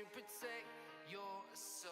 to protect your soul.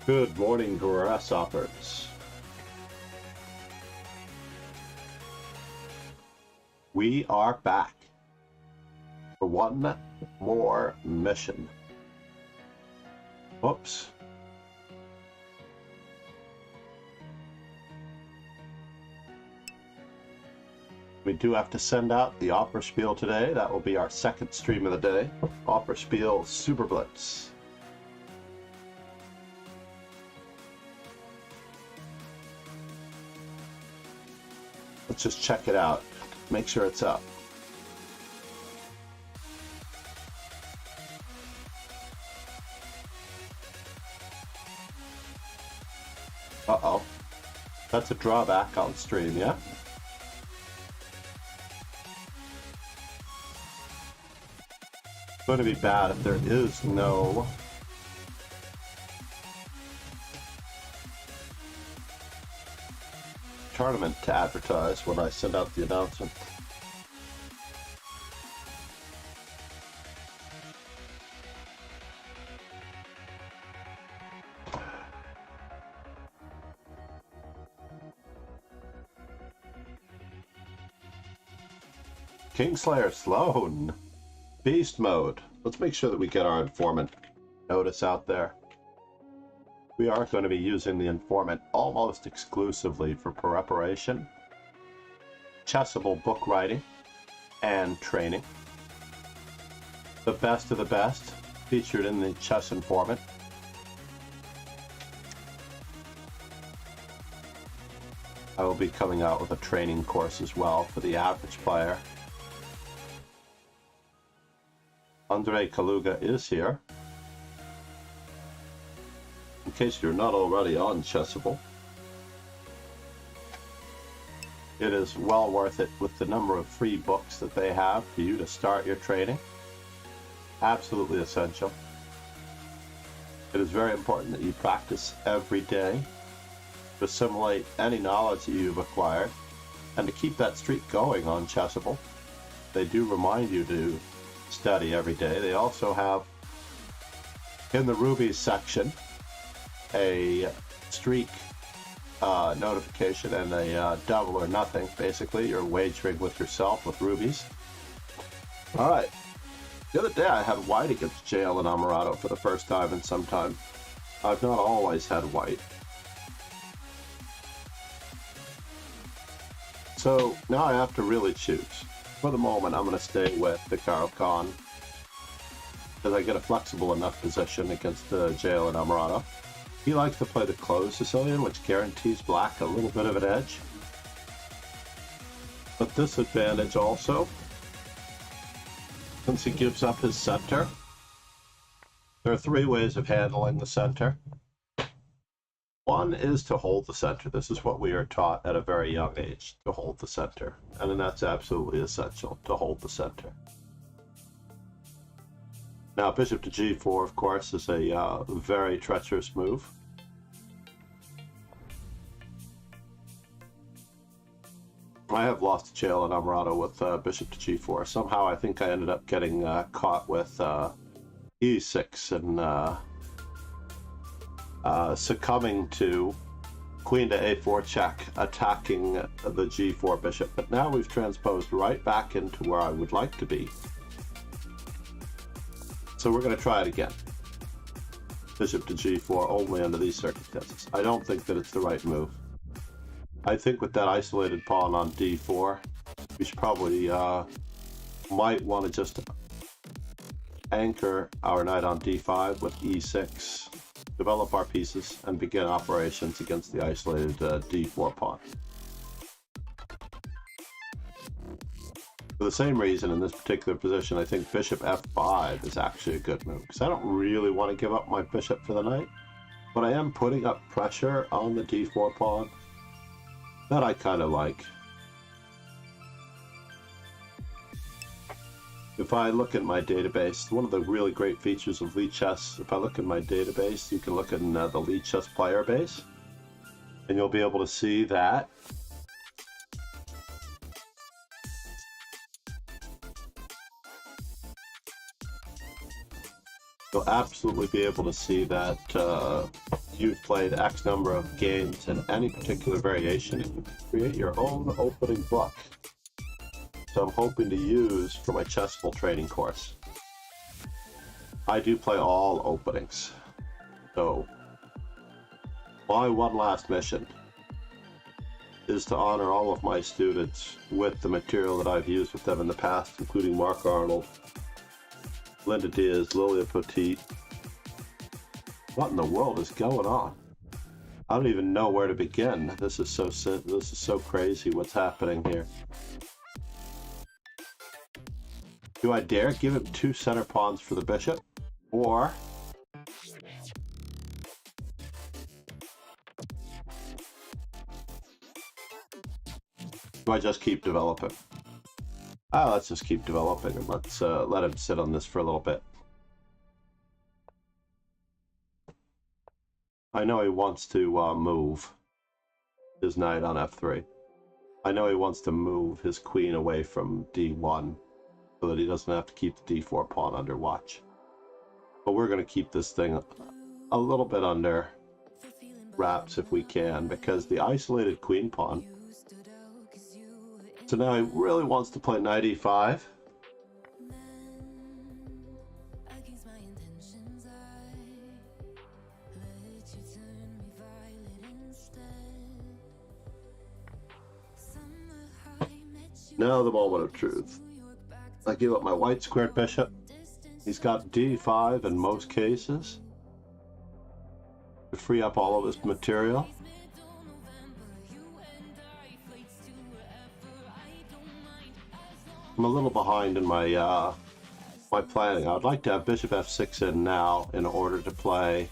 Good morning, grasshoppers. We are back for one more mission. Whoops. We do have to send out the Opera Spiel today. That will be our second stream of the day. Opera Spiel Super Blitz. Let's just check it out. Make sure it's up. Uh-oh. That's a drawback on stream, yeah? It's going to be bad if there is no tournament to advertise when I send out the announcement. Kingslayer Sloan. Beast mode. Let's make sure that we get our informant notice out there. We are going to be using the informant almost exclusively for preparation, chessable book writing, and training. The best of the best featured in the chess informant. I will be coming out with a training course as well for the average player. Andrei Kaluga is here. In case you're not already on Chessable, it is well worth it with the number of free books that they have for you to start your training. Absolutely essential. It is very important that you practice every day to assimilate any knowledge that you've acquired and to keep that streak going on Chessable. They do remind you to study every day. They also have in the Rubies section a streak notification and a double or nothing. Basically, you're wagering with yourself with rubies. Alright. The other day I had white against Jail and Amarato for the first time in some time. I've not always had white. So now I have to really choose. For the moment, I'm going to stay with the Caro-Kann because I get a flexible enough position against Jail and Amarato. He likes to play the closed Sicilian, which guarantees black a little bit of an edge. But this advantage also, since he gives up his center, there are three ways of handling the center. One is to hold the center. This is what we are taught at a very young age, to hold the center. And then that's absolutely essential, to hold the center. Now, bishop to g4, of course, is a very treacherous move. I have lost to Jail and Amarato with bishop to g4. Somehow I think I ended up getting caught with e6 and succumbing to queen to a4 check, attacking the g4 bishop. But now we've transposed right back into where I would like to be. So we're going to try it again. Bishop to g4 only under these circumstances. I don't think that it's the right move. I think with that isolated pawn on d4, we should probably might want to just anchor our knight on d5 with e6, develop our pieces, and begin operations against the isolated d4 pawn. For the same reason, in this particular position, I think bishop f5 is actually a good move, because I don't really want to give up my bishop for the knight, but I am putting up pressure on the d4 pawn that I kind of like. If I look at my database, one of the really great features of Lichess, if I look at my database, you can look in the Lichess player base, and you'll be able to see that you'll absolutely be able to see that you've played X number of games in any particular variation, and you can create your own opening book. So I'm hoping to use for my Chessful training course. I do play all openings. So my one last mission is to honor all of my students with the material that I've used with them in the past, including Mark Arnold, Linda Diaz, Lilia Petit. What in the world is going on? I don't even know where to begin. This is so crazy what's happening here. Do I dare give him 2 center pawns for the bishop? Or do I just keep developing? Let's just keep developing, and let's let him sit on this for a little bit. I know he wants to move his knight on f3. I know he wants to move his queen away from d1 so that he doesn't have to keep the d4 pawn under watch. But we're going to keep this thing a little bit under wraps if we can, because the isolated queen pawn. So now he really wants to play knight e5. Now the moment of truth. I give up my white squared bishop. He's got d5 in most cases to free up all of his material. I'm a little behind in my my planning. I would like to have bishop f6 in now in order to play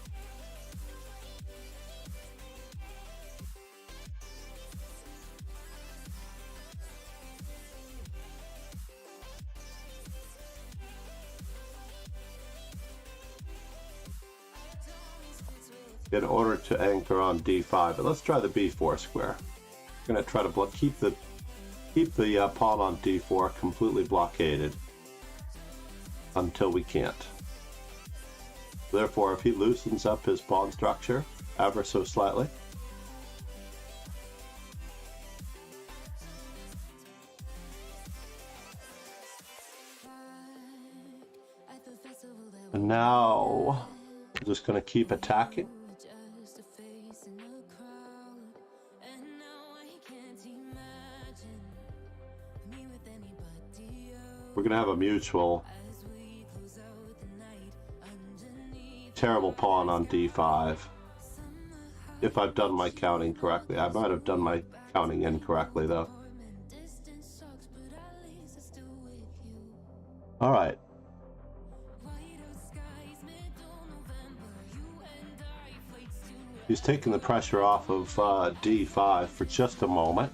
in order to anchor on d5. But let's try the b4 square. I'm going to try to keep the pawn on d4 completely blockaded until we can't. Therefore, if he loosens up his pawn structure ever so slightly, and now I'm just going to keep attacking. We're going to have a mutual terrible pawn on d5. If I've done my counting correctly. I might have done my counting incorrectly though. Alright. He's taking the pressure off of d5 for just a moment.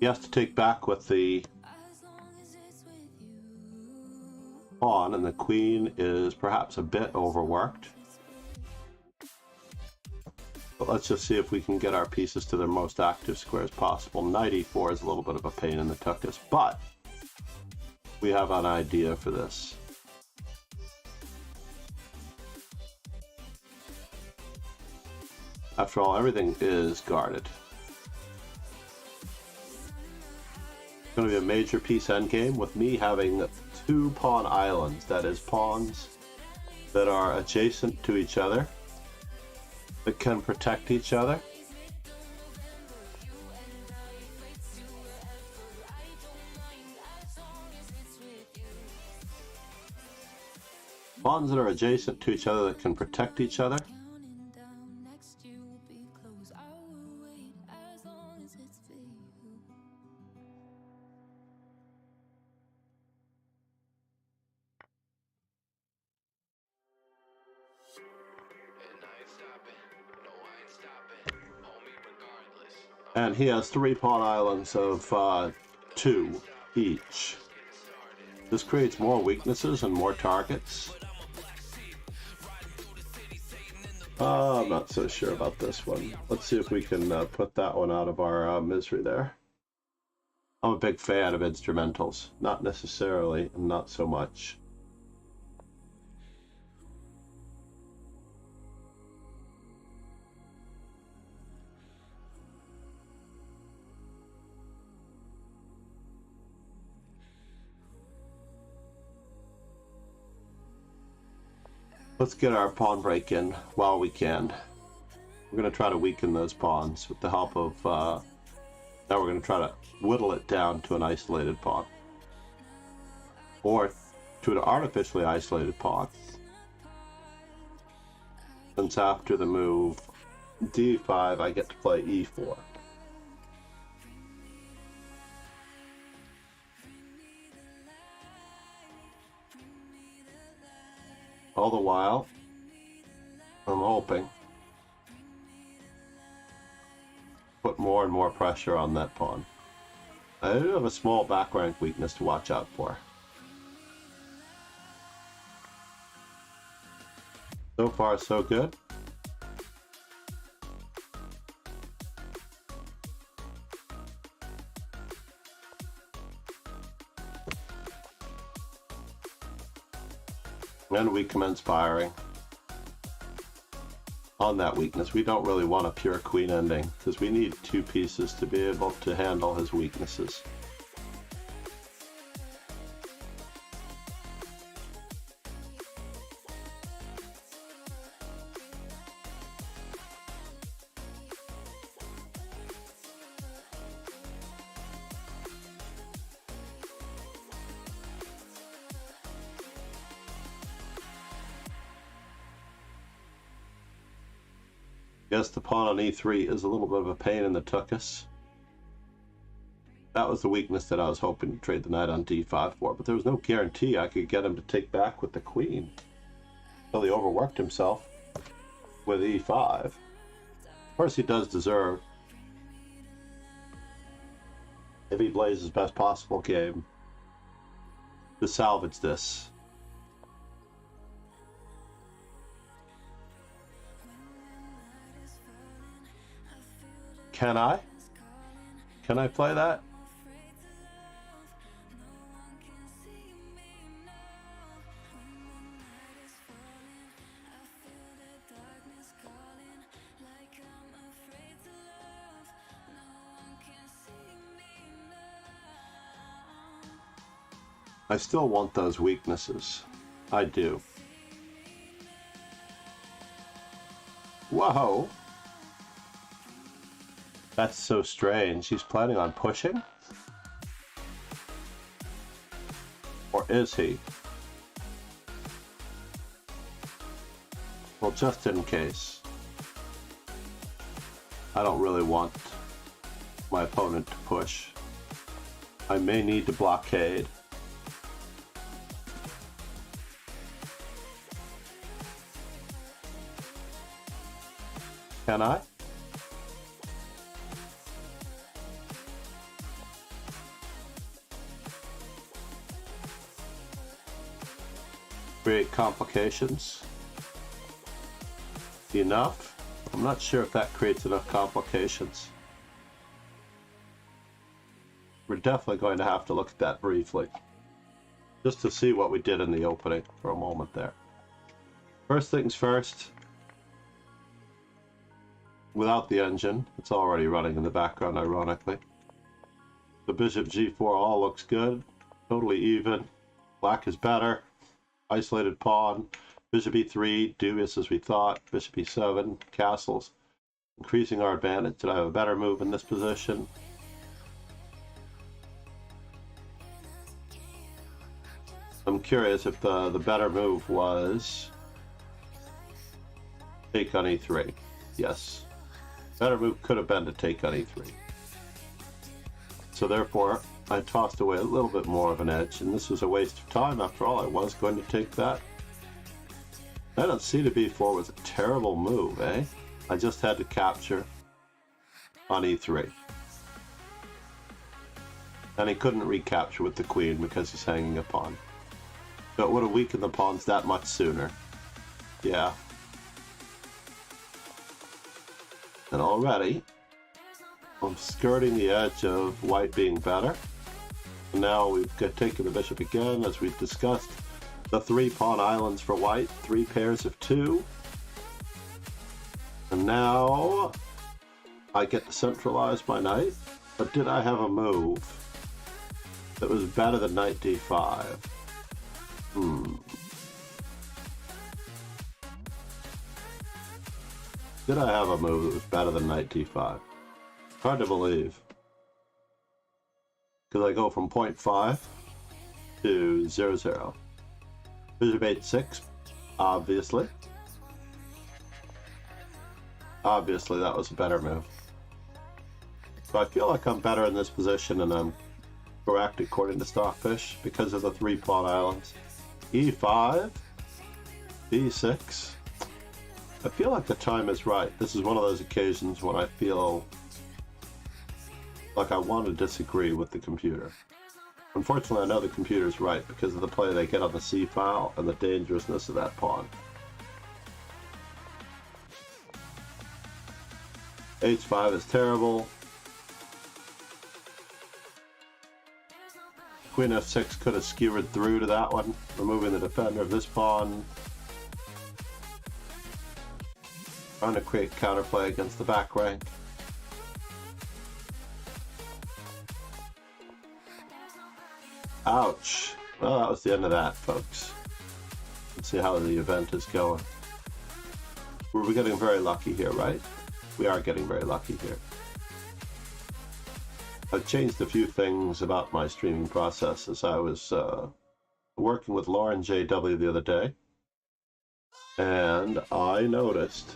He has to take back with the pawn, and the queen is perhaps a bit overworked. But let's just see if we can get our pieces to their most active square as possible. Knight e4 is a little bit of a pain in the tuchus, but we have an idea for this. After all, everything is guarded. It's going to be a major piece endgame with me having 2 pawn islands, that is, pawns that are adjacent to each other, that can protect each other. pawns that are adjacent to each other that can protect each other. And he has 3 pawn islands of 2 each. This creates more weaknesses and more targets. I'm not so sure about this one. Let's see if we can put that one out of our misery there. I'm a big fan of instrumentals. Not necessarily, not so much. Let's get our pawn break in while we can. We're going to try to weaken those pawns with the help of... now we're going to try to whittle it down to an isolated pawn. Or to an artificially isolated pawn. Since after the move d5, I get to play e4. All the while, I'm hoping put more and more pressure on that pawn. I do have a small back rank weakness to watch out for. So far, so good. And we commence firing on that weakness. We don't really want a pure queen ending because we need 2 pieces to be able to handle his weaknesses. Yes, the pawn on e3 is a little bit of a pain in the tuchus. That was the weakness that I was hoping to trade the knight on d5 for, but there was no guarantee I could get him to take back with the queen. Until he overworked himself with e5. Of course, he does deserve, if he plays his best possible game, to salvage this. Can I? Can I play that? I still want those weaknesses. I do. Whoa! That's so strange. He's planning on pushing? Or is he? Well, just in case. I don't really want my opponent to push. I may need to blockade. Can I? Create complications. Enough? I'm not sure if that creates enough complications. We're definitely going to have to look at that briefly. Just to see what we did in the opening for a moment there. First things first. Without the engine, it's already running in the background ironically. The bishop g4 all looks good. Totally even. Black is better. Isolated pawn, bishop e3, dubious as we thought, bishop e7, castles, increasing our advantage. Did I have a better move in this position? I'm curious if the better move was take on e3. Yes. Better move could have been to take on e3. So therefore, I tossed away a little bit more of an edge, and this was a waste of time. After all, I was going to take that. Knight on c to b4 was a terrible move, eh? I just had to capture on e3. And he couldn't recapture with the queen because he's hanging a pawn. So it would have weakened the pawns that much sooner. Yeah. And already, I'm skirting the edge of white being better. And now we've taken the bishop again, as we've discussed. The 3 pawn islands for white, 3 pairs of 2. And now I get to centralize my knight. But did I have a move that was better than knight d5? Did I have a move that was better than knight d5? Hard to believe. Because I go from 0.5 to 0-0. Bishop h6, obviously. Obviously, that was a better move. So I feel like I'm better in this position, and I'm correct according to Stockfish because of the 3 pawn islands. e5, b6. I feel like the time is right. This is one of those occasions when I feel like I want to disagree with the computer. Unfortunately, I know the computer's right because of the play they get on the c file and the dangerousness of that pawn. h5 is terrible. Queen f6 could have skewered through to that one, removing the defender of this pawn. Trying to create counterplay against the back rank. Ouch. Well, that was the end of that, folks. Let's see how the event is going. We're getting very lucky here, right? We are getting very lucky here. I've changed a few things about my streaming process as I was working with Lauren JW the other day. And I noticed,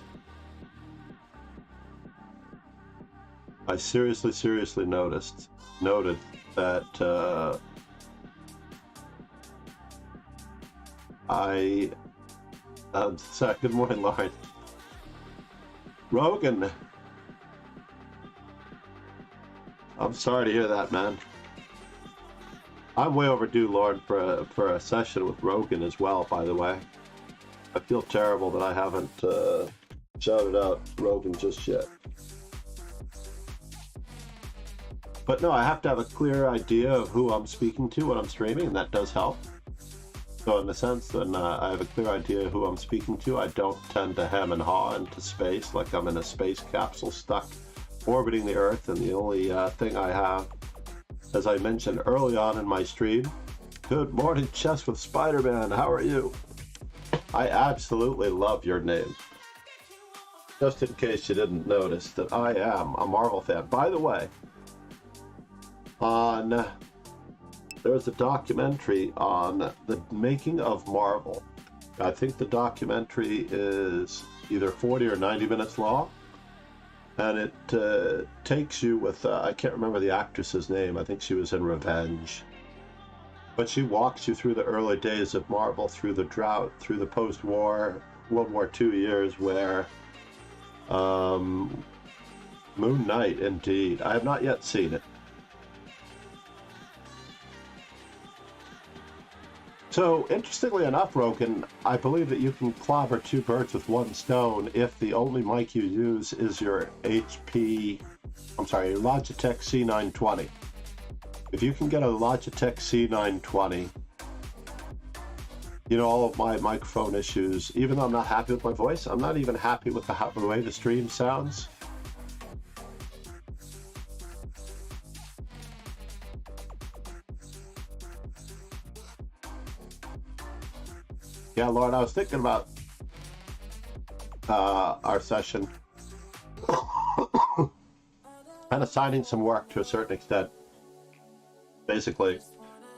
I seriously noted that good morning, Lauren. Rogan. I'm sorry to hear that, man. I'm way overdue, Lauren, for a session with Rogan as well, by the way. I feel terrible that I haven't shouted out Rogan just yet. But no, I have to have a clear idea of who I'm speaking to when I'm streaming, and that does help. So in a sense, when I have a clear idea of who I'm speaking to, I don't tend to hem and haw into space like I'm in a space capsule stuck orbiting the Earth, and the only thing I have, as I mentioned early on in my stream, good morning, Chess with Spider-Man, how are you? I absolutely love your name. Just in case you didn't notice that I am a Marvel fan. By the way, there's a documentary on the making of Marvel. I think the documentary is either 40 or 90 minutes long, and it takes you with, I can't remember the actress's name, I think she was in Revenge, but she walks you through the early days of Marvel, through the drought, through the post-war, World War II years where Moon Knight, indeed. I have not yet seen it. So, interestingly enough, Rogan, I believe that you can clobber 2 birds with 1 stone if the only mic you use is your Logitech C920. If you can get a Logitech C920, you know, all of my microphone issues, even though I'm not happy with my voice, I'm not even happy with the way the stream sounds. Yeah, Lauren, I was thinking about our session and assigning some work to a certain extent. Basically,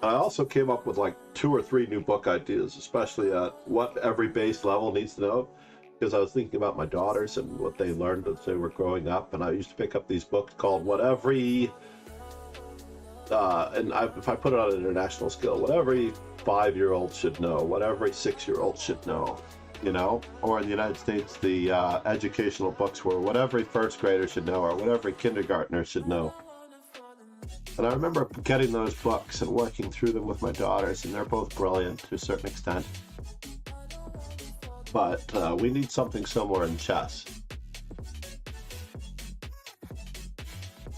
I also came up with like 2 or 3 new book ideas, especially at what every base level needs to know. Because I was thinking about my daughters and what they learned as they were growing up, and I used to pick up these books called What Every, if I put it on an international scale, what every 5-year-old should know, what every 6-year-old should know, you know? Or in the United States, the educational books were what every first grader should know, or what every kindergartner should know. And I remember getting those books and working through them with my daughters, and they're both brilliant to a certain extent. But we need something similar in chess.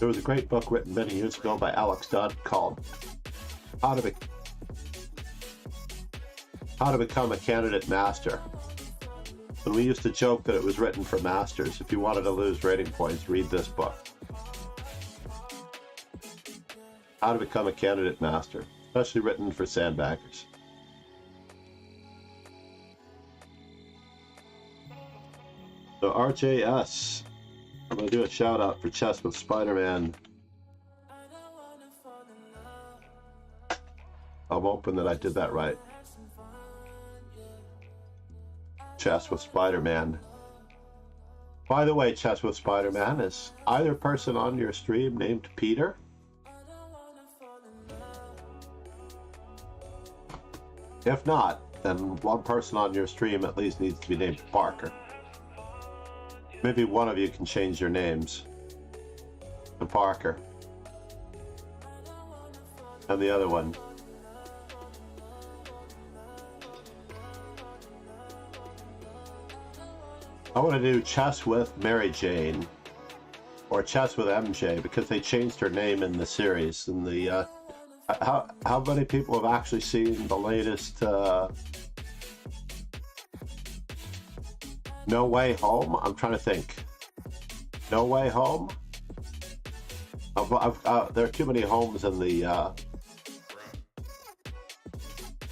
There was a great book written many years ago by Alex Dodd called How to Become a Candidate Master. And we used to joke that it was written for masters. If you wanted to lose rating points, read this book. How to Become a Candidate Master, especially written for sandbaggers. So RJS, I'm going to do a shout out for Chess with Spider-Man. I'm hoping that I did that right. Chess with Spider-Man. By the way, Chess with Spider-Man, is either person on your stream named Peter? If not, then one person on your stream at least needs to be named Parker. Maybe one of you can change your names to Parker. And the other one. I want to do Chess with Mary Jane. Or Chess with MJ, because they changed her name in the series. In the, how many people have actually seen the latest No Way Home? I'm trying to think. No Way Home? There are too many homes in the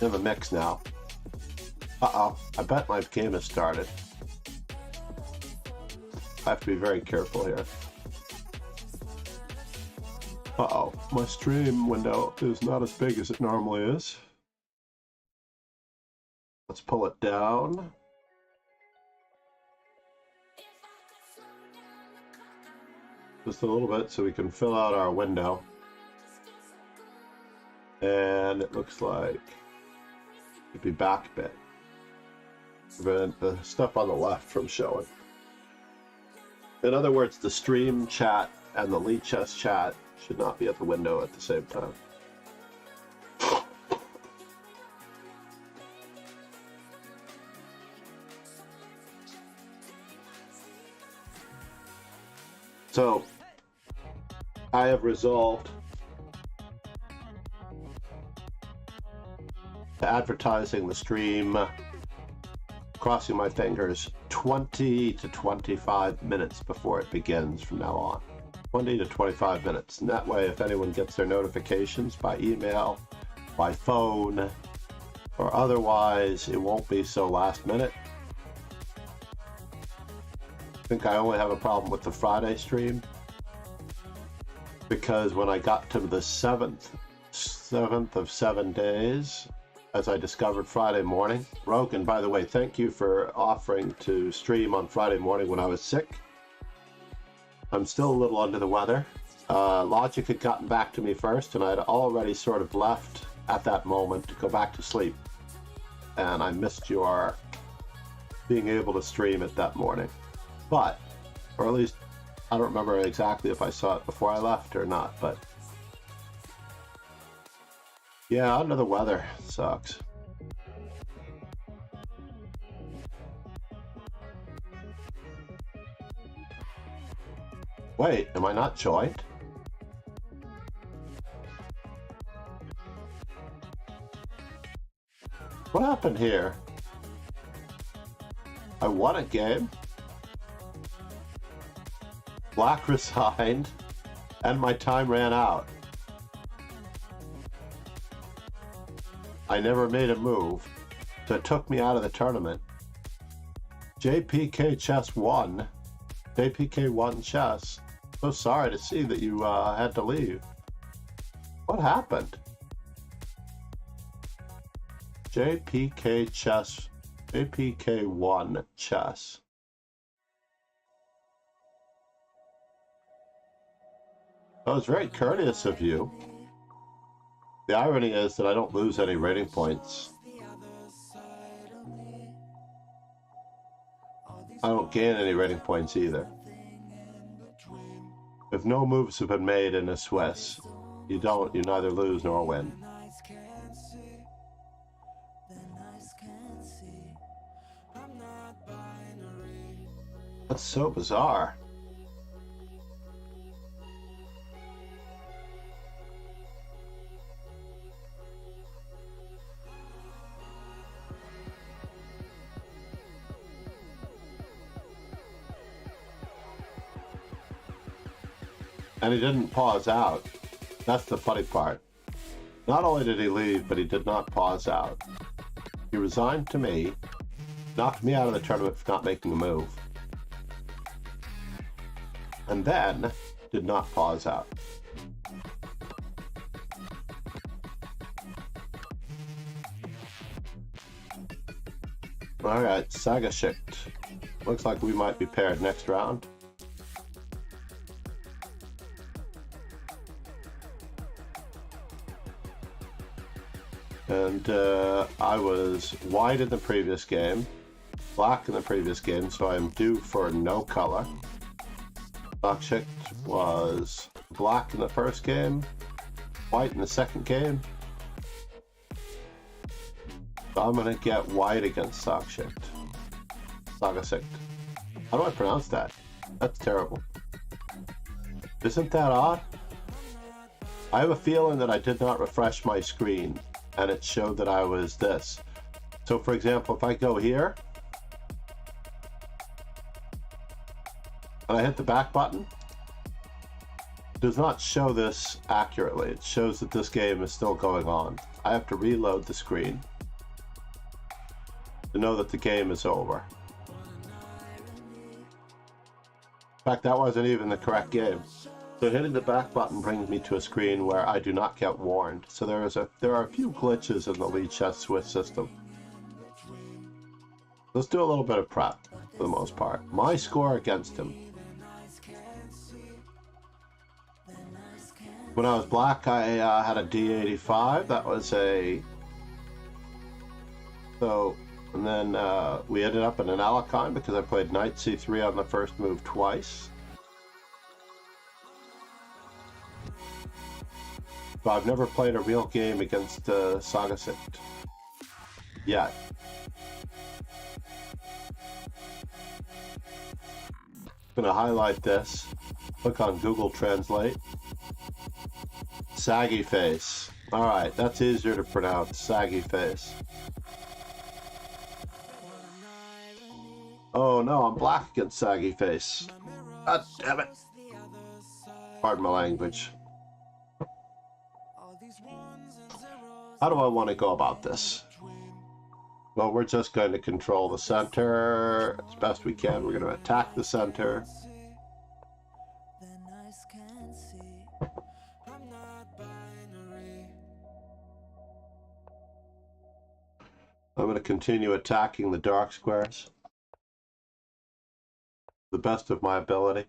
mix now. Uh-oh, I bet my game has started. I have to be very careful here. Uh-oh, my stream window is not as big as it normally is. Let's pull it down. Just a little bit so we can fill out our window. And it looks like it'd be back a bit. Prevent the stuff on the left from showing. In other words, the stream chat and the Lead Chess chat should not be at the window at the same time. So, I have resolved to advertising the stream, crossing my fingers, 20 to 25 minutes before it begins from now on. 20 to 25 minutes. And that way, if anyone gets their notifications by email, by phone, or otherwise, it won't be so last minute. I think I only have a problem with the Friday stream because when I got to the seventh of 7 days, as I discovered Friday morning. Rogan, by the way, thank you for offering to stream on Friday morning when I was sick. I'm still a little under the weather. Logic had gotten back to me first, and I had already sort of left at that moment to go back to sleep. And I missed your being able to stream it that morning. But, or at least, I don't remember exactly if I saw it before I left or not, but yeah, under the weather sucks. Wait, am I not joined? What happened here? I won a game. Black resigned, and my time ran out. I never made a move, so it took me out of the tournament. JPK Chess won. JPK won chess. So sorry to see that you had to leave. What happened? JPK chess, JPK1 chess. That was very courteous of you. The irony is that I don't lose any rating points. I don't gain any rating points either. If no moves have been made in a Swiss, you neither lose nor win. That's so bizarre. And he didn't pause out. That's the funny part. Not only did he leave, but he did not pause out. He resigned to me, knocked me out of the tournament for not making a move, and then did not pause out. Alright, Sagashikt. Looks like we might be paired next round. And I was white in the previous game, black in the previous game, so I'm due for no color. Sagashikt was black in the first game, white in the second game. So I'm going to get white against Sagashikt. How do I pronounce that? That's terrible. Isn't that odd? I have a feeling that I did not refresh my screen and it showed that I was this. So for example, if I go here and I hit the back button, it does not show this accurately. It shows that this game is still going on. I have to reload the screen to know that the game is over. In fact, that wasn't even the correct game. So hitting the back button brings me to a screen where I do not get warned. So there are a few glitches in the Lichess Swiss system. Let's do a little bit of prep for the most part. My score against him. When I was black, I had a D85. That was a... So, and then we ended up in an Alekhine because I played Knight C3 on the first move twice. But I've never played a real game against Sagashikt yet. I'm going to highlight this, click on Google Translate. Saggy face. Alright, that's easier to pronounce. Saggy face. Oh no, I'm black against saggy face. God damn it. Pardon my language. How do I want to go about this? Well, we're just going to control the center as best we can. We're going to attack the center. I'm going to continue attacking the dark squares to the best of my ability.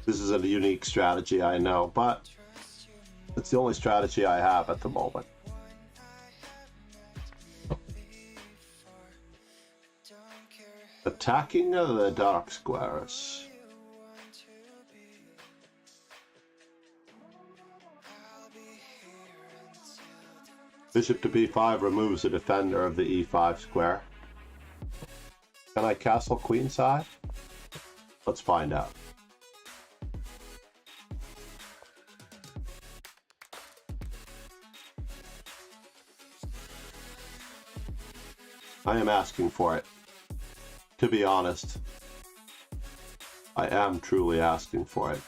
This is a unique strategy, I know, but it's the only strategy I have at the moment. Attacking the dark squares. Bishop to b5 removes the defender of the e5 square. Can I castle queenside? Let's find out. I am asking for it. To be honest, I am truly asking for it.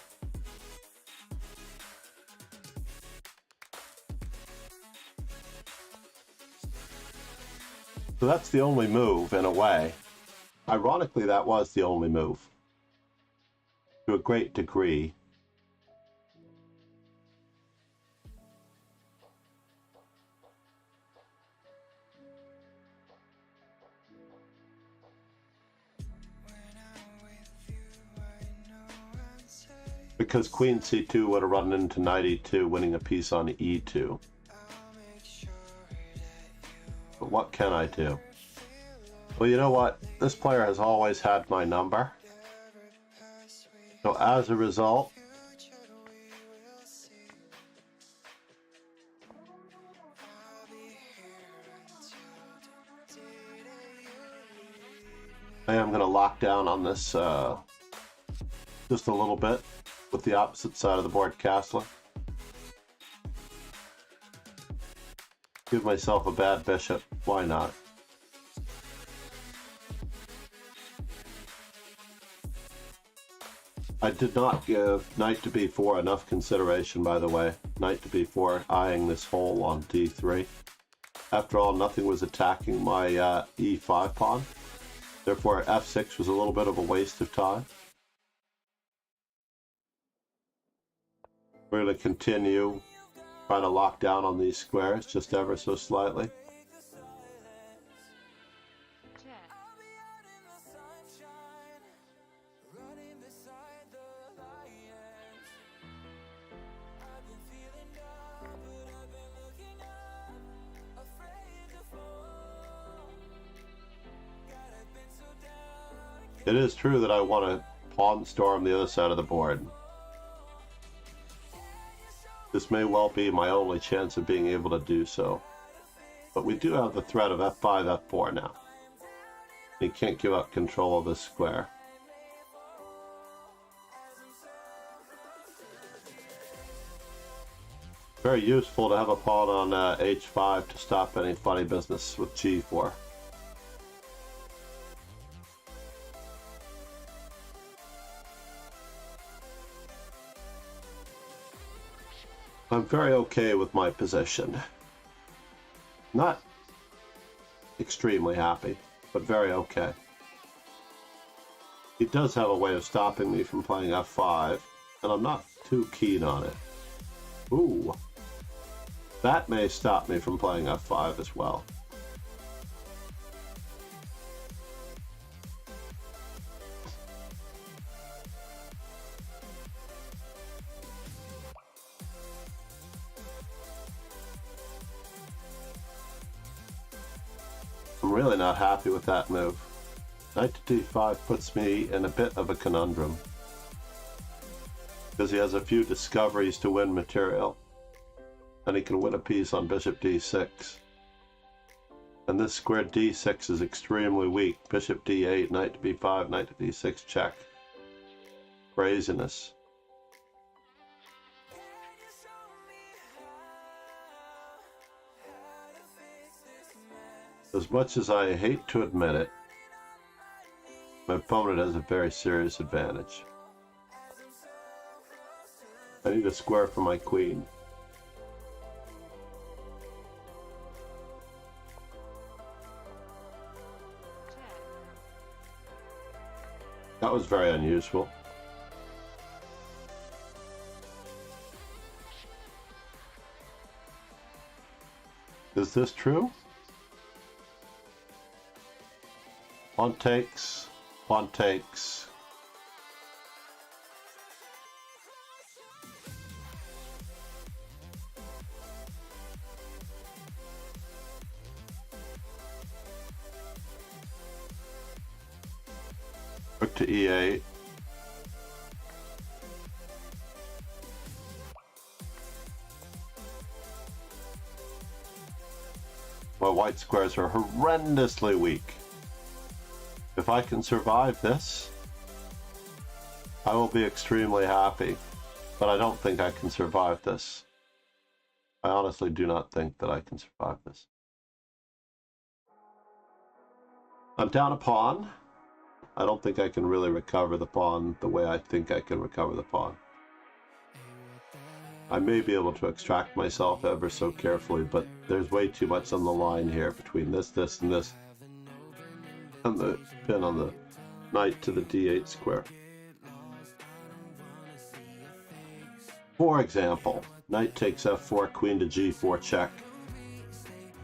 So that's the only move, in a way. Ironically, that was the only move. To a great degree. Because queen c2 would have run into knight e2, winning a piece on e2. But what can I do? Well, you know what? This player has always had my number. So as a result, I am going to lock down on this just a little bit with the opposite side of the board castling. Give myself a bad bishop. Why not? I did not give knight to b4 enough consideration, by the way. Knight to b4 eyeing this hole on d3. After all, nothing was attacking my e5 pawn. Therefore, f6 was a little bit of a waste of time. We're going to continue trying to lock down on these squares just ever so slightly. It is true that I want to pawn storm the other side of the board. This may well be my only chance of being able to do so. But we do have the threat of f5, f4 now. You can't give up control of this square. Very useful to have a pawn on h5 to stop any funny business with g4. I'm very okay with my position. Not extremely happy, but very okay. He does have a way of stopping me from playing f5, and I'm not too keen on it. Ooh. That may stop me from playing f5 as well. I'm really not happy with that move. Knight to d5 puts me in a bit of a conundrum, because he has a few discoveries to win material, and he can win a piece on bishop d6. And this square d6 is extremely weak. Bishop d8, knight to b5, knight to d6 check. Craziness. As much as I hate to admit it, my opponent has a very serious advantage. I need a square for my queen. That was very unusual. Is this true? Pawn takes, pawn takes. Rook to e8. My white squares are horrendously weak. If I can survive this, I will be extremely happy, but I don't think I can survive this. I honestly do not think that I can survive this. I'm down a pawn. I don't think I can really recover the pawn the way I think I can recover the pawn. I may be able to extract myself ever so carefully, but there's way too much on the line here between this, and this. and the pin on the knight to the d8 square. For example, knight takes f4, queen to g4 check,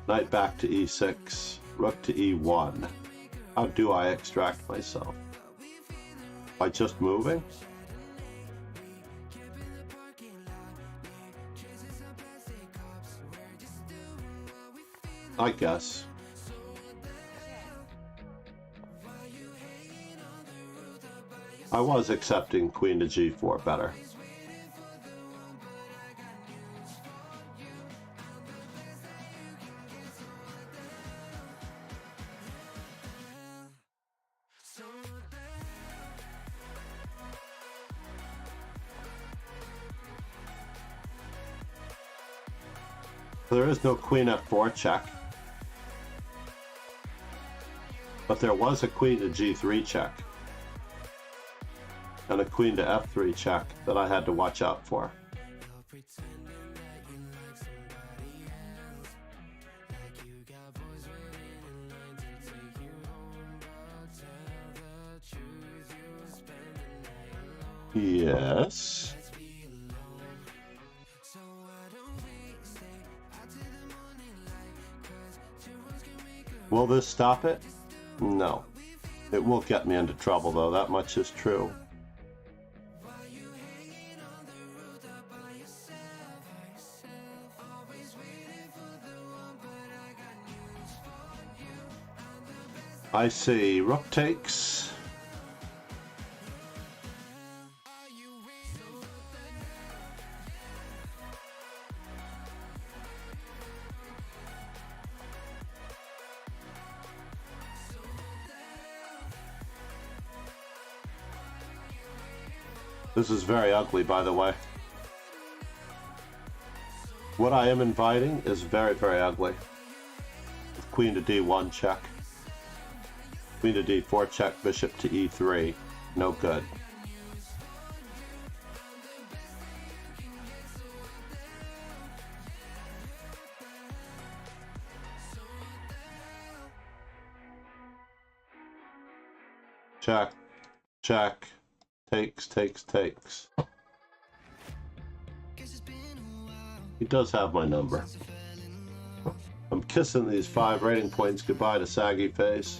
knight back to e6, rook to e1. How do I extract myself? By just moving? I guess. I was accepting queen to g4 better. There is no queen f4 check, but there was a queen to g3 check and a queen to f3 check that I had to watch out for. Yes. Will this stop it? No. It will get me into trouble, though. That much is true. I see. Rook takes. This is very ugly, by the way. What I am inviting is very, very ugly. With queen to d1 check. Queen to d4 check, bishop to e3. No good. Check. Check. Takes, takes, takes. He does have my number. I'm kissing these 5 rating points goodbye to saggy face.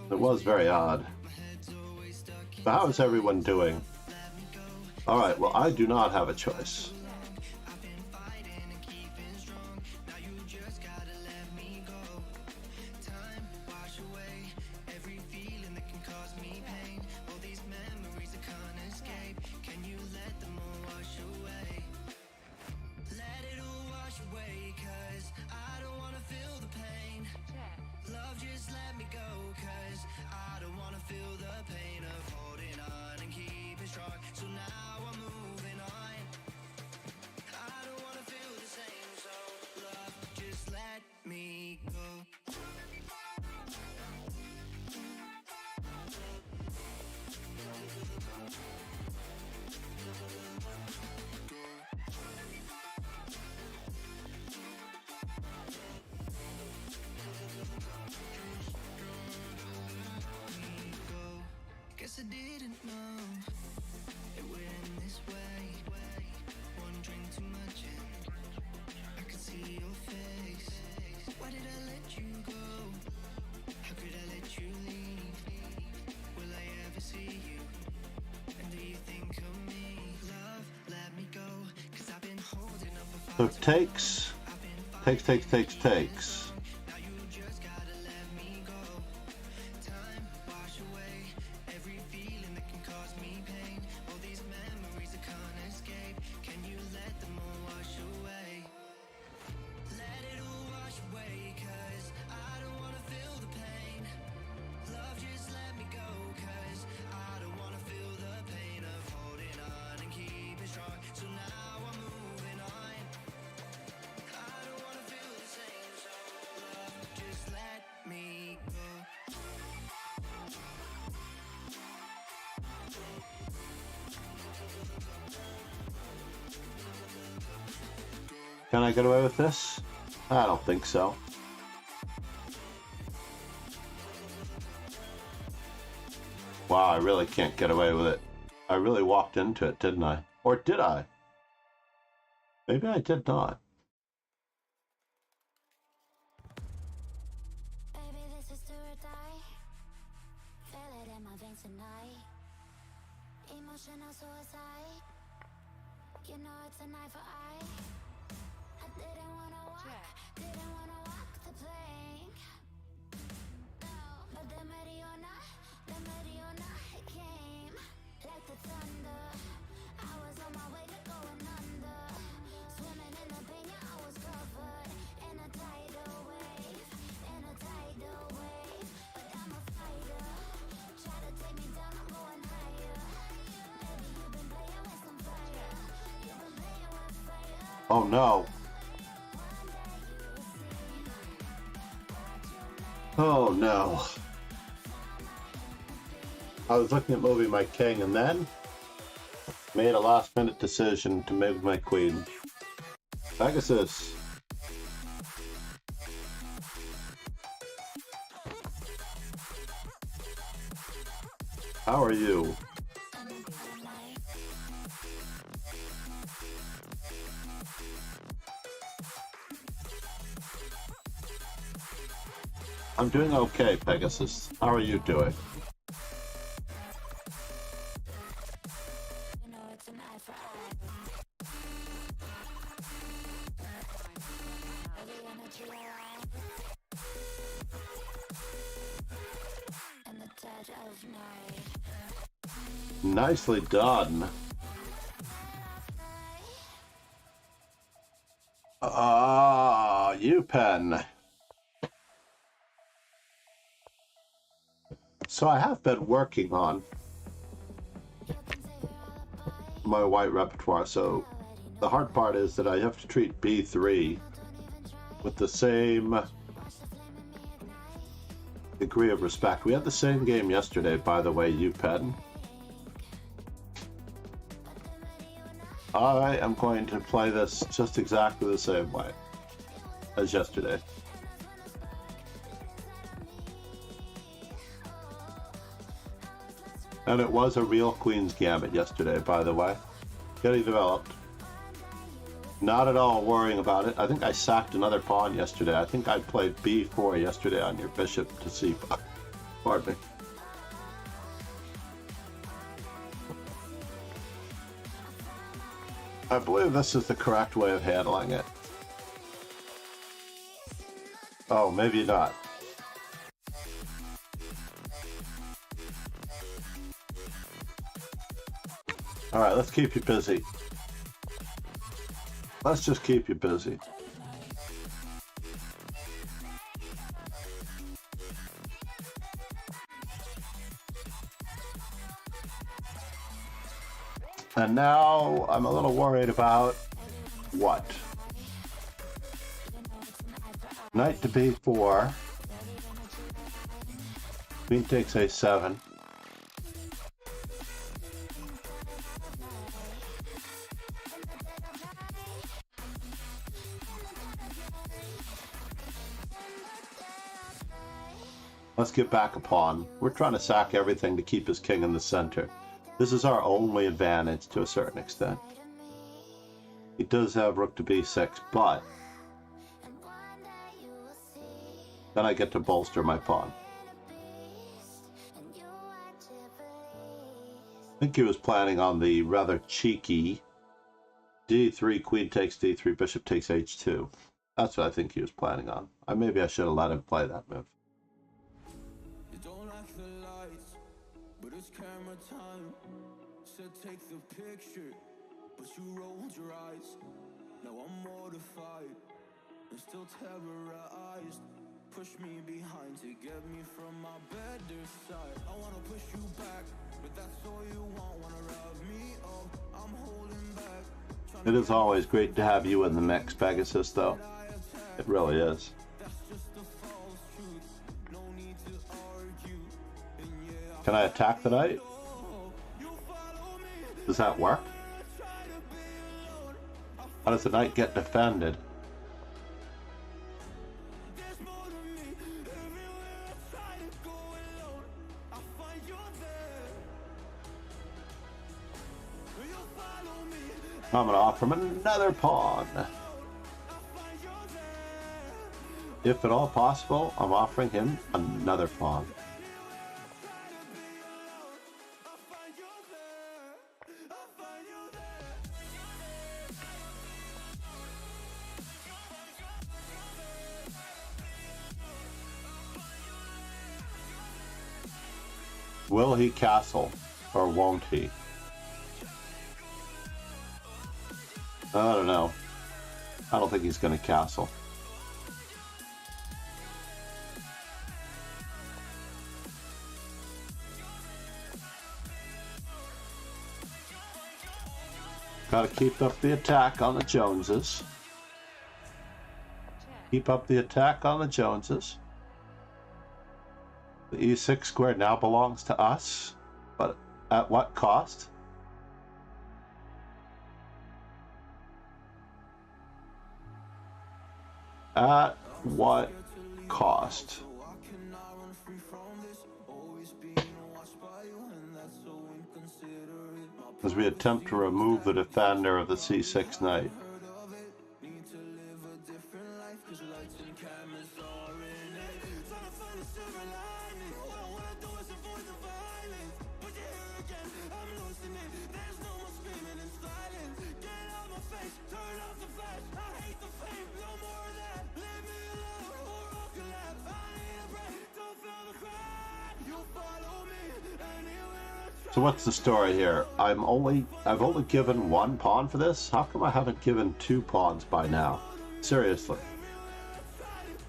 It was very odd. But how is everyone doing? Alright, well, I do not have a choice. I didn't know it would end this way. One drink too much and I could see your face. Why did I let you go? How could I let you leave? Will I ever see you? And do you think of me? Love, let me go, 'cause I've been holding up a So takes. Takes, takes, takes, takes. Can I get away with this? I don't think so. Wow, I really can't get away with it. I really walked into it, didn't I? Or did I? Maybe I did not. Baby, this is do or die. Feel it in my veins tonight. Emotional suicide. You know it's an eye for eye. I didn't wanna walk the plank. No, but the Mariona, it came like the thunder. I was on my way to going under. Swimming in the pain, yeah, I was covered in a tidal wave, But I'm a fighter. Try to take me down, I'm going higher. Baby, you've been playing with some fire. You've been playing with fire. Oh no. Oh no. I was looking at moving my king and then made a last minute decision to move my queen. Pegasus. How are you? I'm doing okay, Pegasus. How are you doing? You know it's an eye for eye. Every energy alive. And the touch of night. Nicely done. You pen. So I have been working on my white repertoire, so the hard part is that I have to treat B3 with the same degree of respect. We had the same game yesterday, by the way, UPenn. I am going to play this just exactly the same way as yesterday. And it was a real Queen's Gambit yesterday, by the way. Getting developed. Not at all worrying about it. I think I sacked another pawn yesterday. I think I played B4 yesterday on your bishop to C5. Pardon me. I believe this is the correct way of handling it. Oh, maybe not. All right, let's keep you busy. Let's just keep you busy. And now I'm a little worried about what? Knight to B4. Queen takes A7. Let's get back a pawn. We're trying to sack everything to keep his king in the center. This is our only advantage to a certain extent. He does have rook to b6, but then I get to bolster my pawn. I think he was planning on the rather cheeky d3, queen takes d3, bishop takes h2. That's what I think he was planning on. Maybe I should have let him play that move. You don't like the lights, but it's camera time. Said take the picture, but you rolled your eyes. Now I'm mortified and still terrorized. Push me behind to get me from my better side. I wanna push you back, but that's all you want. Wanna rub me up, I'm holding back. It is always great to have you in the mix, Pegasus, though. It really is. Can I attack the knight? How does the knight get defended? There's more to me. Everywhere I try to go alone, I find you're there. You'll follow me. I'm gonna offer him another pawn. I find you're there. If at all possible, I'm offering him another pawn. I find you're there. I find you there. Will he castle or won't he? I don't know. I don't think he's going to castle. Got to keep up the attack on the Joneses. Keep up the attack on the Joneses. The e6 square now belongs to us, but at what cost? At what cost? As we attempt to remove the defender of the c6 knight. So what's the story here? I've only given one pawn for this? How come I haven't given 2 pawns by now? Seriously.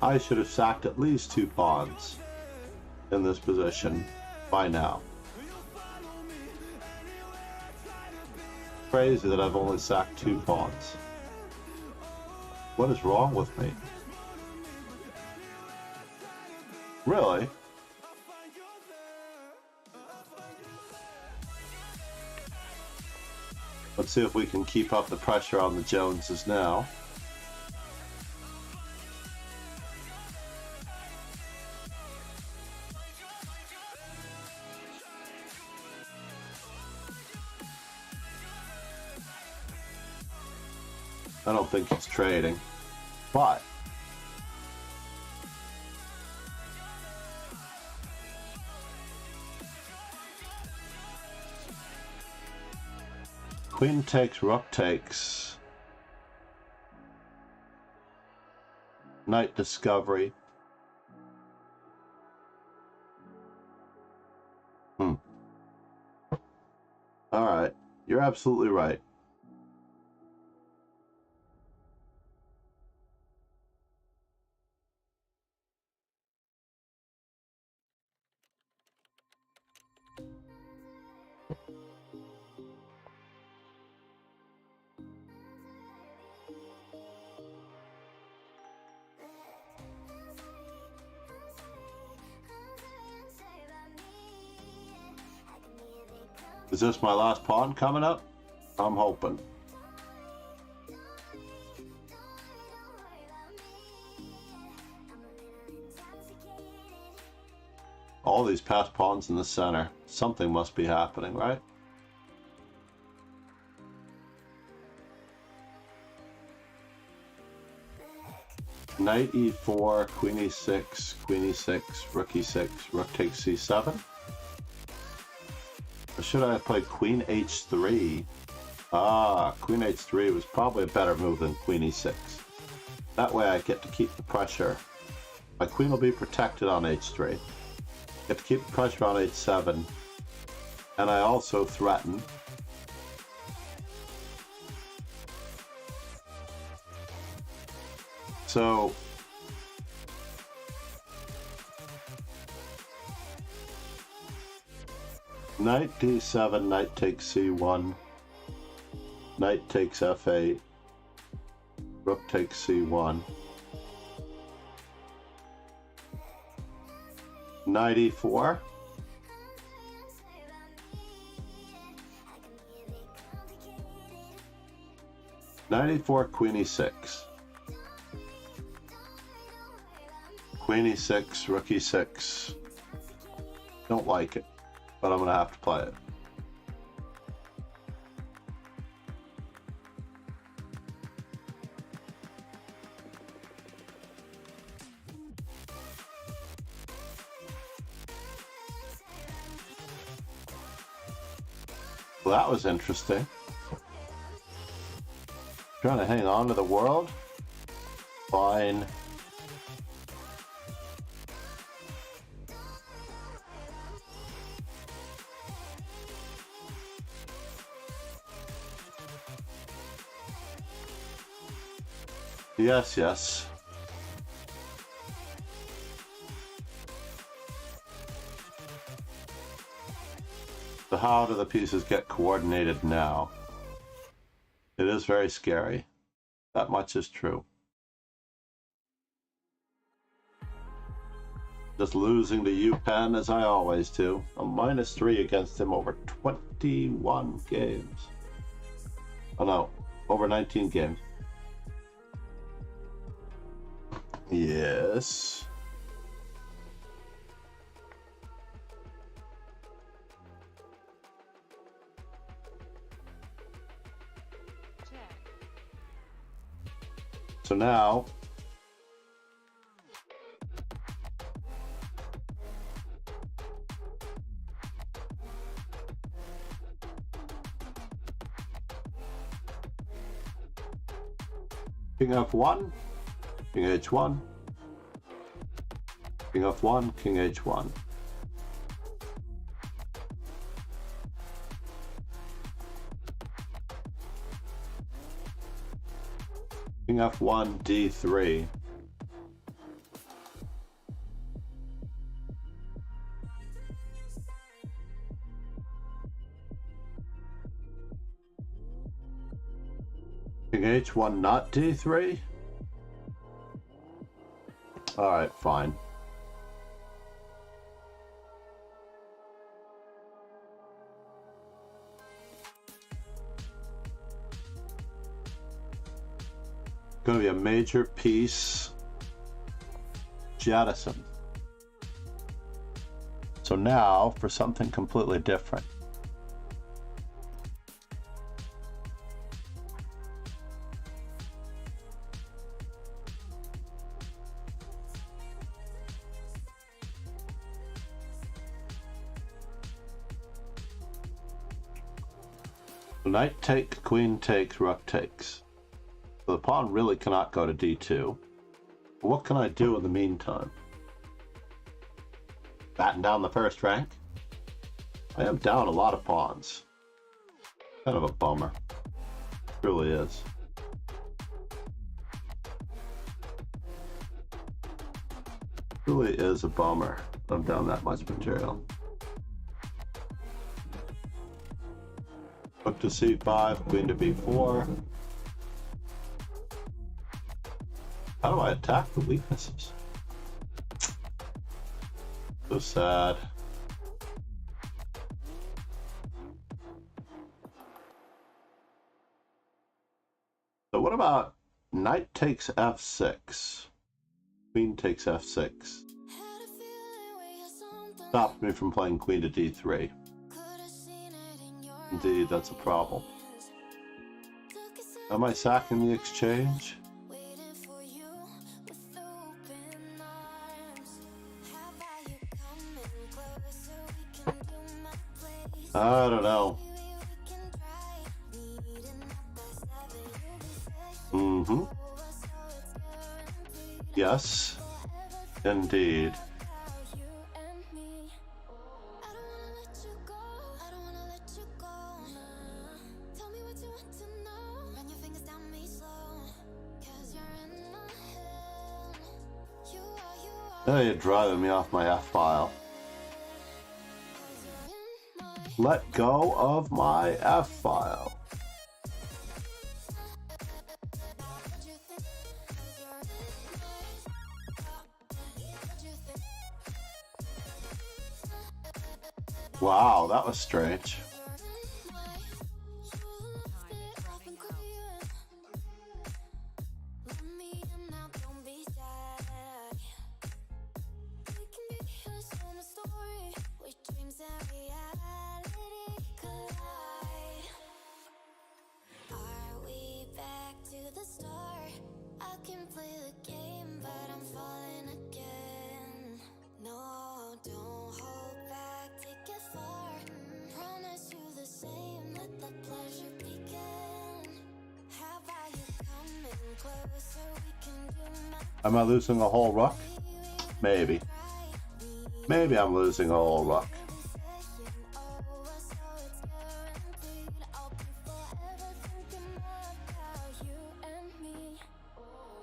I should have sacked at least 2 pawns in this position by now. Crazy that I've only sacked 2 pawns. What is wrong with me? Really? Let's see if we can keep up the pressure on the Joneses now. I don't think he's trading, but queen takes, rook takes, knight discovery. All right, you're absolutely right. Is this my last pawn coming up? I'm hoping. All these passed pawns in the center. Something must be happening, right? Knight e4, queen e6, rook e6, rook takes c7. Or should I have played queen h3? Ah, queen h3 was probably a better move than queen e6. That way I get to keep the pressure. My queen will be protected on h3. Get to keep the pressure on h7. And I also threaten so knight d7, knight takes c1, knight takes f8, rook takes c1, knight e4, 94, queen e6. Queen e6, rook e6. Don't like it, but I'm gonna have to play it. Well, that was interesting. Trying to hang on to the world? Fine. Yes, yes. So how do the pieces get coordinated now? It is very scary. That much is true. Just losing to UPenn as I always do. I'm -3 against him over 21 games. Oh no, over 19 games. Yes. So now, King F1, King H1, King F1, King H1. King F1, D3. King H1, not D3? Alright, fine. Going to be a major piece jettisoned. So now for something completely different. Knight takes, queen takes, rook takes. So the pawn really cannot go to d2. What can I do in the meantime? Batten down the first rank? I am down a lot of pawns. Kind of a bummer. It really is. It really is a bummer. I'm down that much material. Rook to c5, queen to b4. How do I attack the weaknesses? So sad. So what about knight takes f6? Queen takes f6. Stops me from playing queen to d3. Indeed, that's a problem. Am I sacking the exchange? I don't know. Yes, indeed. Oh, you're driving me off my F file. Let go of my F file. Wow, that was strange. me and now don't be sad. We can be a summer story with dreams and reality collide. Are we back to the start? I can play the game, but I'm falling again. No, don't hold back, take it far. Promise you the same, let the pleasure begin. How about you coming closer? We can do my Am I losing a whole rook? Maybe. Maybe I'm losing a whole rook. session over, so it's guaranteed. I'll be forever thinking about you and me.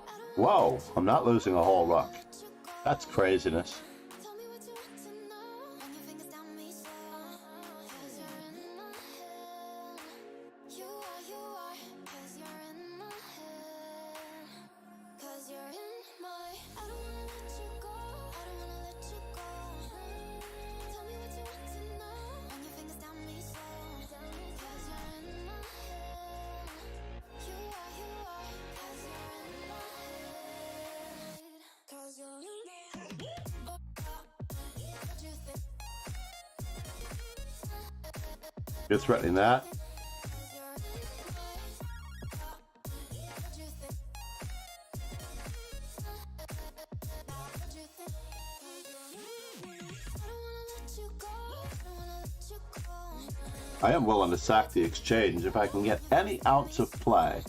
I don't Whoa, I'm not losing a whole rook. let you go. That's craziness. Tell me what you want to know. Run your fingers down me slow. 'Cause you're in my head. You are, 'cause you're in my head. 'Cause you're in my. I don't wanna let you go. I don't wanna let you go. Tell me what you want to know. Run your fingers down me slow. 'Cause you're in my head. You are, 'cause you're in my head. 'Cause you're in my head. What you think? You're threatening that? 'Cause you're in my head. What you think? What you think? 'Cause you're in my head. I don't wanna let you go. I don't wanna let you go. I am willing to sack the exchange if I can get any ounce of play,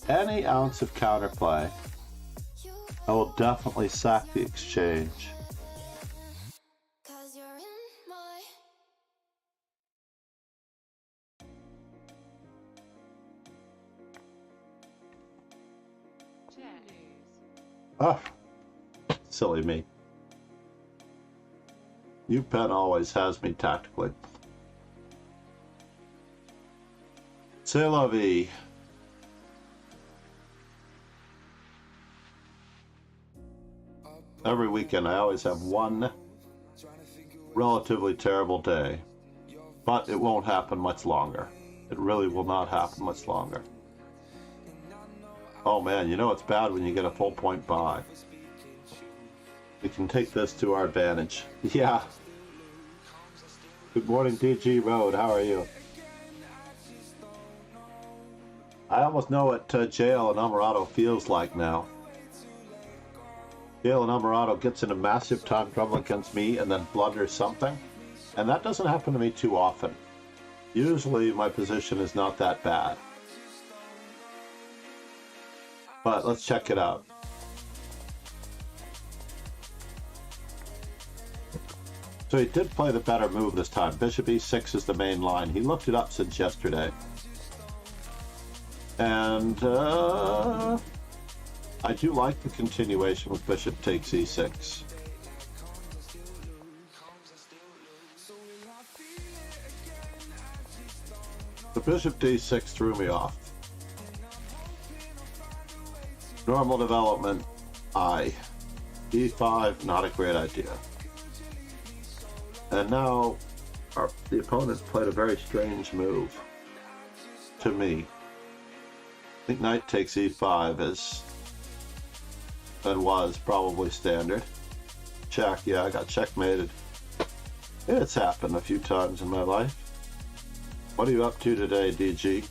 any ounce of counterplay. I will definitely sack the exchange. 'Cause you're in my. Ah, silly me. UPenn always has me tactically. C'est la vie. Every weekend I always have one relatively terrible day, but it won't happen much longer. It really will not happen much longer. Oh man, you know it's bad when you get a full point buy. We can take this to our advantage. Yeah. Good morning, DG Road. How are you? I almost know what Jail and Alvarado feels like now. Jail and Alvarado gets in a massive time trouble against me and then blunders something. And that doesn't happen to me too often. Usually my position is not that bad. But let's check it out. So he did play the better move this time. Bishop e6 is the main line. He looked it up since yesterday. And I do like the continuation with bishop takes e6. The bishop d6 threw me off. Normal development, I. e5, not a great idea. And now the opponent played a very strange move to me. I think knight takes e5 is and was probably standard. Check, yeah, I got checkmated. It's happened a few times in my life. What are you up to today, DG?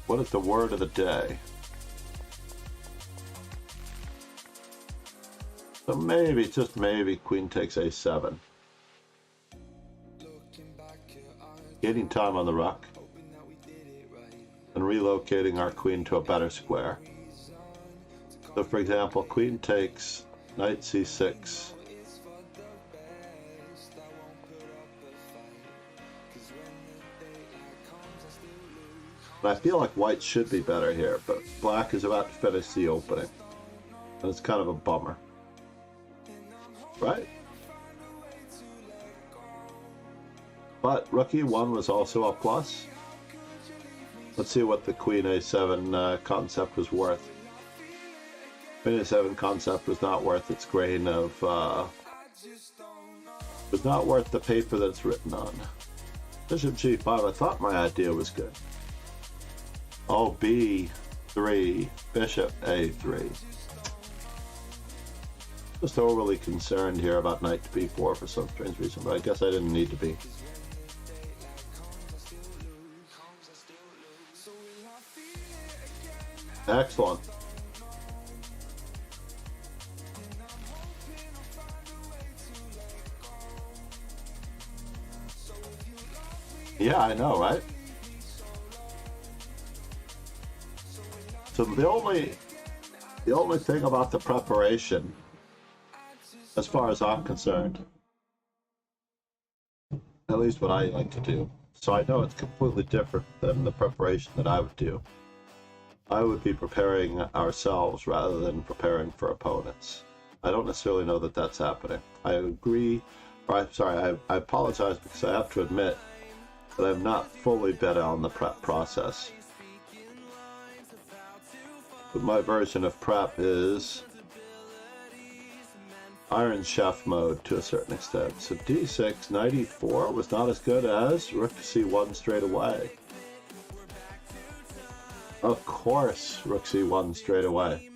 What is the word of the day? So maybe, just maybe, queen takes a7. Gaining time on the rook. And relocating our queen to a better square. So for example, queen takes knight c6. And I feel like white should be better here, but black is about to finish the opening. And it's kind of a bummer. Right? But rook e1 was also a plus. Let's see what the queen a7 concept was worth. Queen a7 concept was not worth its grain of... was not worth the paper that it's written on. Bishop g5, I thought my idea was good. Oh, b. 3, bishop a3. Just overly concerned here about knight to b4 for some strange reason, but I guess I didn't need to be. Excellent. Yeah, I know, right? So the only thing about the preparation, as far as I'm concerned, at least what I like to do, so I know it's completely different than the preparation that I would do. I would be preparing ourselves rather than preparing for opponents. I don't necessarily know that that's happening. I agree, or I'm sorry, I apologize because I have to admit that I've not fully been on the prep process. But my version of prep is Iron Chef mode to a certain extent. So d6, knight e4 was not as good as rook to c1 straight away. Of course, rook c1 straight away.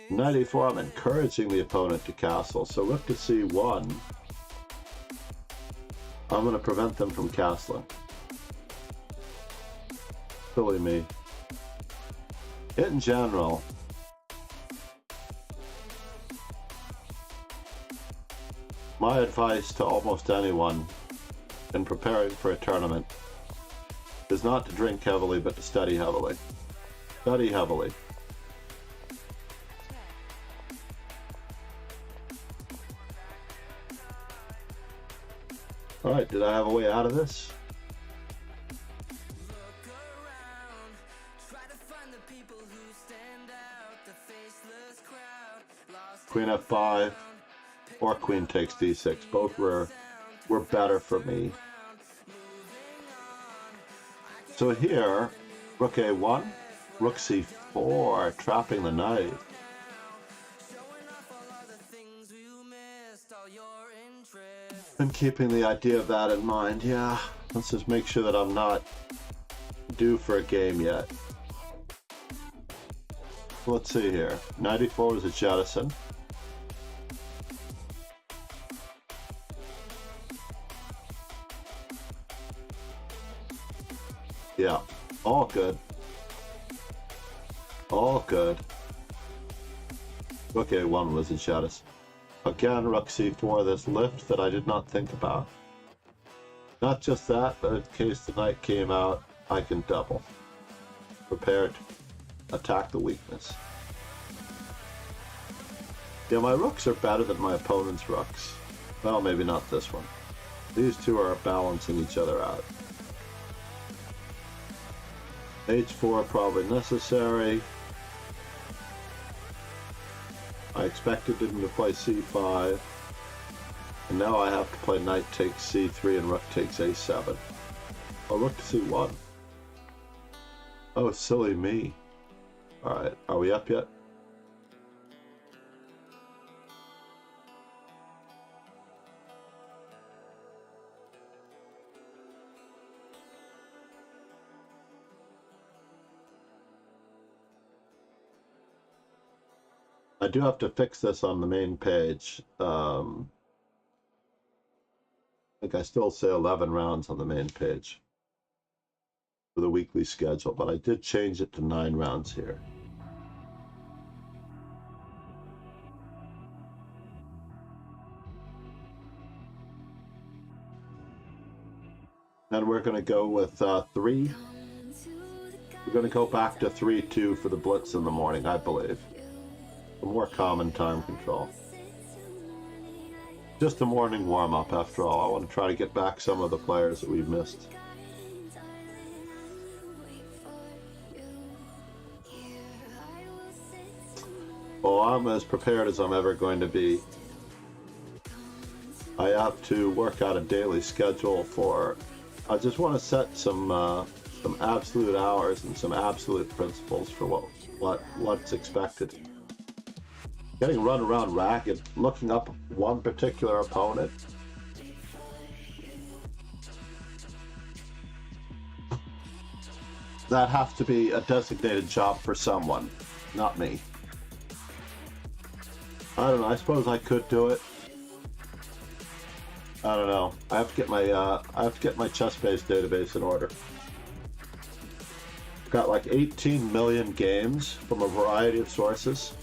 Knight e4, I'm encouraging the opponent to castle. So rook to c1, I'm going to prevent them from castling. Silly me. In general, my advice to almost anyone in preparing for a tournament is not to drink heavily, but to study heavily. Study heavily. Alright, did I have a way out of this? Queen f5 or queen takes d6. Both were better for me. So here, rook a1, rook c4, trapping the knight. And keeping the idea of that in mind, yeah. Let's just make sure that I'm not due for a game yet. Let's see here. Knight e4 is a jettison. Yeah, all good. All good. Rook a1 was a jettison. Again, rook c4, this lift that I did not think about. Not just that, but in case the knight came out, I can double. Prepare to attack the weakness. Yeah, my rooks are better than my opponent's rooks. Well, maybe not this one. These two are balancing each other out. h4 probably necessary. I expected him to play c5, and now I have to play knight takes c3 and rook takes a7. Oh, rook to c1. Oh, silly me. Alright, are we up yet? I do have to fix this on the main page. I think I still say 11 rounds on the main page for the weekly schedule, but I did change it to 9 rounds here. And we're going to go with 3. We're going to go back to 3-2 for the blitz in the morning, I believe. A more common time control. Just a morning warm-up after all. I want to try to get back some of the players that we've missed. Well, I'm as prepared as I'm ever going to be. I have to work out a daily schedule for... I just want to set some absolute hours and some absolute principles for what's expected. Getting run around ragged, looking up one particular opponent. that has to be a designated job for someone, not me. I don't know. I suppose I could do it. I don't know. I have to get my chess-based database in order. I've got like 18 million games from a variety of sources,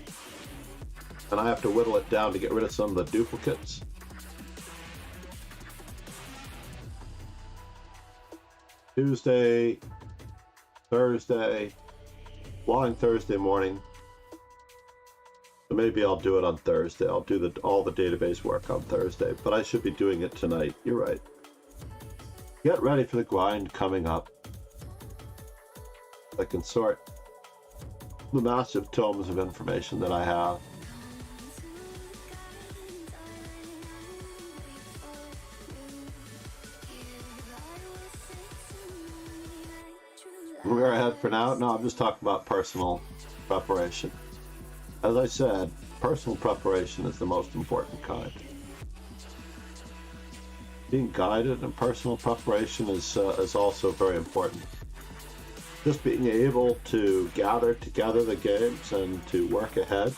and I have to whittle it down to get rid of some of the duplicates. Tuesday, Thursday, long Thursday morning. So maybe I'll do it on Thursday. I'll do all the database work on Thursday, but I should be doing it tonight. You're right. Get ready for the grind coming up. I can sort the massive tomes of information that I have. Where I head for now? No, I'm just talking about personal preparation. As I said, personal preparation is the most important kind. Being guided in personal preparation is also very important. Just being able to gather together the games and to work ahead.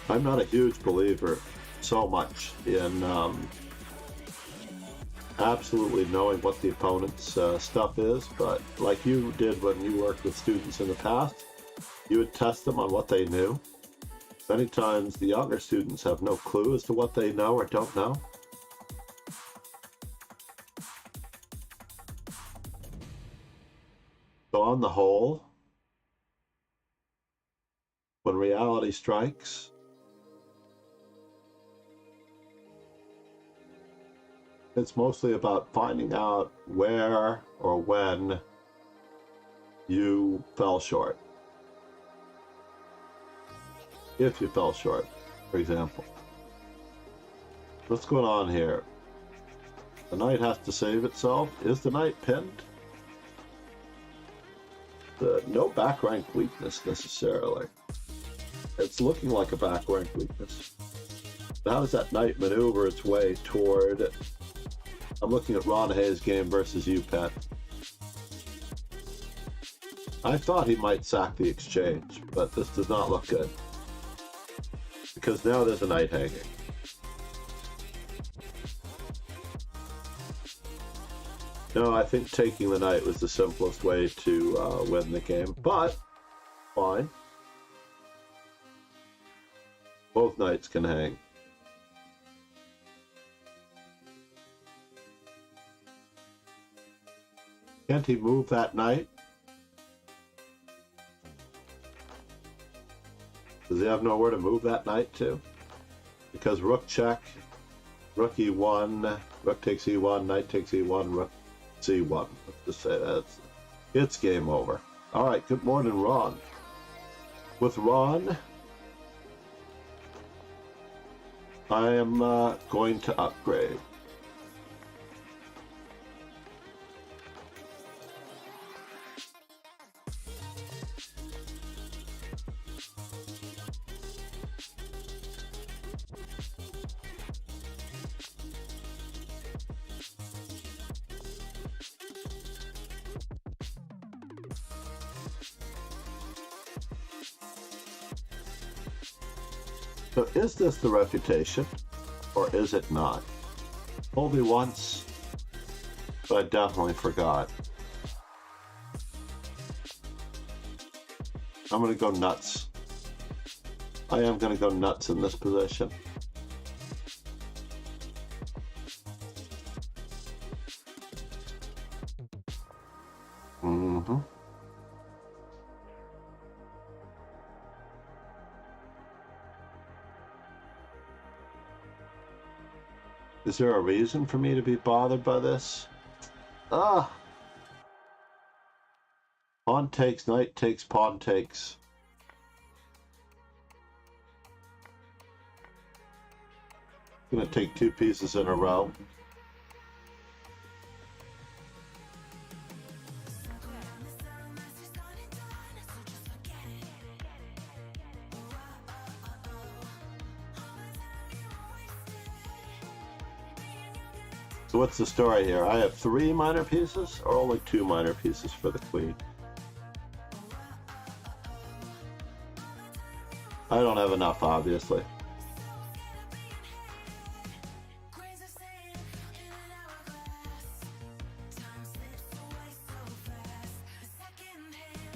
I'm not a huge believer so much in absolutely knowing what the opponent's stuff is, but like you did when you worked with students in the past, you would test them on what they knew. Many times the younger students have no clue as to what they know or don't know. So on the whole, when reality strikes, it's mostly about finding out where or when you fell short. If you fell short, for example. What's going on here? The knight has to save itself. Is the knight pinned? No back rank weakness necessarily. It's looking like a back rank weakness. How does that knight maneuver its way toward... I'm looking at Ron Hayes' game versus you, Pet. I thought he might sack the exchange, but this does not look good. Because now there's a knight hanging. No, I think taking the knight was the simplest way to win the game, but fine. Both knights can hang. Can't he move that knight? Does he have nowhere to move that knight to? Because rook check, rook e1, rook takes e1, knight takes e1, rook c1. Let's just say that it's game over. All right, good morning, Ron. With Ron, I am going to upgrade. So is this the refutation, or is it not? Told me once, but I definitely forgot. I'm going to go nuts. I am going to go nuts in this position. Mm-hmm. Is there a reason for me to be bothered by this? Ah! Pawn takes, knight takes, pawn takes. I'm gonna take two pieces in a row. So what's the story here? I have 3 minor pieces or only 2 minor pieces for the queen? I don't have enough, obviously.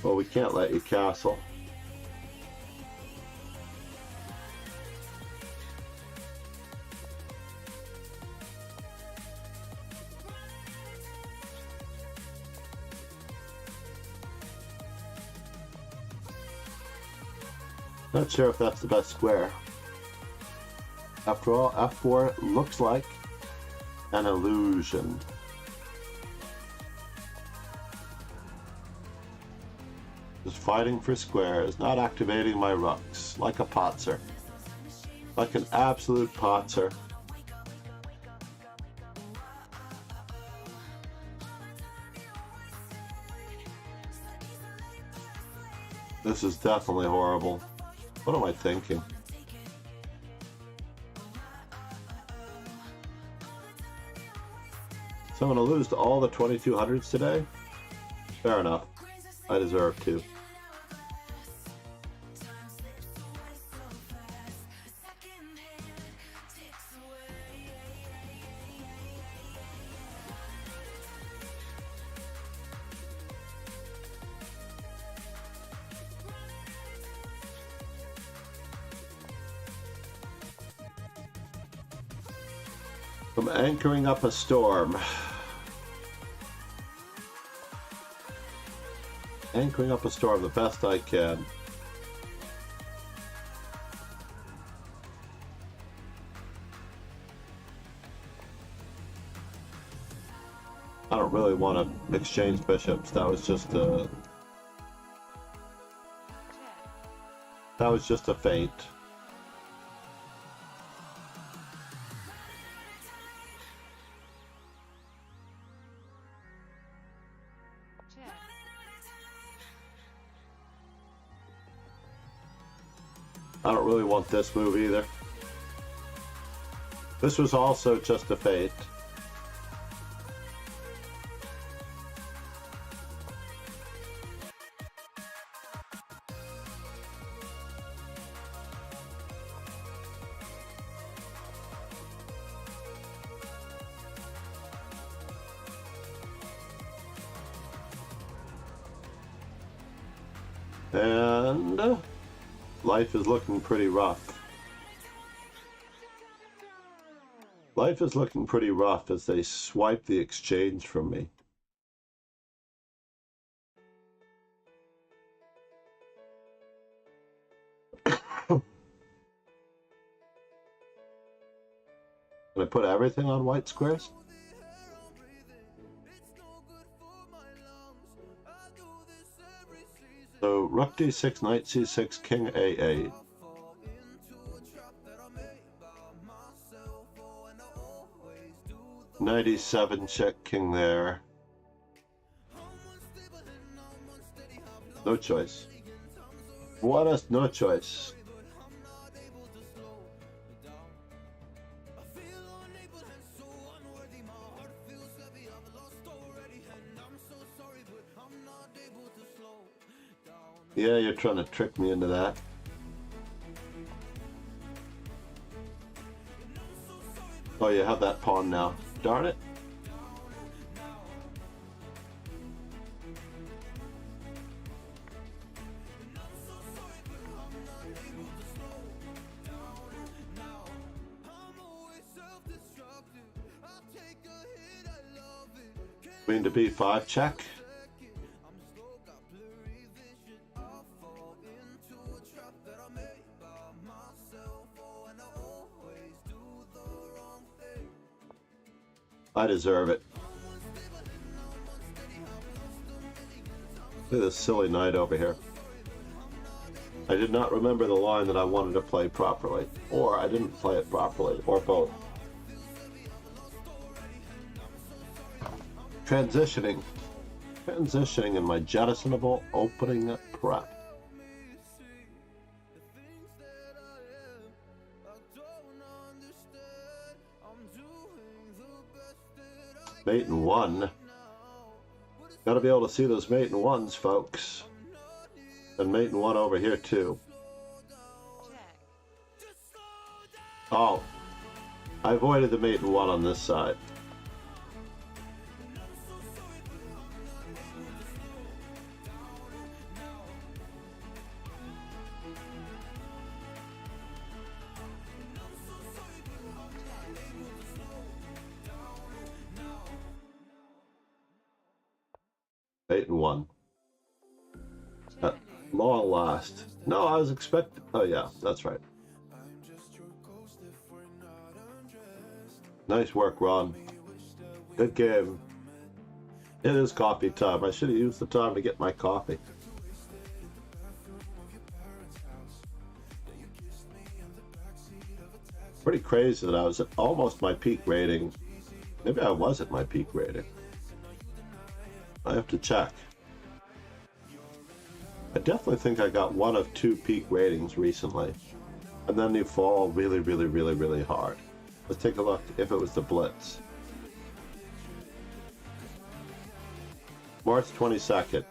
Well, we can't let you castle. Not sure if that's the best square. After all, F4 looks like an illusion. Just fighting for squares, not activating my rooks, like a potser. Like an absolute potser. This is definitely horrible. What am I thinking? So I'm going to lose to all the 2200s today? Fair enough. I deserve to. I'm anchoring up a storm. Anchoring up a storm the best I can. I don't really want to exchange bishops. That was just a feint. I don't really want this move either. This was also just a feint. And life is looking pretty rough. Life is looking pretty rough as they swipe the exchange from me. Can I put everything on white squares? So rook d6, knight c6, king a8. 97 check king there. No choice. What a no choice. Yeah, you're trying to trick me into that. Oh, you have that pawn now. Darn it. Queen to b5 check. I deserve it. Look at this silly knight over here. I did not remember the line that I wanted to play properly, or I didn't play it properly, or both. Transitioning in my jettisonable opening prep. Mate in one. Gotta be able to see those mate in ones, folks. And mate in one over here, too. Oh. I avoided the mate in one on this side. Mate in one. At long last. No, I was expecting. Oh, yeah, that's right. Nice work, Ron. Good game. It is coffee time. I should have used the time to get my coffee. Pretty crazy that I was at almost my peak rating. Maybe I was at my peak rating. I have to check. I definitely think I got one of two peak ratings recently. And then you fall really, really, really, really hard. Let's take a look if it was the Blitz. March 22nd.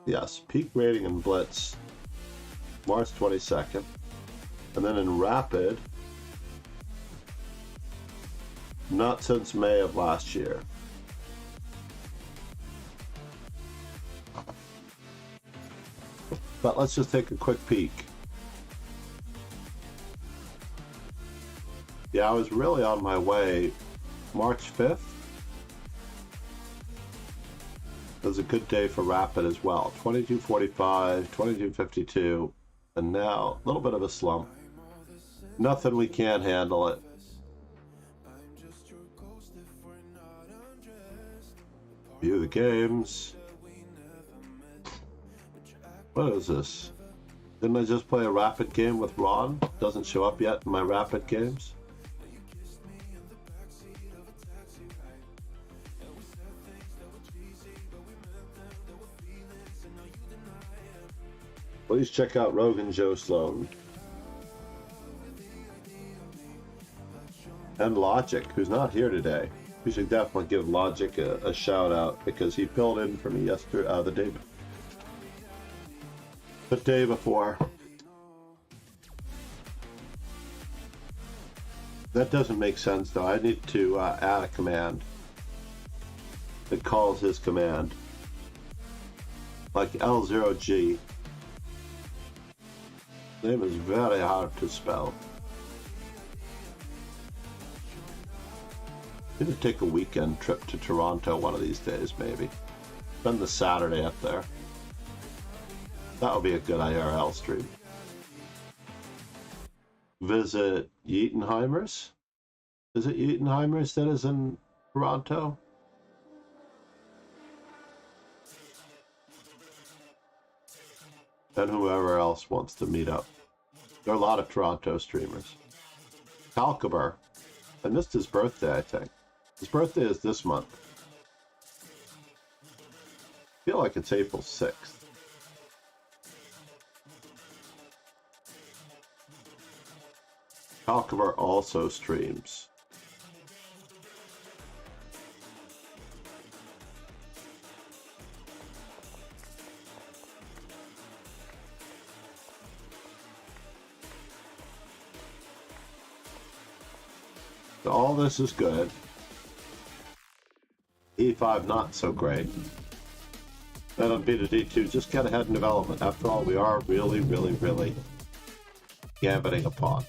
Yes, peak rating in Blitz. March 22nd. And then in Rapid, not since May of last year. But let's just take a quick peek. Yeah, I was really on my way. March 5th was a good day for Rapid as well. 22.45, 22.52, and now a little bit of a slump. Nothing we can't handle it. View the games. What is this? Didn't I just play a Rapid game with Ron? Doesn't show up yet in my Rapid games. Please check out Rogan Joe Sloan. And Logic, who's not here today. We should definitely give Logic a shout out because he filled in for me yesterday, the day before. That doesn't make sense though. I need to add a command that calls his command. Like L0G. Name is very hard to spell. Need to take a weekend trip to Toronto one of these days, maybe. Spend the Saturday up there. That would be a good IRL stream. Visit Yeatenheimer's. Is it Yeatenheimer's that is in Toronto? And whoever else wants to meet up. There are a lot of Toronto streamers. Calcaber. I missed his birthday, I think. His birthday is this month. I feel like it's April 6th. Calcaber also streams. So all this is good. E5 not so great. Then on beta D2, just get ahead in development. After all, we are really, really, really gambiting a pawn.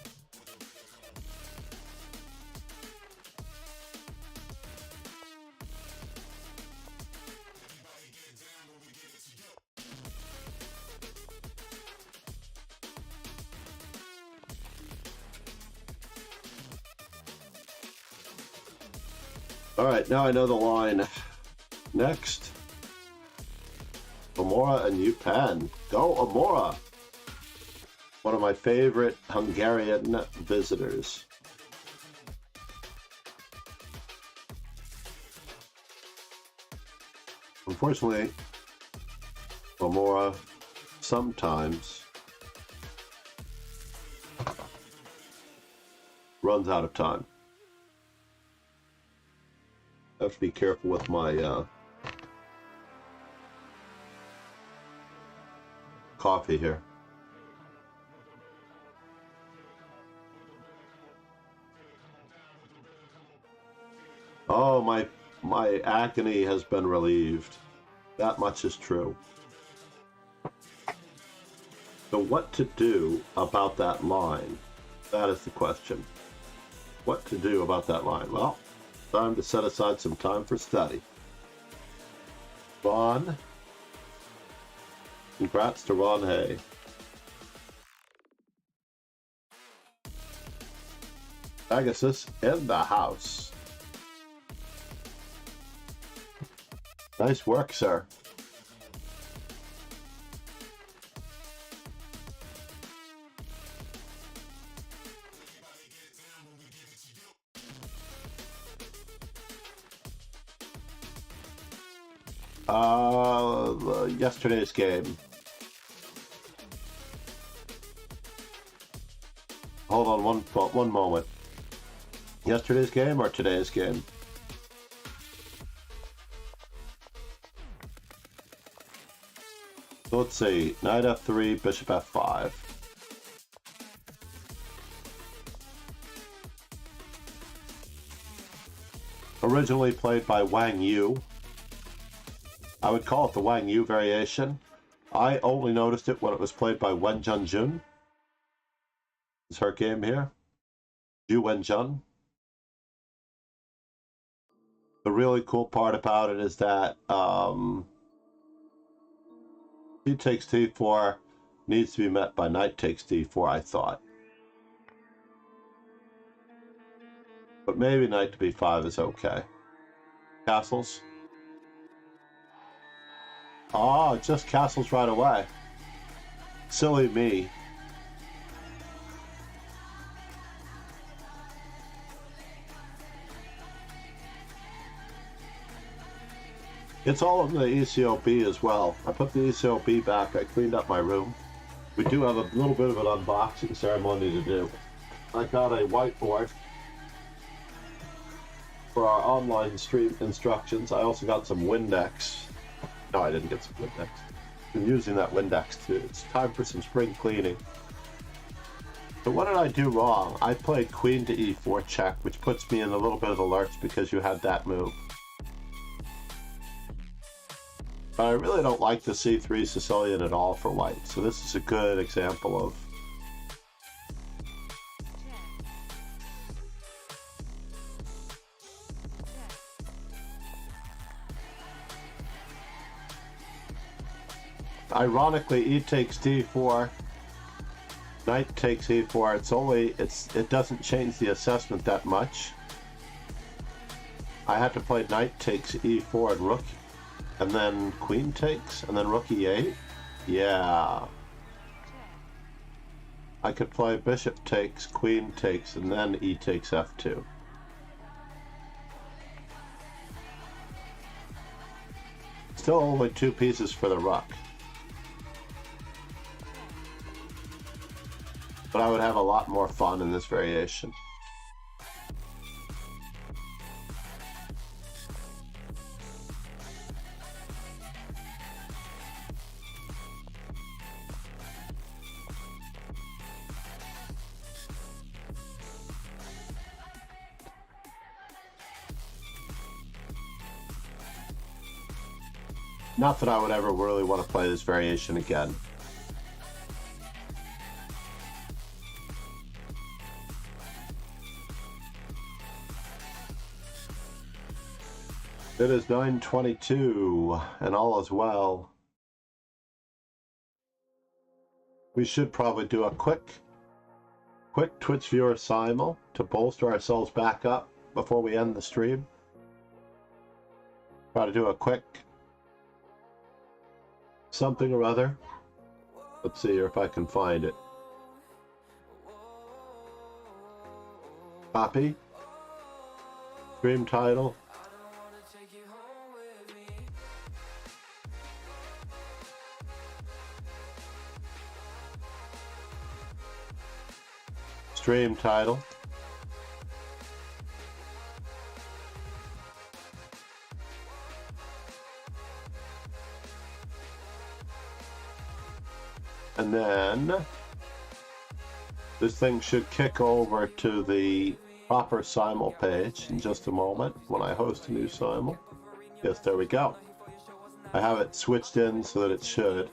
Alright, now I know the line. Next. Amora and Yupan. Go Amora! One of my favorite Hungarian visitors. Unfortunately, Amora sometimes runs out of time. have to be careful with my coffee here. Oh, my agony has been relieved. That much is true. So what to do about that line? That is the question. What to do about that line? Well, time to set aside some time for study. Ron. Congrats to Ron Hay. Pegasus in the house. Nice work, sir. Yesterday's game. Hold on one moment. Yesterday's game or today's game? So let's see. Knight f3, bishop f5. Originally played by Wang Yu. I would call it the Wang Yu variation. I only noticed it when it was played by Wen Junjun. It's her game here. Ju Wenjun. The really cool part about it is that c takes d4 needs to be met by knight takes d4, I thought. But maybe knight to b5 is okay. Castles. Ah, just castles right away. Silly me. It's all in the ECOB as well. I put the ECOB back. I cleaned up my room. We do have a little bit of an unboxing ceremony to do. I got a whiteboard for our online stream instructions. I also got some Windex. No, I didn't get some Windex. I'm using that Windex too. It's time for some spring cleaning. So what did I do wrong? I played queen to e4 check, which puts me in a little bit of a lurch because you had that move. But I really don't like the c3 Sicilian at all for white, so this is a good example of ironically, e takes d4, knight takes e4. It doesn't change the assessment that much. I had to play knight takes e4 and rook, and then queen takes, and then rook e8. Yeah. I could play bishop takes, queen takes, and then e takes f2. Still only two pieces for the rook. But I would have a lot more fun in this variation. Not that I would ever really want to play this variation again. It is 9:22 and all is well. We should probably do a quick Twitch viewer simul to bolster ourselves back up before we end the stream. Try to do a quick something or other. Let's see here if I can find it. Copy. Stream title. Stream title. And then this thing should kick over to the proper simul page in just a moment when I host a new simul. Yes, there we go. I have it switched in so that it should.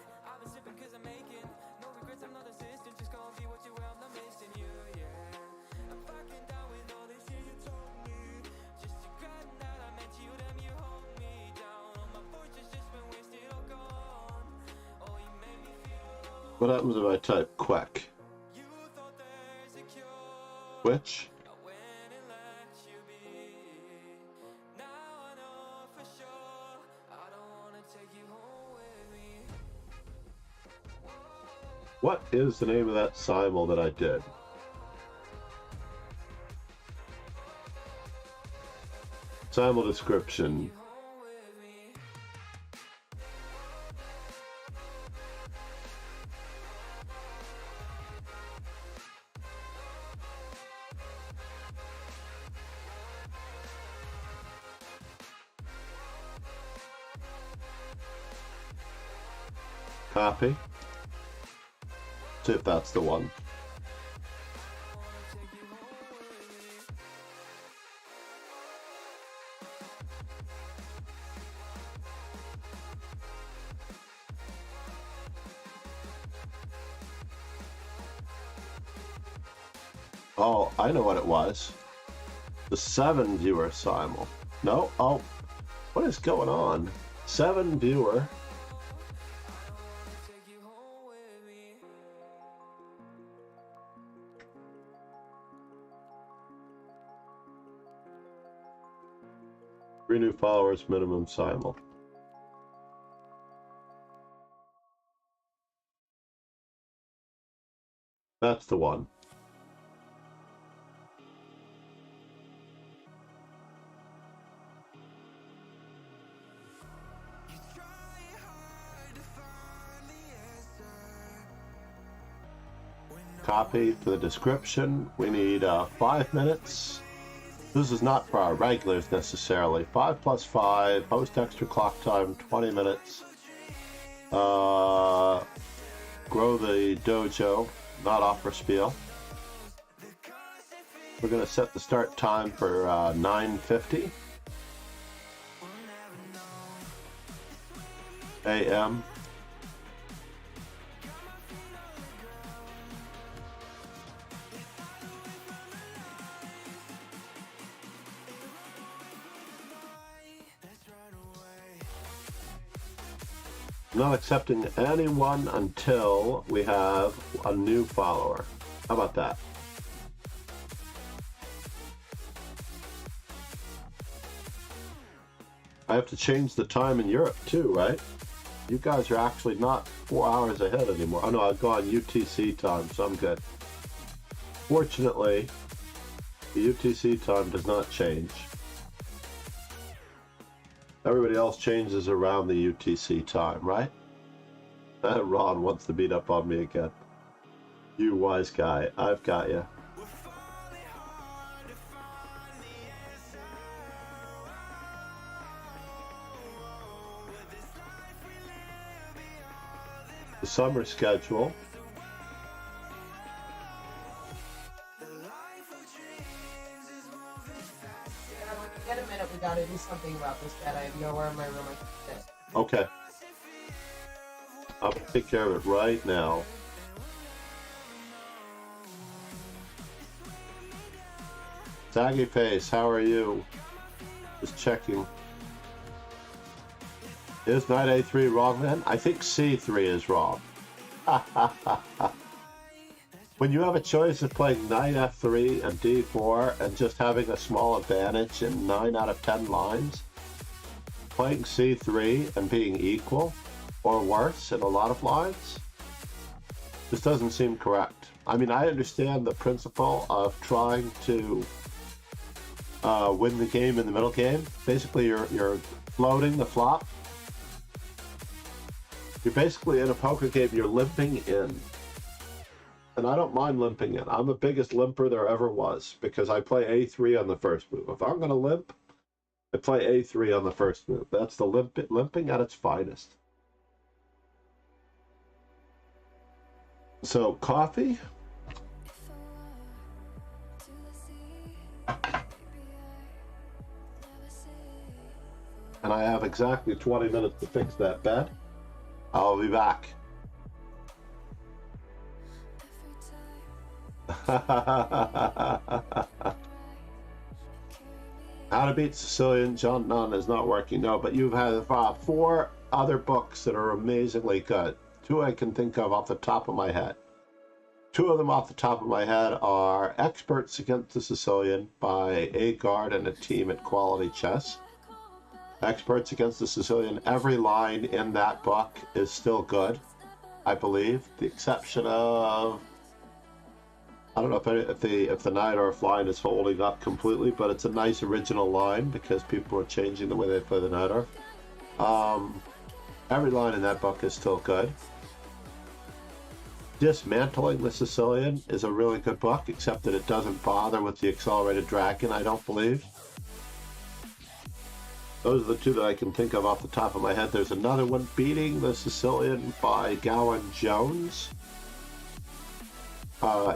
What happens if I type quick? Which? What is the name of that simul that I did? Simul description. Copy. See if that's the one. Oh, I know what it was. The 7 viewer simul. No, oh, what is going on? 7 viewer. Three new followers minimum simul. That's the one. Copy to the description. We need 5 minutes. This is not for our regulars necessarily. 5 plus 5, host extra clock time, 20 minutes. Grow the dojo, not offer spiel. We're going to set the start time for 9:50 a.m. I'm not accepting anyone until we have a new follower. How about that? I have to change the time in Europe too, right? You guys are actually not 4 hours ahead anymore. Oh no, I've gone UTC time, so I'm good. Fortunately, the UTC time does not change. Everybody else changes around the UTC time, right? Ron wants to beat up on me again. You wise guy, I've got you. The summer schedule. Get a minute, we gotta do something about this bed. I have nowhere in my room I can sit. Okay. I'll take care of it right now. Saggy face, how are you? Just checking. Is knight a3 wrong then? I think c3 is wrong. When you have a choice of playing knight f3 and d4 and just having a small advantage in 9 out of 10 lines, playing c3 and being equal or worse in a lot of lines, this doesn't seem correct. I mean, I understand the principle of trying to win the game in the middle game. Basically, you're floating the flop. You're basically in a poker game, you're limping in. And I don't mind limping in. I'm the biggest limper there ever was because I play a3 on the first move. If I'm going to limp, I play a3 on the first move. That's the limping at its finest. So coffee, and I have exactly 20 minutes to fix that bed. I'll be back. How to Beat Sicilian, John Nunn is not working, no, but you have 4 other books that are amazingly good. 2 I can think of off the top of my head. 2 of them off the top of my head are Experts Against the Sicilian by Agard and a team at Quality Chess. Experts Against the Sicilian, every line in that book is still good, I believe. The exception of, I don't know if the Nightorf line is holding up completely, but it's a nice original line because people are changing the way they play the Nightorf. Every line in that book is still good. Dismantling the Sicilian is a really good book, except that it doesn't bother with the accelerated dragon, I don't believe. Those are the 2 that I can think of off the top of my head. There's another one, Beating the Sicilian by Gowan Jones.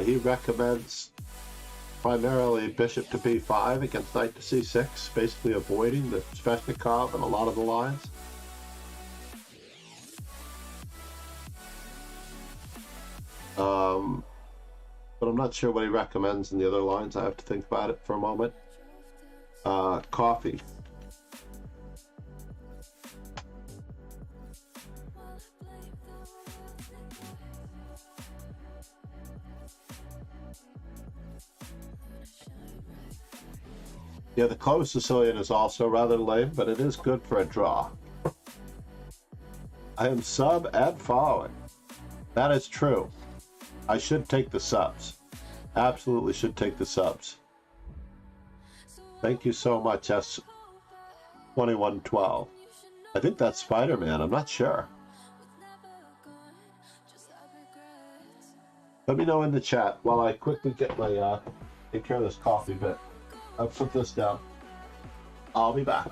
He recommends primarily bishop to b5 against knight to c6, basically avoiding the Sveshnikov and a lot of the lines. But I'm not sure what he recommends in the other lines. I have to think about it for a moment. Coffee. Yeah, the closed Sicilian is also rather lame, but it is good for a draw. I am sub and following. That is true. I should take the subs. Absolutely should take the subs. Thank you so much, S2112. I think that's Spider-Man. I'm not sure. Let me know in the chat while I quickly get my take care of this coffee bit. I'll put this down. I'll be back.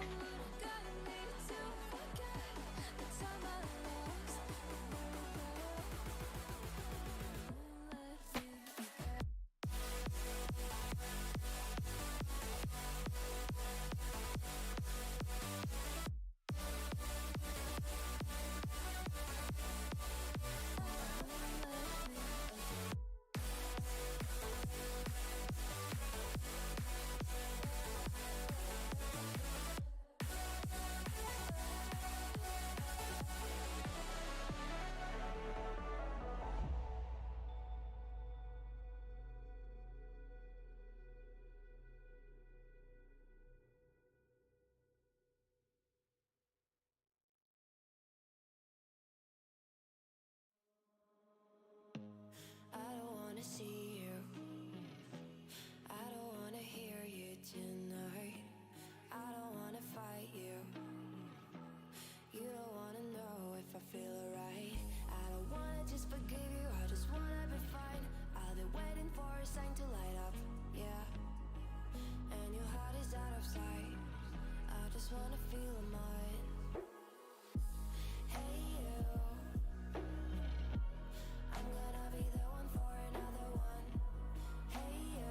I don't wanna see you. I don't wanna hear you tonight. I don't wanna fight you. You don't wanna know if I feel alright. I don't wanna just forgive you, I just wanna be fine. I've been waiting for a sign to light up, yeah. And your heart is out of sight. I just wanna feel mine. Hey you, I'm gonna be the one for another one. Hey you,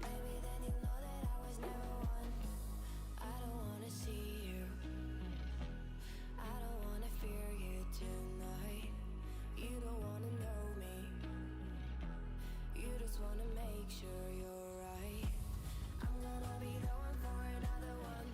maybe then you'll know that I was never one. I don't wanna see you. I don't wanna fear you tonight. You don't wanna know me. You just wanna make sure you're right. I'm gonna be the one for another one.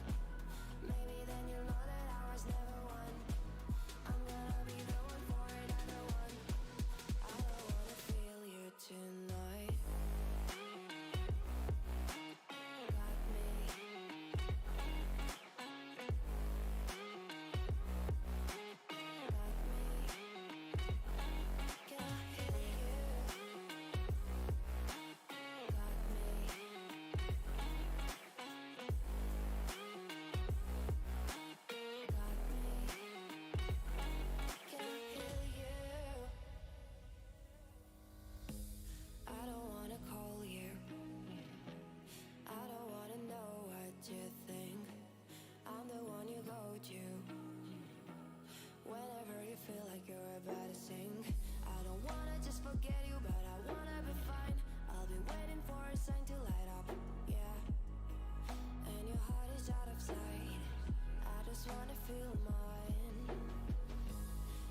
feel mine.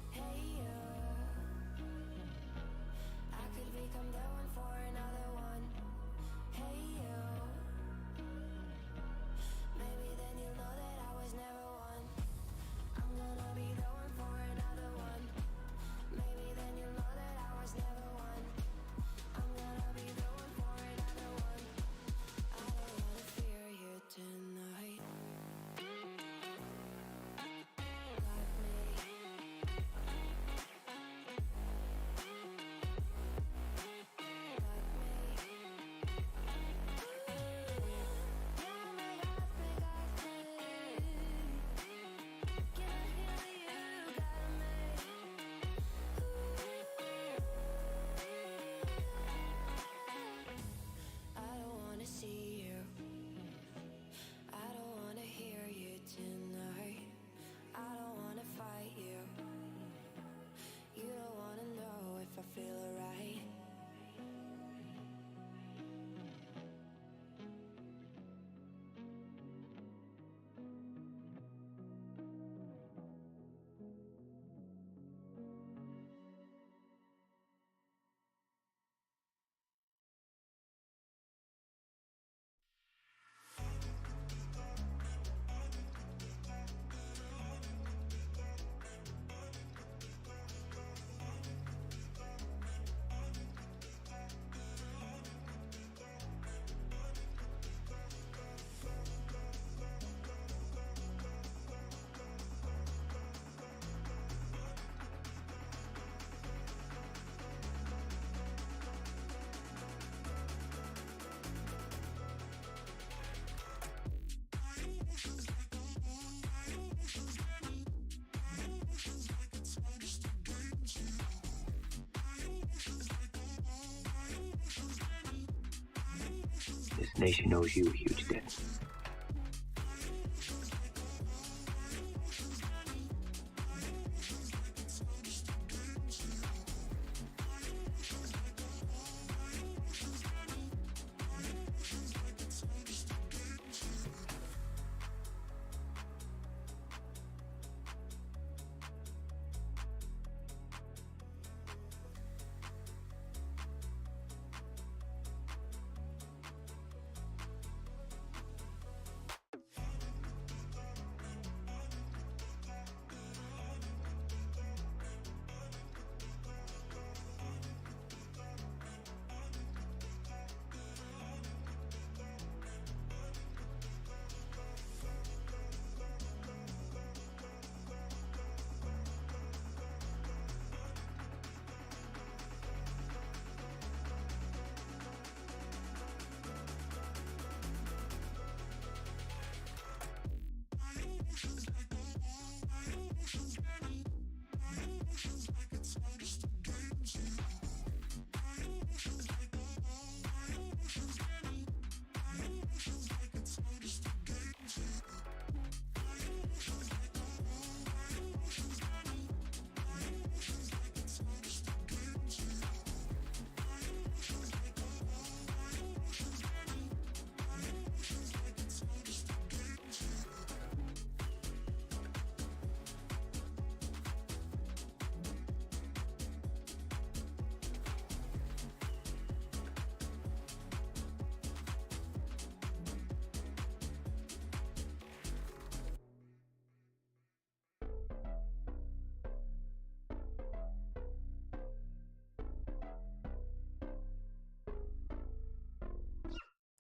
Hey, you. I could become the one for another one. Hey, you. Maybe then you'll know that I was never one. I'm gonna be the one for another one. Maybe then you'll know that I was never one. I'm gonna be the one for another one. I don't wanna fear you tonight. Got me. I don't wanna see you. I don't wanna hear you tonight. I don't wanna fight you. You don't wanna know if I feel alright. This nation owes you a huge debt.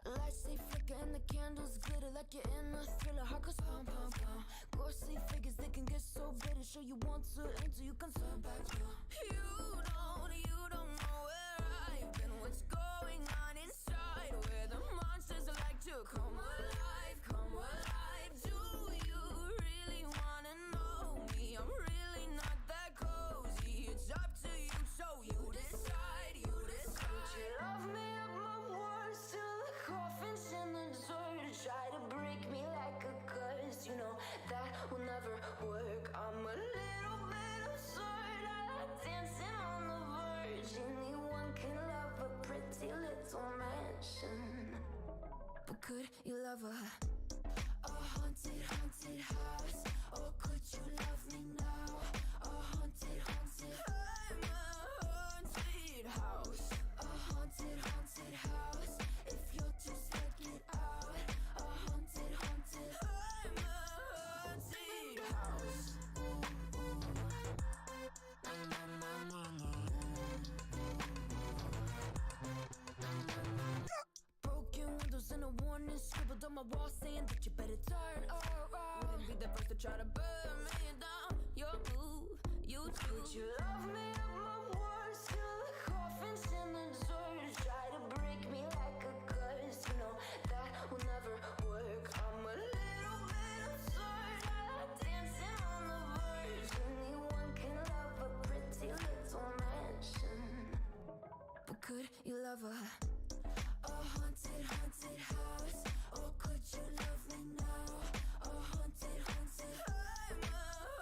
Lights they flicker and the candles glitter like you're in a thriller. Heart goes pum pum pum. Ghostly figures they can get so bitter. Show you want to until you can turn back. You don't know where I've been. What's going on inside? Where the monsters like to come alive, come alive. Do you really wanna know me? I'm really not that cozy. It's up to you, so you decide. You decide. Would you love me up my words till the coffin's in the dirt? Try to break me like a curse. You know that will never work. I'm a little bit absurd. I like dancing on the verge. Anyone can love a pretty little mansion, but could you love a haunted house? Or could wall saying that you better turn around. Wouldn't be the first to try to burn me down. Your move, you do. Would you love me at my worst? Till the coffins in the dirt try to break me like a curse. You know that will never work. I'm a little bit absurd. I like dancing on the verge. Anyone can love a pretty little mansion, but could you love a haunted, haunted house? Or could you love me now? A haunted, haunted, I'm a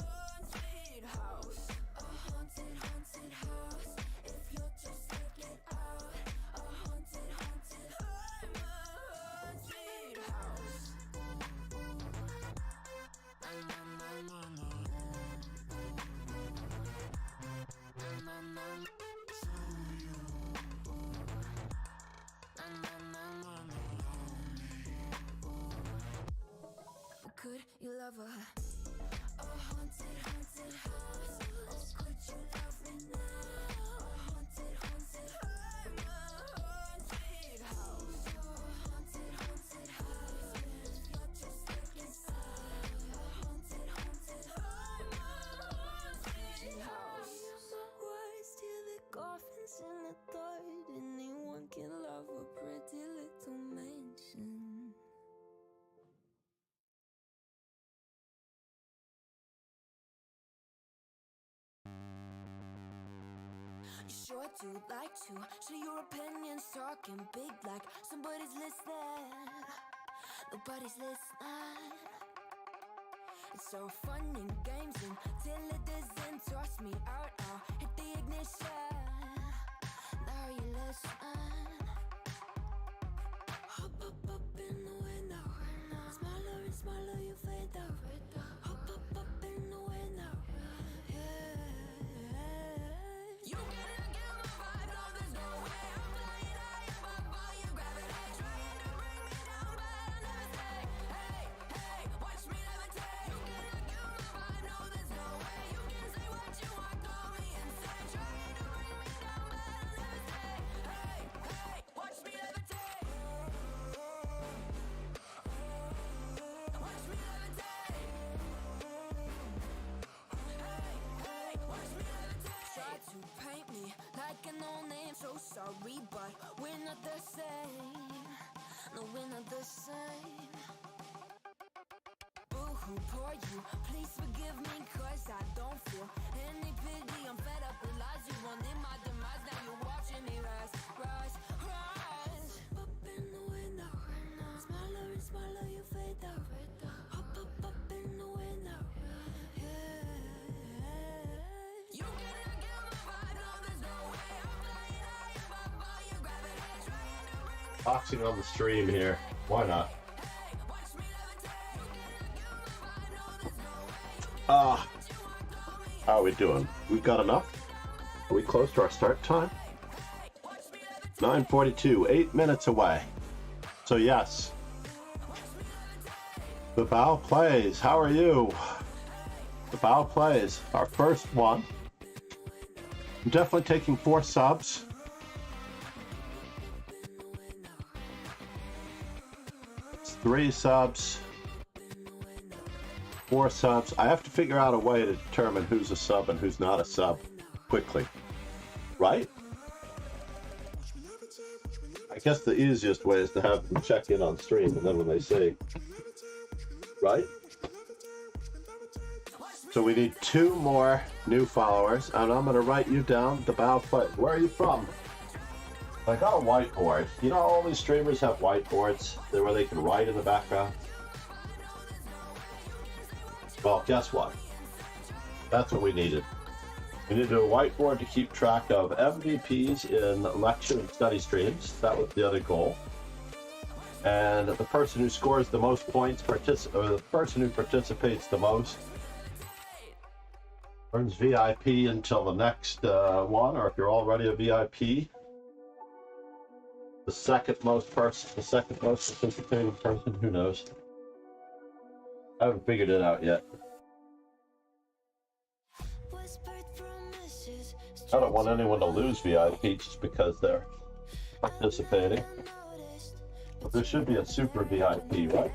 haunted house. A haunted, haunted house. If you'll just take it out. A haunted, haunted, I'm a haunted house. Could you love a haunted, haunted house? Or could you love me now? A haunted, haunted, I'm a haunted house. A haunted, haunted house. If you're just looking sad. A haunted, haunted, I'm a haunted house. Words till the coffins in the dirt. Anyone can love a pretty little mansion. You sure do like to share your opinions, talking big like somebody's listening. Nobody's listening. It's so fun and games until it doesn't. Toss me out, I'll hit the ignition. Now you listen. Hop up in the window. Smaller and smaller you fade out. Hop up in the window. Yeah. You cannot get my vibe, no, there's no way. I'm flying high above all your gravity. Trying to bring me down, but I'll never stay. Hey, hey, watch me levitate. You cannot get my vibe, no, there's no way. You can say what you want, call me insane. Trying to bring me down, but I'll never stay. Hey, hey, watch me levitate. Watch me levitate. Hey, watch me levitate. Try to paint me like a no-name, so sorry, but we're not the same. No, we're not the same. Boo-hoo, poor you, please forgive me, cause I don't feel any pity. I'm fed up with lies, you wanted my demise. Now you're watching me rise, rise, rise. Up in the window, smaller and smaller you fade out. Up in the window, yeah. You cannot get my vibe, no, there's no way. I'm flying high above all your gravity. Trying to bring me Boxing on the stream here. Why not? hey, watch me levitate. You cannot get my vibe, no, there's no way. You Ah, what you want, call me how are we doing? We've got enough? Are we close to our start time? hey, watch me levitate. 9:42, 8 minutes away. So yes, the bow plays. How are you? The bow plays. Our first one. I'm definitely taking 4 subs. It's 3 subs. 4 subs. I have to figure out a way to determine who's a sub and who's not a sub quickly. Right? I guess the easiest way is to have them check in on stream, and then when they say, right? So we need 2 more new followers, and I'm going to write you down the bow play. Where are you from? I got a whiteboard. You know, all these streamers have whiteboards where they can write in the background. Well, guess what? That's what we needed. We needed a whiteboard to keep track of MVPs in lecture and study streams. That was the other goal. And the person who scores the most points, or the person who participates the most, earns VIP until the next one, or if you're already a VIP, the second most participating person, who knows? I haven't figured it out yet. I don't want anyone to lose VIP just because they're participating. But there should be a super VIP, right?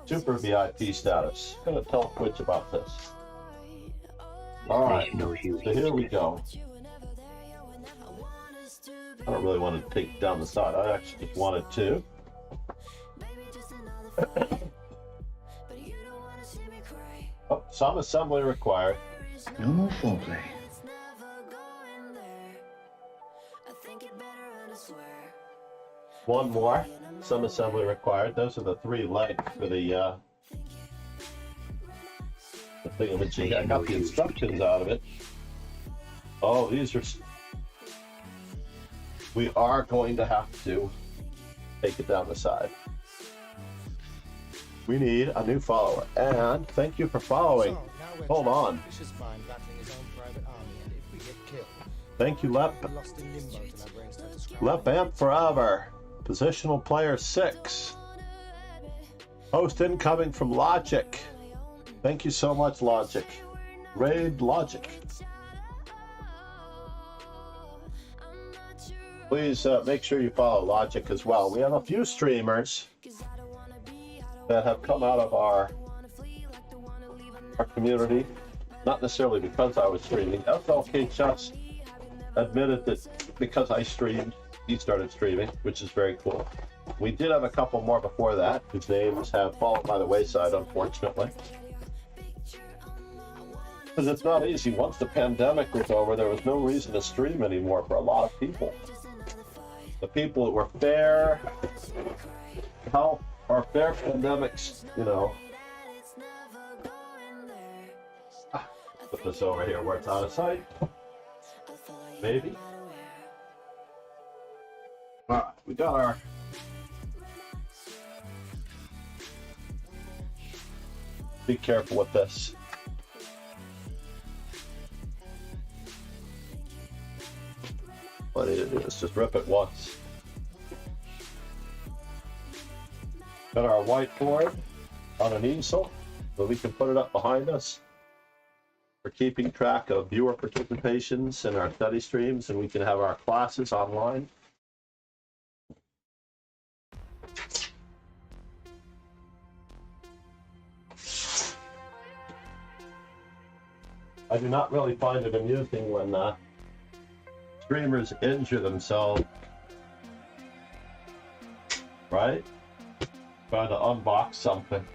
Super VIP status. I'm gonna tell Twitch about this. Alright, so here we go. I don't really want to take down the side. I actually just wanted to. Oh, some assembly required. No more foreplay. One more. Some assembly required. Those are the 3 legs for the thingamajig. I got the instructions out of it. Oh, these are... We are going to have to take it down the side. We need a new follower. And thank you for following. Hold on. Thank you, Lep Amp Forever. Positional player 6. Host incoming from Logic. Thank you so much, Logic. Raid Logic. Please make sure you follow Logic as well. We have a few streamers that have come out of our community, not necessarily because I was streaming. FLK just admitted that because I streamed, he started streaming, which is very cool. We did have a couple more before that, whose names have fallen by the wayside, unfortunately. Because it's not easy. Once the pandemic was over, there was no reason to stream anymore for a lot of people. The people that were fair health or fair pandemics, you know. Put this over here where it's out of sight. Maybe. Alright, we got our be careful with this. What I need to do is just rip it once. Got our whiteboard on an easel so we can put it up behind us. We're keeping track of viewer participations in our study streams, and we can have our classes online. I do not really find it amusing when streamers injure themselves, right? Trying to unbox something.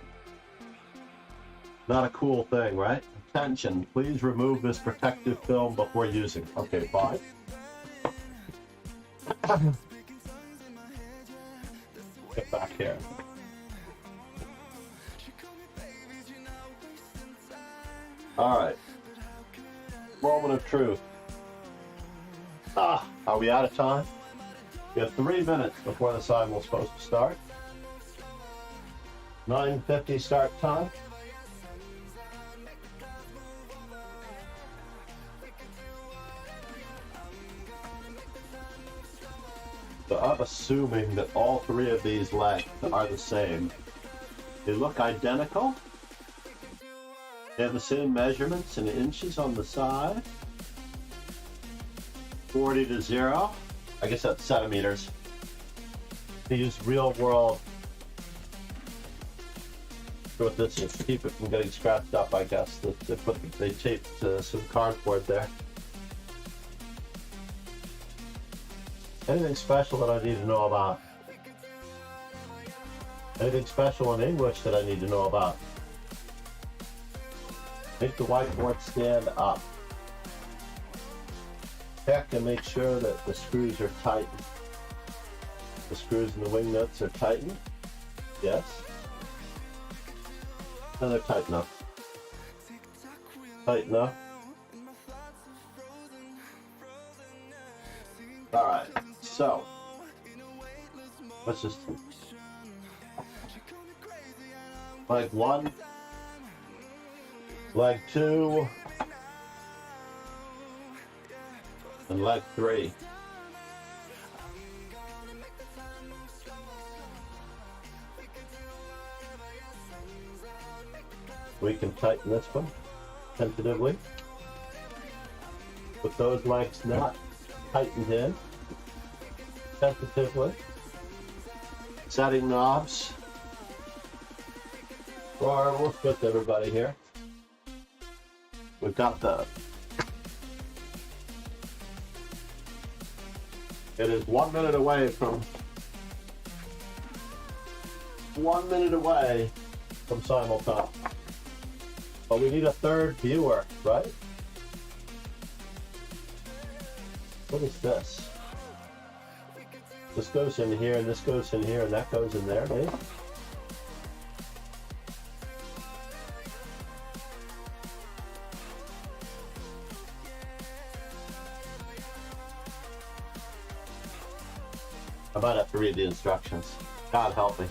Not a cool thing, right? Attention, please remove this protective film before using. Okay, fine. Get back here. All right. Moment of truth. Are we out of time? We have 3 minutes before the sign was supposed to start. 9:50 start time. So I'm assuming that all 3 of these legs are the same. They look identical. They have the same measurements in inches on the side. 40 to 0. I guess that's centimeters. They use real world. With this to keep it from getting scratched up, I guess. They taped some cardboard there. Anything special that I need to know about? Anything special in English that I need to know about? Make the whiteboard stand up. Check and make sure that the screws are tightened. The screws and the wing nuts are tightened. Yes. And they're tight enough. Tight enough. Alright, so let's just leg 1, leg 2, and leg 3. We can tighten this one tentatively. With those legs not tightened in, tentatively. Setting knobs. Or we'll with everybody here. We've got the. It is 1 minute away from. 1 minute away from simulcast. But we need a third viewer, right? What is this? This goes in here, and this goes in here, and that goes in there, maybe? I might have to read the instructions. God help me.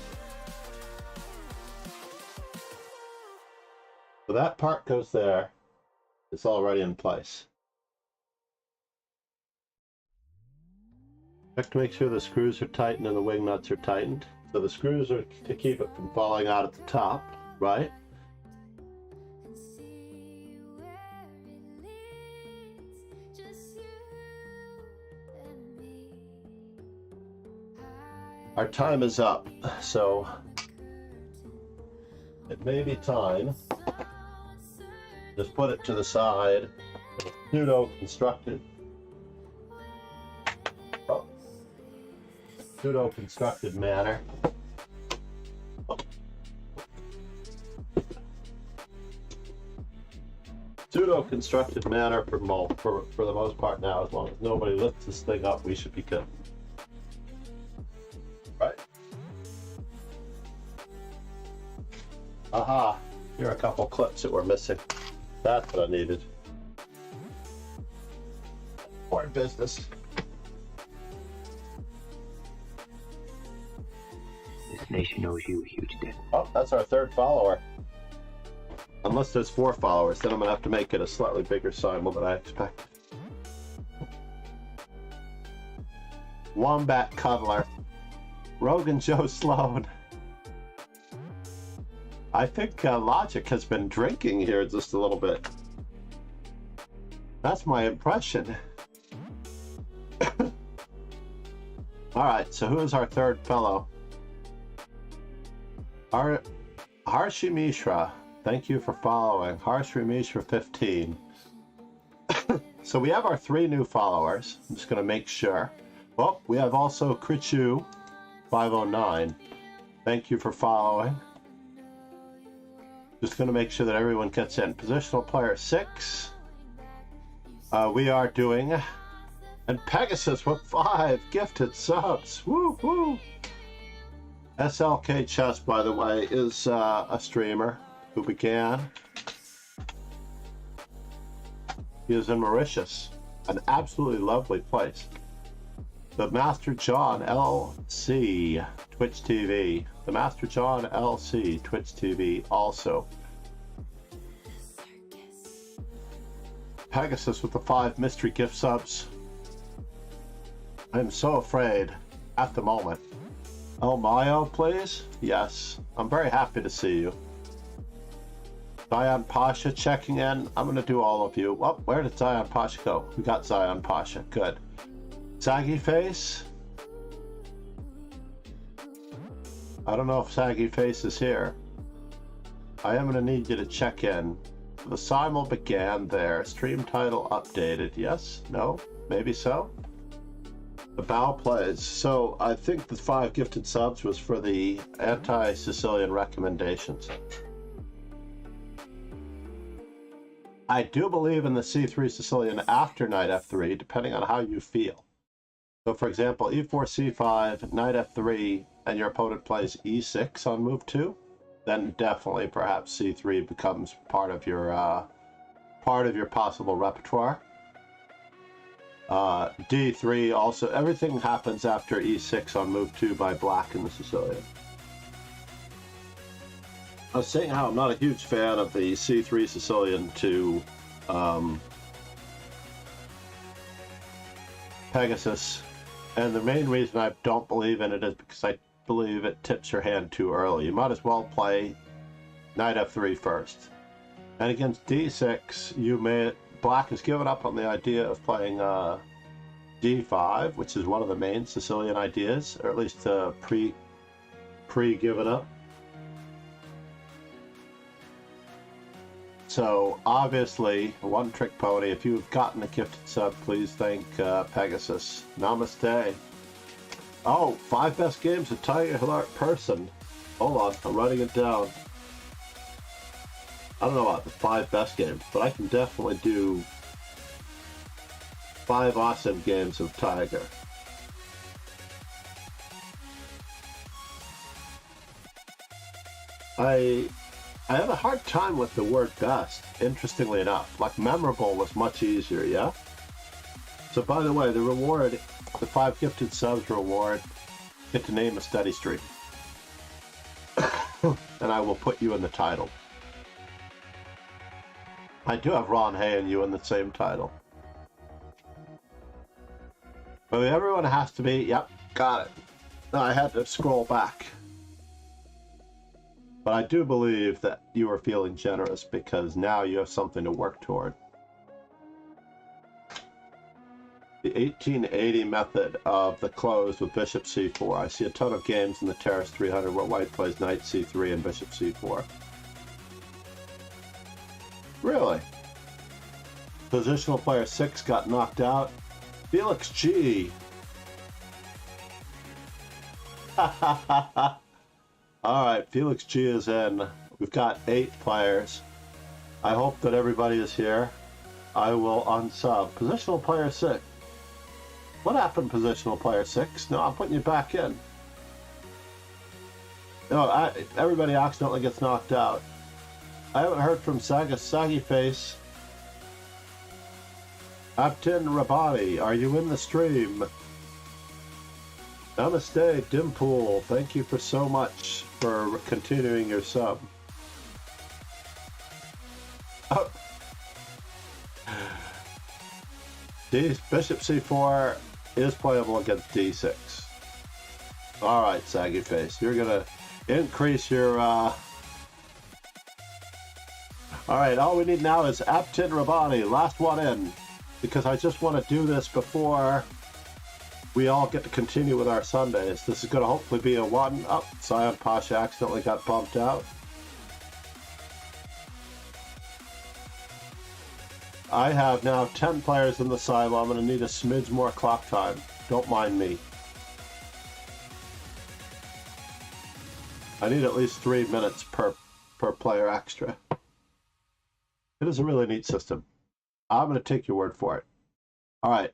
So that part goes there. It's already in place. Check to make sure the screws are tightened and the wing nuts are tightened. So the screws are to keep it from falling out at the top, right? Our time is up, so it may be time. Just put it to the side. Pseudo-constructed. Pseudo-constructed manner. Pseudo-constructed manner for the most part now. As long as nobody lifts this thing up, we should be good. Right? Aha! Here are a couple clips that were missing. That's what I needed. Important business. This nation owes you a huge debt. Oh, that's our third follower. Unless there's 4 followers, then I'm gonna have to make it a slightly bigger simul than I expect. Wombat Cuddler. Rogan Joe Sloan. I think Logic has been drinking here just a little bit. That's my impression. Alright, so who is our third fellow? Harshi Mishra. Thank you for following. Harshi Mishra 15. So we have our 3 new followers. I'm just going to make sure. Oh, we have also Krichu 509. Thank you for following. Just going to make sure that everyone gets in. Positional player 6. We are doing... And Pegasus with 5 gifted subs. Woo woo! SLK Chess, by the way, is a streamer who began. He is in Mauritius, an absolutely lovely place. The Master John LC Twitch TV. The Master John LC Twitch TV also. Pegasus with the 5 mystery gift subs. I'm so afraid at the moment. El Mayo, please? Yes. I'm very happy to see you. Zion Pasha checking in. I'm going to do all of you. Oh, where did Zion Pasha go? We got Zion Pasha. Good. Saggy Face? I don't know if Saggy Face is here. I am going to need you to check in. The simul began there. Stream title updated. Yes? No? Maybe so? The bow plays. So I think the 5 gifted subs was for the anti-Sicilian recommendations. I do believe in the C3 Sicilian after knight f3, depending on how you feel. So for example, e4, c5, knight f3, and your opponent plays e6 on move 2, then definitely perhaps c3 becomes part of your possible repertoire. D3 also, everything happens after e6 on move 2 by black in the Sicilian. I was saying how I'm not a huge fan of the c3 Sicilian to Pegasus, and the main reason I don't believe in it is because I believe it tips your hand too early. You might as well play knight f3 first. And against d6, black has given up on the idea of playing d5, which is one of the main Sicilian ideas, or at least pre-given up. So obviously, one trick pony. If you've gotten a gifted sub, please thank Pegasus. Namaste. Oh, 5 best games of Tiger Alert person. Hold on, I'm writing it down. I don't know about the 5 best games, but I can definitely do 5 awesome games of Tiger. I have a hard time with the word best, interestingly enough. Like, memorable was much easier, yeah? So, by the way, the reward, the 5 gifted subs reward, get to name a study stream. And I will put you in the title. I do have Ron Hay and you in the same title. But everyone has to be, yep, got it. No, I had to scroll back. But I do believe that you are feeling generous because now you have something to work toward. The 1880 method of the close with bishop c4. I see a ton of games in the Terrace 300 where white plays knight c3 and bishop c4. Really? Positional player 6 got knocked out. Felix G. Alright, Felix G is in. We've got 8 players. I hope that everybody is here. I will unsub. Positional player 6. What happened, positional player 6? No, I'm putting you back in. No, everybody accidentally gets knocked out. I haven't heard from Saggy Face. Abtin Rabani, are you in the stream? Namaste, Dimpool. Thank you for so much for continuing your sub. Oh. Bishop c4 is playable against d6. Alright, Saggy Face. You're gonna increase your Alright, all we need now is Abtin Rabani, last one in. Because I just want to do this before we all get to continue with our Sundays. This is going to hopefully be a one. Oh, Sion Pasha accidentally got bumped out. I have now 10 players in the silo. I'm going to need a smidge more clock time. Don't mind me. I need at least 3 minutes per player extra. It is a really neat system. I'm going to take your word for it. All right.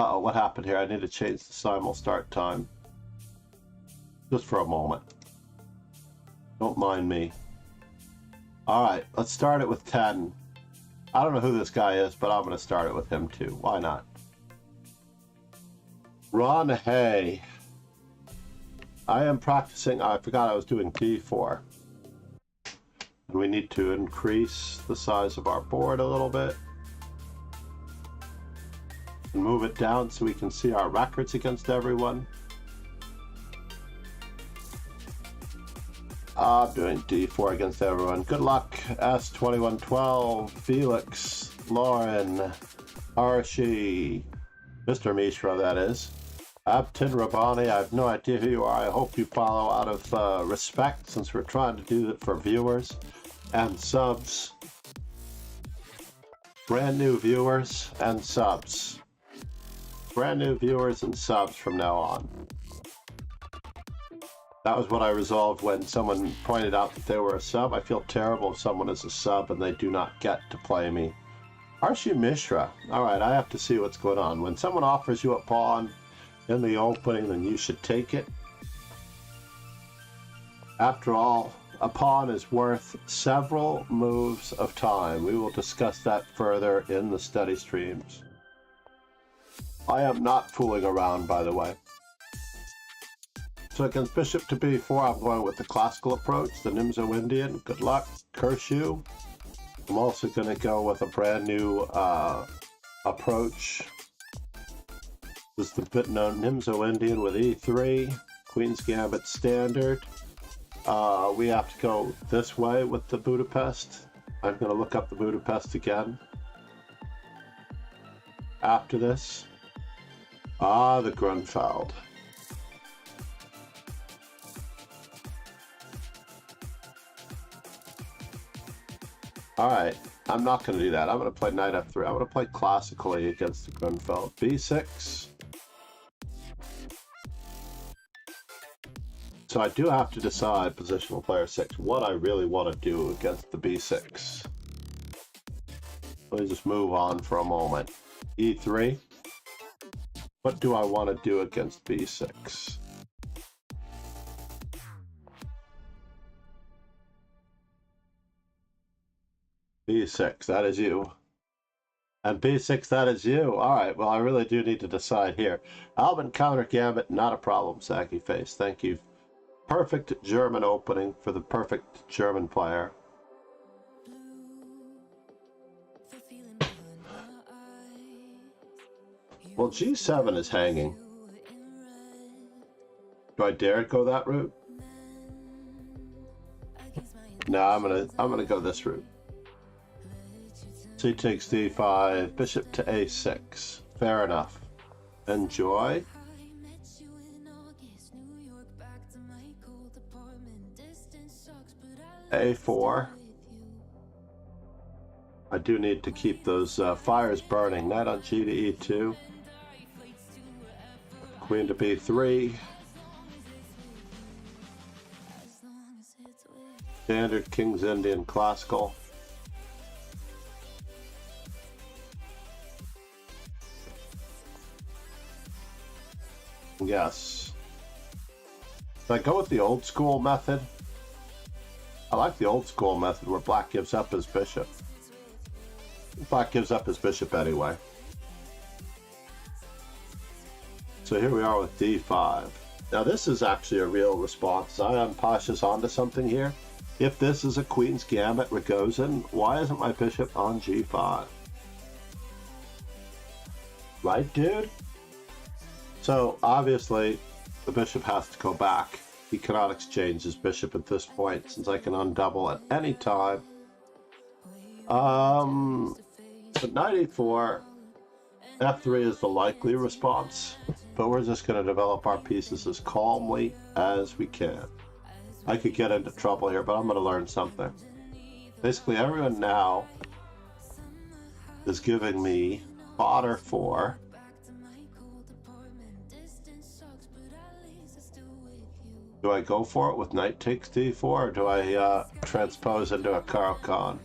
Uh-oh, what happened here? I need to change the simul start time. Just for a moment. Don't mind me. All right, let's start it with 10. I don't know who this guy is, but I'm going to start it with him too. Why not? Ron Hay. I am practicing. I forgot I was doing d4. We need to increase the size of our board a little bit and move it down so we can see our records against everyone. I'm doing d4 against everyone. Good luck, S2112, Felix, Lauren, Archie, Mr. Mishra, that is. Abtin Rabani, I have no idea who you are. I hope you follow out of respect since we're trying to do it for viewers and subs. Brand new viewers and subs. Brand new viewers and subs from now on. That was what I resolved when someone pointed out that they were a sub. I feel terrible if someone is a sub and they do not get to play me. Archie Mishra. Alright, I have to see what's going on. When someone offers you a pawn in the opening, then you should take it. After all, a pawn is worth several moves of time. We will discuss that further in the study streams. I am not fooling around, by the way. So against bishop to b4, I'm going with the classical approach, the Nimzo Indian. Good luck, curse you. I'm also going to go with a brand new approach. This is the bit known Nimzo Indian with e3, Queen's Gambit standard. We have to go this way with the Budapest. I'm going to look up the Budapest again after this. Ah, the Grunfeld. Alright, I'm not going to do that. I'm going to play knight f3. I'm going to play classically against the Grunfeld. b6. So I do have to decide, positional player 6, what I really want to do against the b6. Let me just move on for a moment. e3. What do I want to do against b6? b6, that is you. And b6, that is you. Alright, well, I really do need to decide here. Alban counter gambit, not a problem, Saggy Face. Thank you. Perfect German opening for the perfect German player. Well, g7 is hanging. Do I dare go that route? No, I'm gonna go this route. C takes d5, bishop to a6. Fair enough. Enjoy. a4. I do need to keep those fires burning. Knight on g to e2. Queen to b3. Standard King's Indian classical. Yes. Should I go with the old school method? I like the old school method where black gives up his bishop. Black gives up his bishop anyway. So here we are with d5. Now this is actually a real response. I am Pasha's onto something here. If this is a Queen's Gambit Ragozin, why isn't my bishop on g5? Right, dude? So obviously the bishop has to go back. He cannot exchange his bishop at this point since I can undouble at any time. But knight e4, f3 is the likely response, but we're just going to develop our pieces as calmly as we can. I could get into trouble here, but I'm going to learn something. Basically, everyone now is giving me fodder for do I go for it with knight takes d4, or do I transpose into a Caro-Kann?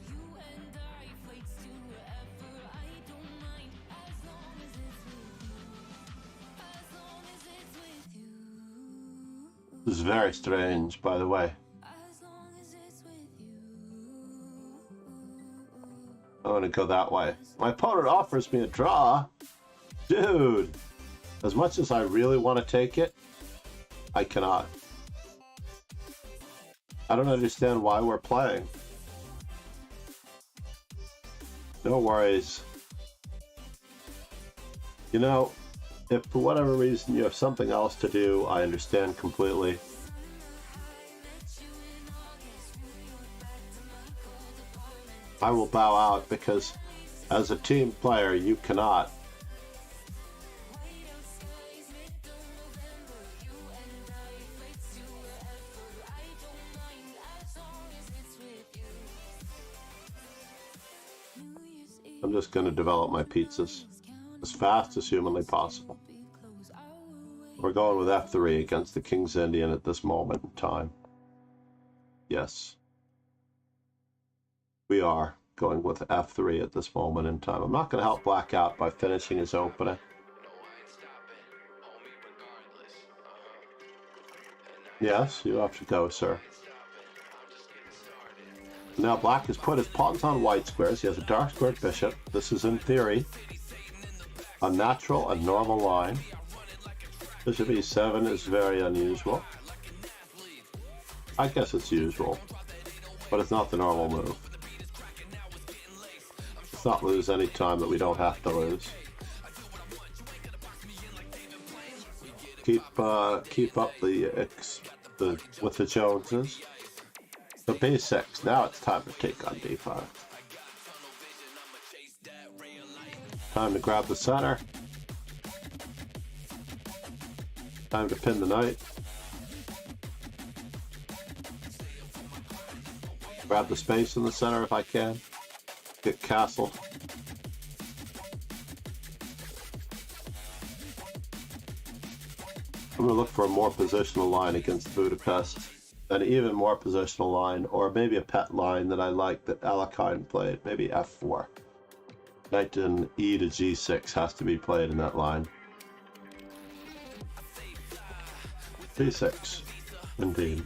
This is very strange, by the way. I'm going to go that way. My opponent offers me a draw. Dude, as much as I really want to take it, I cannot. I don't understand why we're playing. No worries. You know, if for whatever reason you have something else to do, I understand completely. I will bow out because as a team player, you cannot. I'm just going to develop my pizzas as fast as humanly possible. We're going with f3 against the King's Indian at this moment in time. Yes. We are going with f3 at this moment in time. I'm not going to help black out by finishing his opening. Yes, you have to go, sir. Now black has put his pawns on white squares. He has a dark squared bishop. This is in theory a natural and normal line. Bishop e7 is very unusual. I guess it's usual, but it's not the normal move. Let's not lose any time that we don't have to lose. Keep up with the Joneses. So b6, now it's time to take on d5. Time to grab the center. Time to pin the knight. Grab the space in the center if I can. Get castle. I'm going to look for a more positional line against Budapest. An even more positional line, or maybe a pet line that I like that Alekhine played. Maybe f4. Knight and e to g6 has to be played in that line. c6, indeed.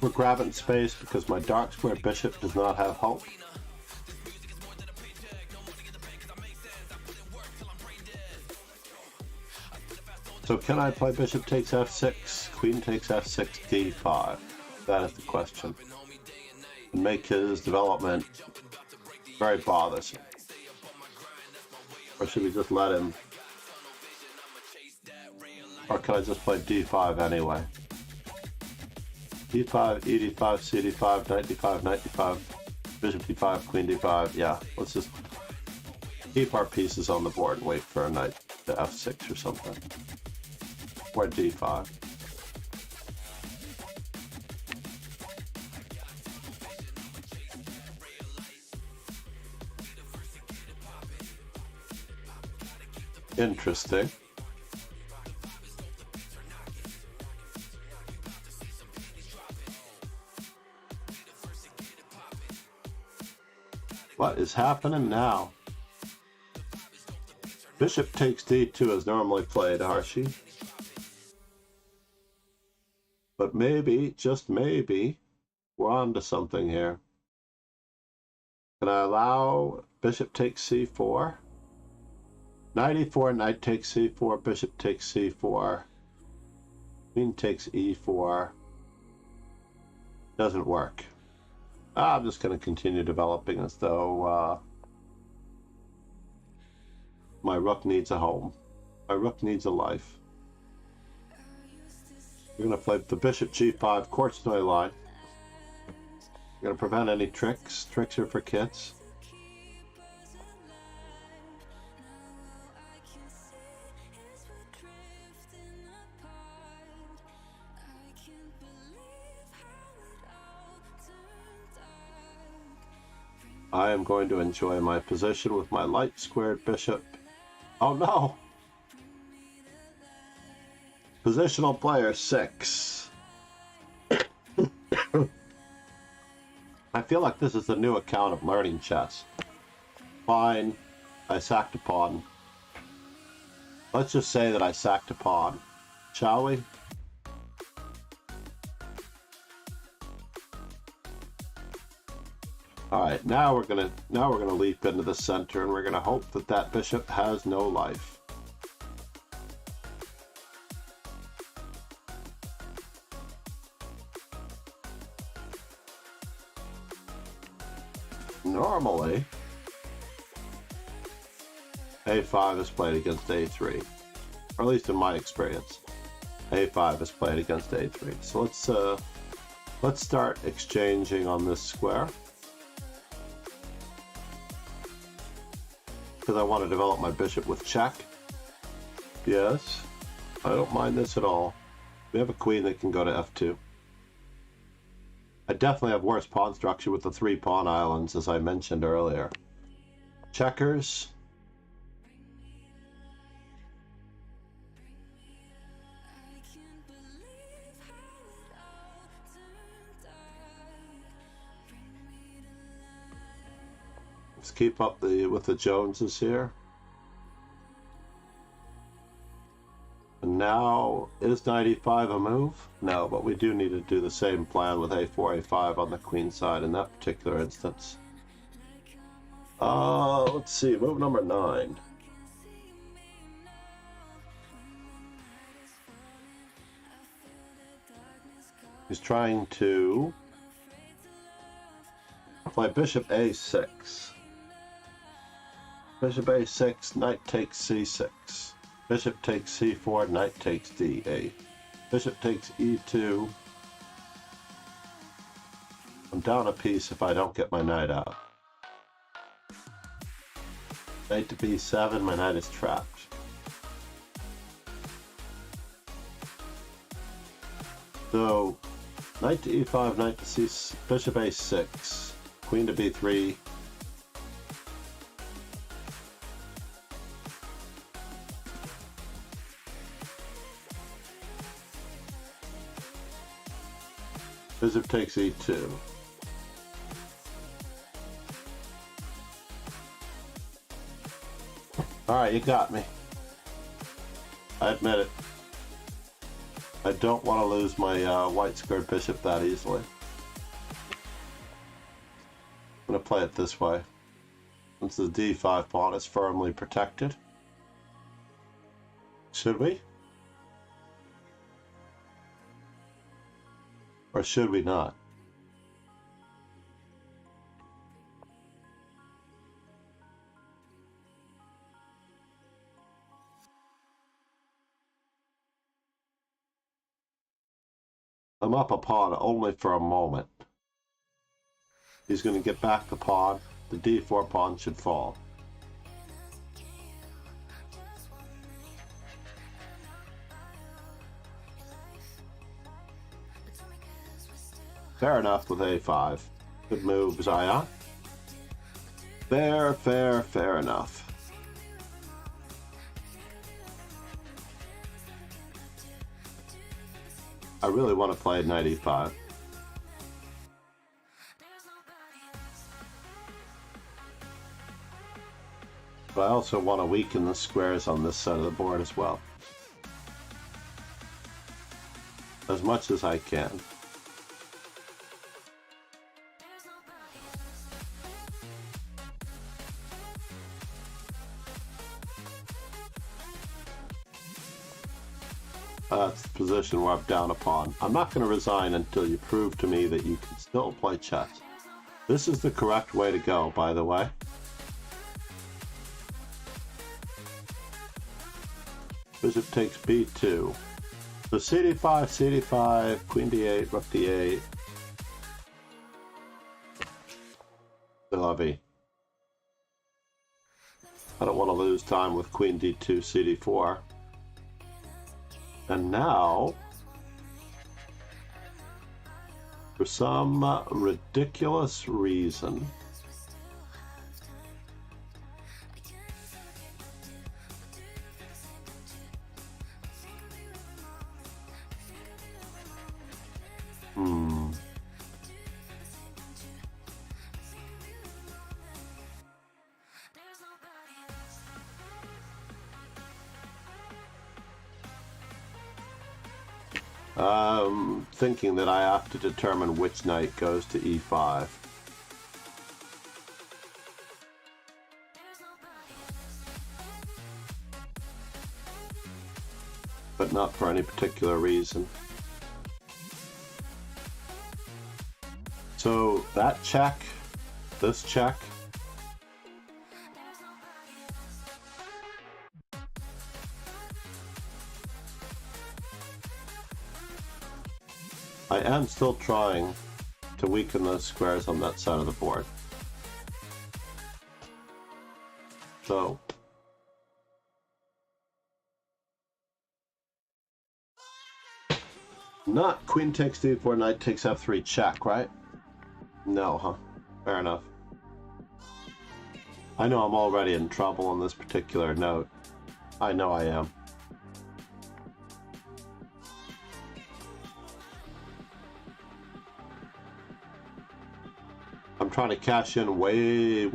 We're grabbing space because my dark square bishop does not have help. So can I play bishop takes f6, queen takes f6, d5? That is the question. And make his development very bothersome. Or should we just let him? Or can I just play d5 anyway? d5, e d5, c d5, knight d5, knight d5, bishop d5, queen d5. Yeah, let's just keep our pieces on the board and wait for a knight to f6 or something. Or d5. Interesting. What is happening now? Bishop takes d2 is normally played, Archie. But maybe, just maybe, we're on to something here. Can I allow bishop takes c4? Knight e4, knight takes c4, bishop takes c4. Queen takes e4. Doesn't work. I'm just going to continue developing as though my rook needs a home. My rook needs a life. We're going to play the bishop g5 Korchnoi line. We're going to prevent any tricks. Tricks are for kids. I am going to enjoy my position with my light squared bishop. Oh no! Positional player 6. I feel like this is the new account of learning chess. Fine, I sacked a pawn. Let's just say that I sacked a pawn, shall we? All right, now we're gonna leap into the center, and we're gonna hope that that bishop has no life. Normally, a5 is played against a3, or at least in my experience, a5 is played against a3. So let's start exchanging on this square, because I want to develop my bishop with check. Yes, I don't mind this at all. We have a queen that can go to f2. I definitely have worse pawn structure with the 3 pawn islands, as I mentioned earlier. Checkers. Let's keep up with the Joneses here. And now, is knight e5 a move? No, but we do need to do the same plan with a4, a5 on the queen side in that particular instance. Let's see, move number 9. He's trying to play bishop a6. Bishop a6, knight takes c6. Bishop takes c4, knight takes d8. Bishop takes e2. I'm down a piece if I don't get my knight out. Knight to b7, my knight is trapped. So, knight to e5, knight to c, bishop a6, queen to b3. Bishop takes e2. Alright, you got me. I admit it. I don't want to lose my white squared bishop that easily. I'm going to play it this way. Since the d5 pawn is firmly protected. Should we? Or should we not? I'm up a pawn only for a moment. He's going to get back the pawn. The d4 pawn should fall. Fair enough with a5. Good move, Zion. Fair enough. I really want to play knight e5. But I also want to weaken the squares on this side of the board as well. As much as I can. That's the position where I'm down a pawn. I'm not going to resign until you prove to me that you can still play chess. This is the correct way to go, by the way. Bishop takes b2. So cd5, cd5, queen d8, rook d8. C'est la vie. I don't want to lose time with queen d2, cd4. And now, for some ridiculous reason, thinking that I have to determine which knight goes to e5. But not for any particular reason. So that check, this check, I am still trying to weaken those squares on that side of the board. So, not queen takes d4, knight takes f3 check, right? No, huh? Fair enough. I know I'm already in trouble on this particular note. I know I am. I'm trying to cash in way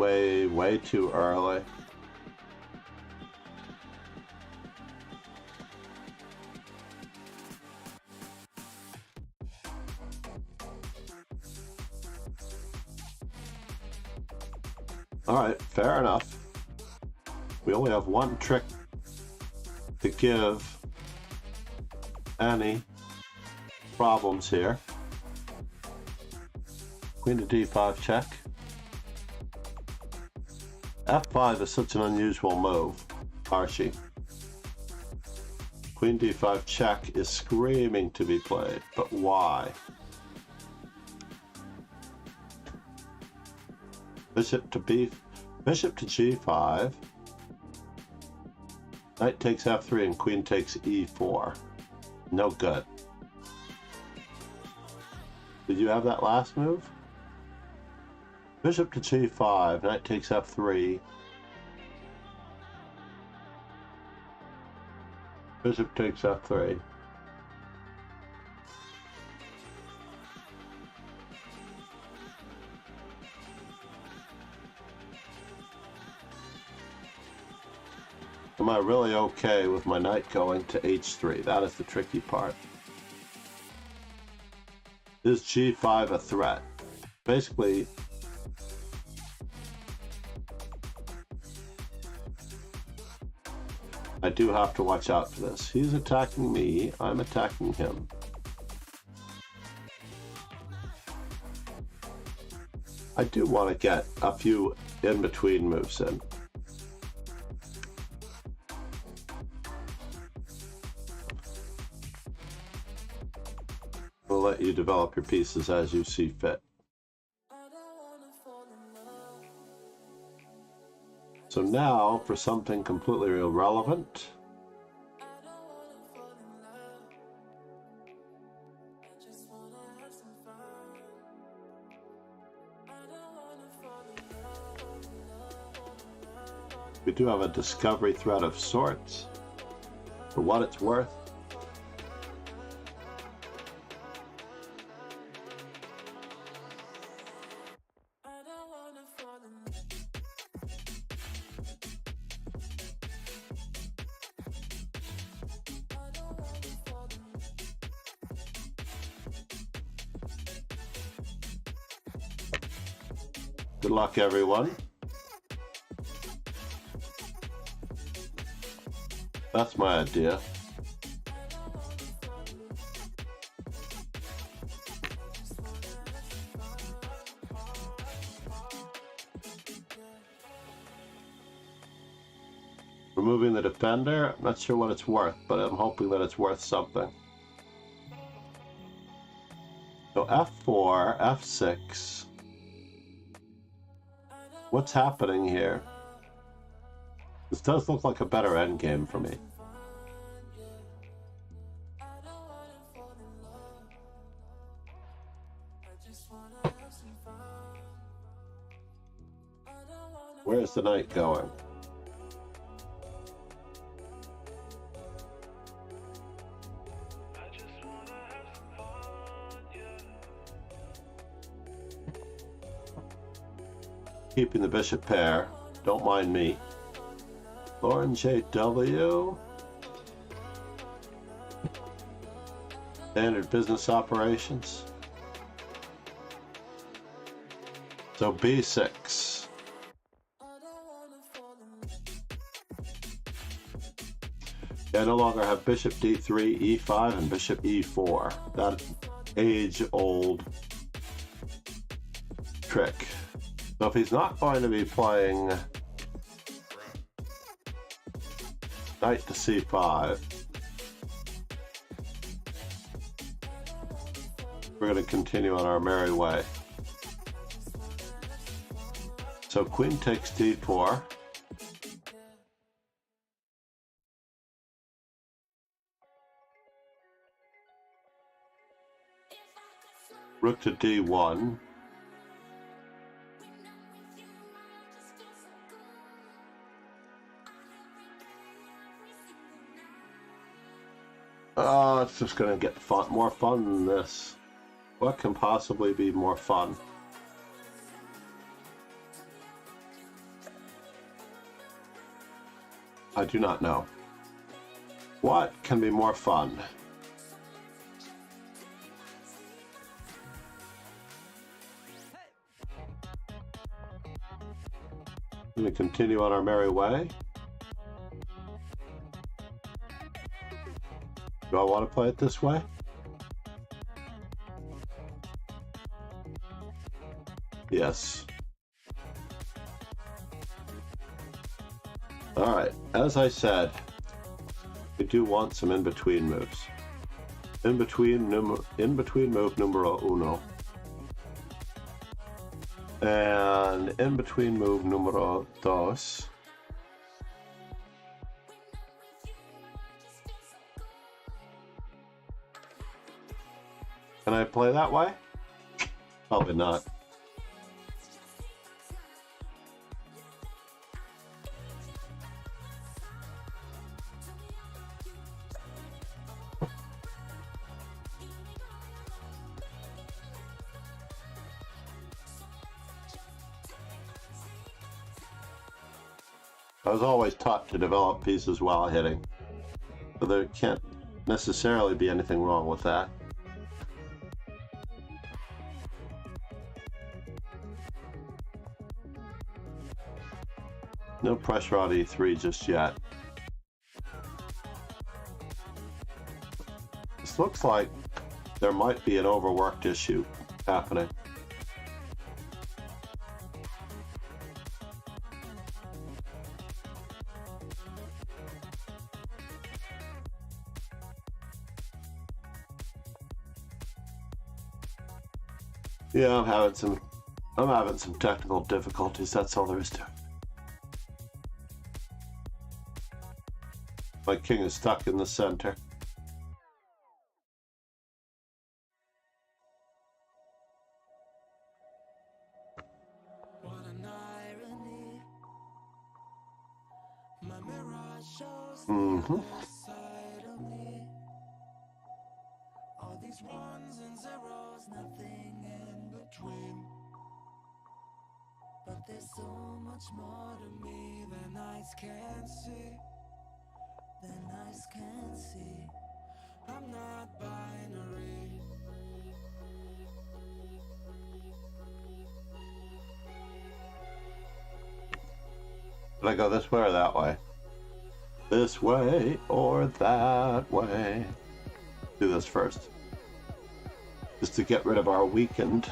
too early. Alright, fair enough. We only have one trick to give any problems here. Queen to d5 check. f5 is such an unusual move, Archie. Queen d5 check is screaming to be played, but why? Bishop to g5. Knight takes f3 and queen takes e4. No good. Did you have that last move? Bishop to g5, knight takes f3. Bishop takes f3. Am I really okay with my knight going to h3? That is the tricky part. Is g5 a threat? Basically, I do have to watch out for this. He's attacking me, I'm attacking him. I do want to get a few in-between moves in. We'll let you develop your pieces as you see fit. So now for something completely irrelevant. We do have a discovery thread of sorts. For what it's worth. Good luck, everyone. That's my idea. Removing the defender, I'm not sure what it's worth, but I'm hoping that it's worth something. So f4, f6. What's happening here? This does look like a better endgame for me. Where's the knight going? Keeping the bishop pair. Don't mind me. Lauren JW. Standard business operations. So b6. I no longer have bishop d3, e5, and bishop e4. That age-old trick. So if he's not going to be playing knight to c5, we're going to continue on our merry way. So queen takes d4. Rook to d1. Oh, it's just going to get more fun than this. What can possibly be more fun? I do not know. What can be more fun? Let me continue on our merry way. Do I want to play it this way? Yes. All right, as I said, we do want some in-between moves. In-between move numero uno. And in-between move numero dos. Can I play that way? Probably not. I was always taught to develop pieces while hitting, so there can't necessarily be anything wrong with that. No pressure on E3 just yet. This looks like there might be an overworked issue happening. Yeah, I'm having some technical difficulties. That's all there is to it. My king is stuck in the center. What an irony. My mirror shows the other side of me. All these ones and zeros, nothing in between. But there's so much more to me than eyes can see. Than eyes can see. I'm not binary. Did I go this way or that way? This way or that way? Do this first. Just to get rid of our weakened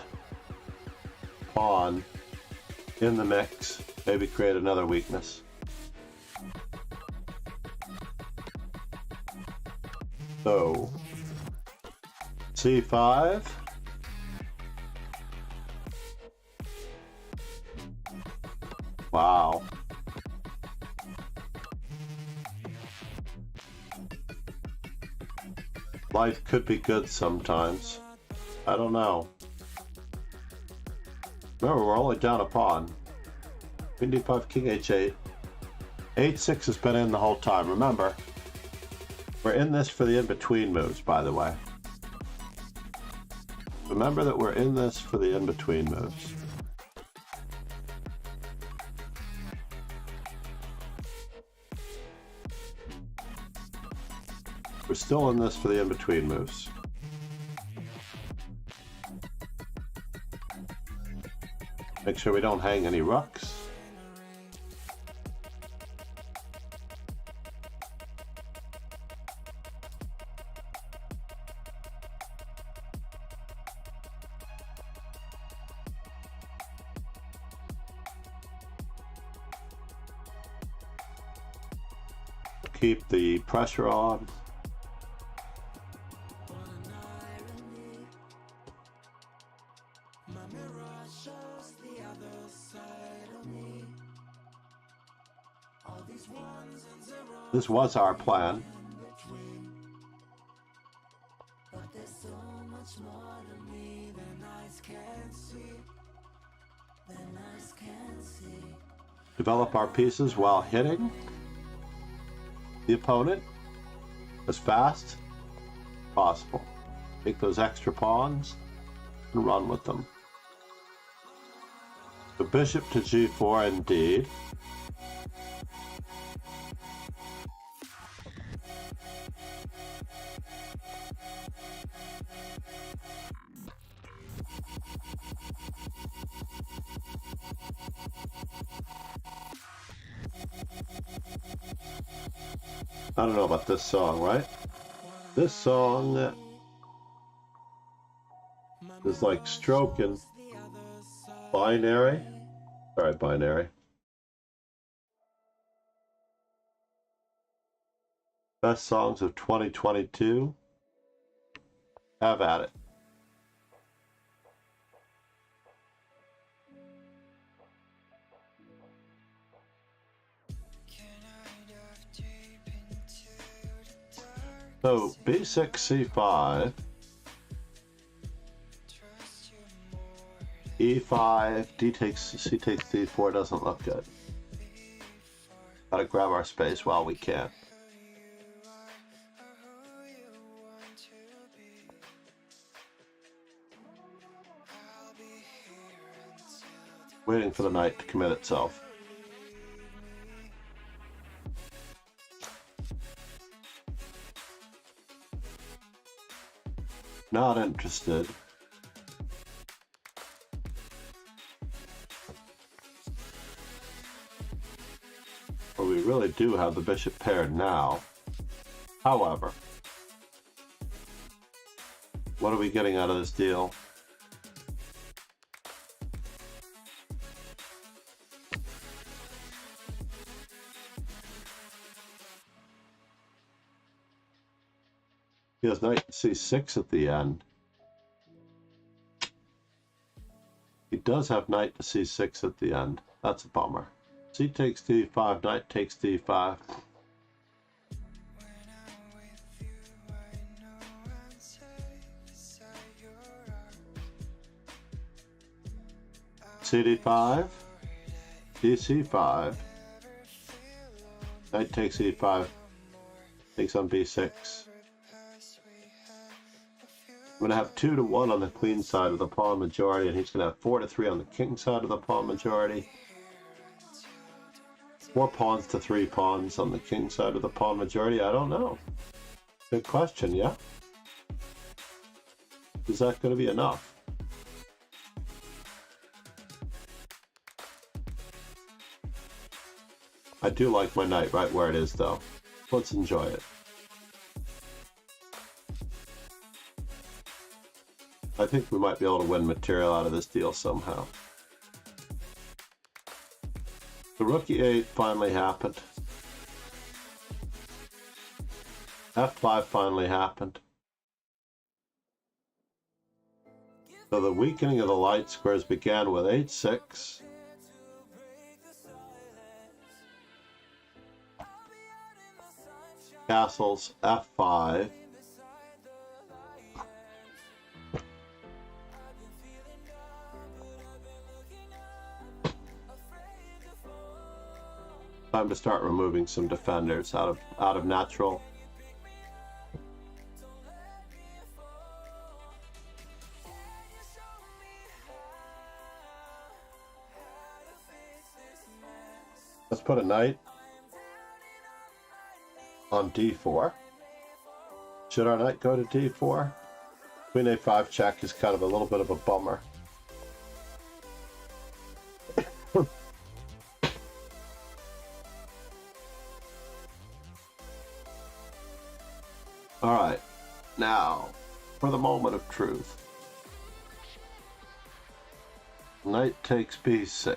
pawn in the mix. Maybe create another weakness. So, C5. Wow. Life could be good sometimes. I don't know. Remember, we're only down a pawn. Queen d5, king h8. h6 has been in the whole time. Remember, we're in this for the in-between moves, by the way. Remember that we're in this for the in-between moves. We're still in this for the in-between moves. Make sure we don't hang any rooks. Keep the pressure on. This was our plan. Develop our pieces while hitting the opponent as fast as possible. Take those extra pawns and run with them. The bishop to g4 indeed. I don't know about this song, right? This song is like stroking binary. Sorry, binary. Best songs of 2022. Have at it. So b6, c5. E5, D takes, C takes D4 doesn't look good. Gotta grab our space while we can. Waiting for the knight to commit itself. Not interested. Well, we really do have the bishop paired now. However, what are we getting out of this deal? He has knight c6 at the end. He does have knight to c6 at the end. That's a bummer. C takes d5, knight takes d5. CD5, DC5, knight takes e5, takes on b6. I'm going to have 2-1 on the queen side of the pawn majority, and he's going to have 4-3 on the king side of the pawn majority. 4 pawns to 3 pawns on the king side of the pawn majority. I don't know. Good question, yeah? Is that going to be enough? I do like my knight right where it is, though. Let's enjoy it. I think we might be able to win material out of this deal somehow. The rook e8 finally happened. F5 finally happened. So the weakening of the light squares began with h6. Castles f5. Time to start removing some defenders out of natural. Let's put a knight on d4. Should our knight go to d4? Queen a5 check is kind of a little bit of a bummer. All right, now for the moment of truth. Knight takes b6.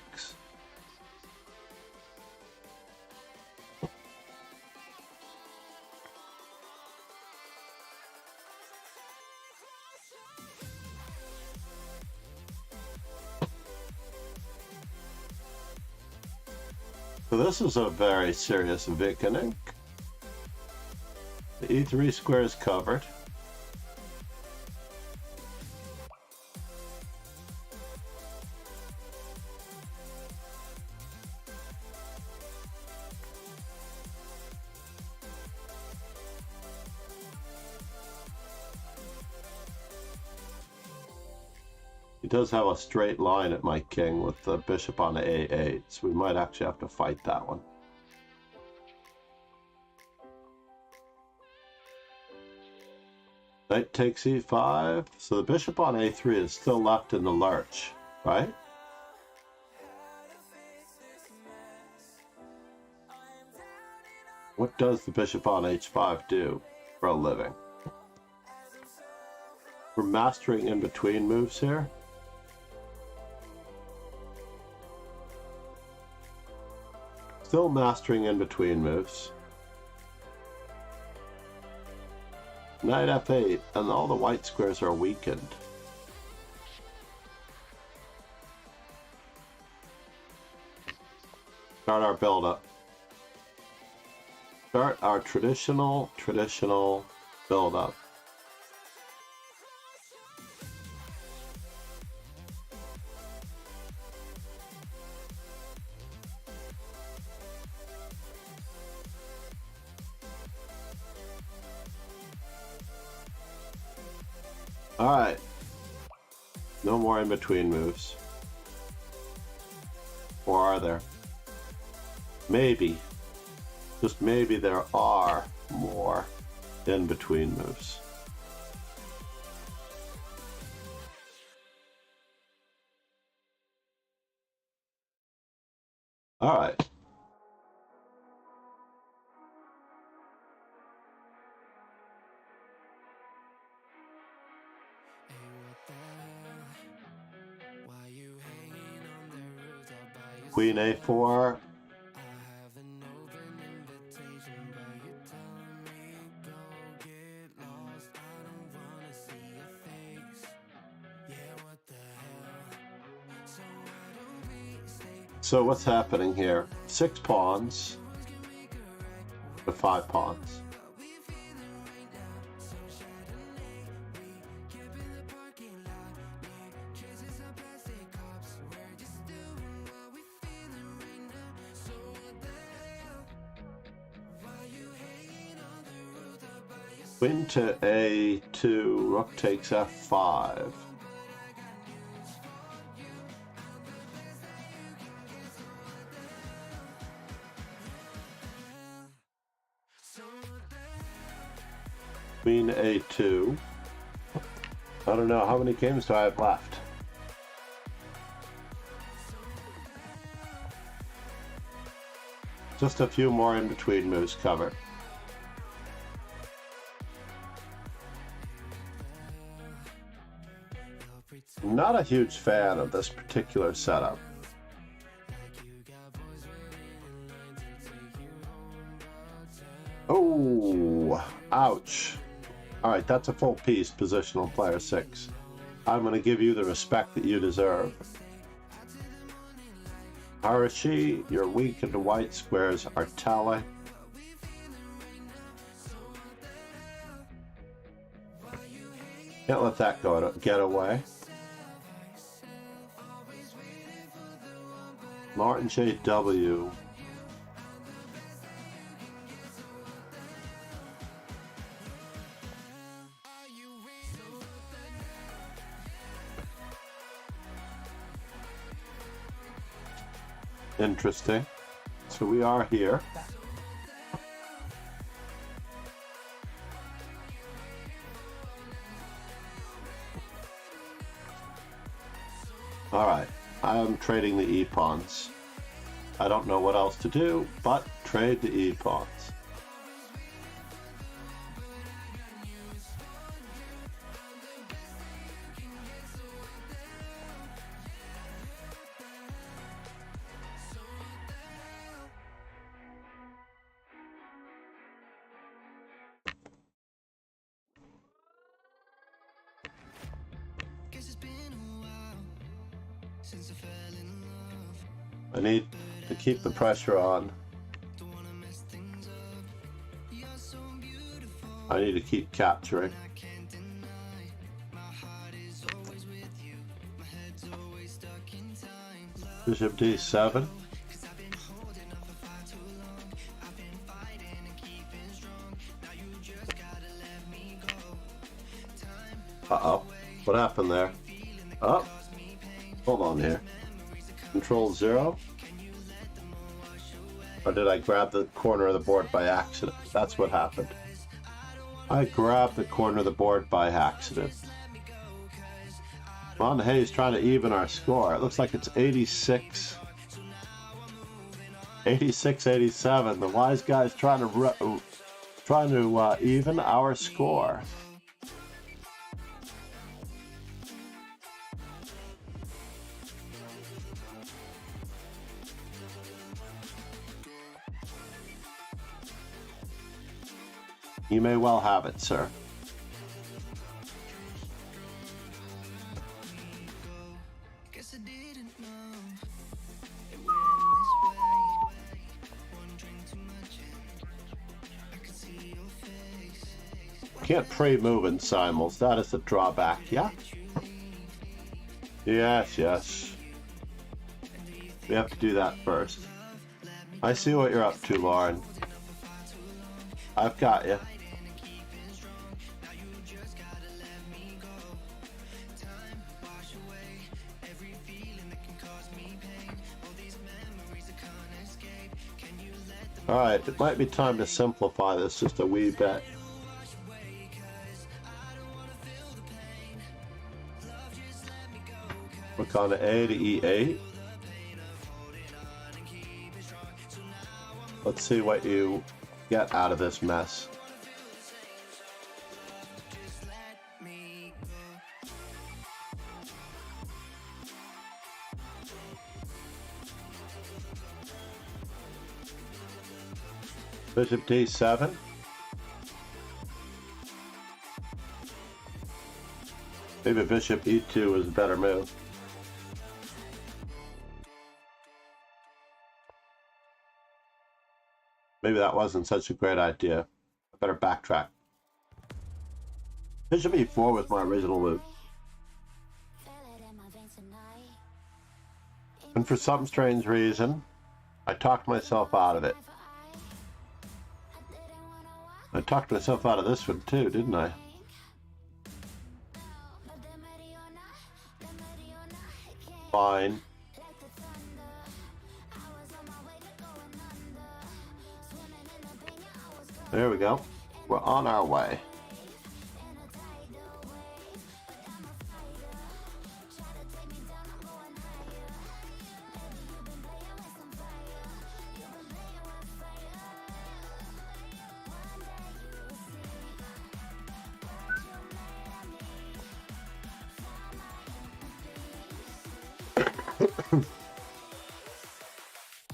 So this is a very serious weakening. The e3 square is covered. He does have a straight line at my king with the bishop on a8, so we might actually have to fight that one. Knight takes e5, so the bishop on a3 is still left in the lurch, right? What does the bishop on h5 do for a living? We're mastering in between moves here. Still mastering in between moves. Knight f8, and all the white squares are weakened. Start our build-up. Start our traditional build-up. Alright. No more in-between moves. Or are there? Maybe. Just maybe there are more in-between moves. Alright. Queen A4. So what's happening here? 6 pawns to 5 pawns. Queen to A2, rook takes F5. Queen A2. I don't know, how many games do I have left? Just a few more in-between moves covered. I'm not a huge fan of this particular setup. Oh, ouch. Alright, that's a full piece, positional player 6. I'm going to give you the respect that you deserve. Harashi, you're weak and the white squares are tally. Can't let that get away. Martin J.W. Interesting. So we are here. Alright, I'm trading the E-pawns. I don't know what else to do, but trade the E-pawns. I need to keep the pressure on. I need to keep capturing. Bishop D7. Uh-oh. What happened there? Oh. Hold on here. Control 0? Or did I grab the corner of the board by accident? That's what happened. I grabbed the corner of the board by accident. Von Hayes trying to even our score. It looks like it's 86. 86-87. The wise guy's trying to even our score. You may well have it, sir. Can't pre-move in simuls. That is the drawback, yeah? Yes, yes. We have to do that first. I see what you're up to, Lauren. I've got you. Alright, it might be time to simplify this just a wee bit. We're on to A to E8. Let's see what you get out of this mess. Bishop D7. Maybe Bishop E2 is a better move. Maybe that wasn't such a great idea. I better backtrack. Bishop E4 was my original move. And for some strange reason, I talked myself out of it. I talked myself out of this one too, didn't I? Fine. There we go. We're on our way.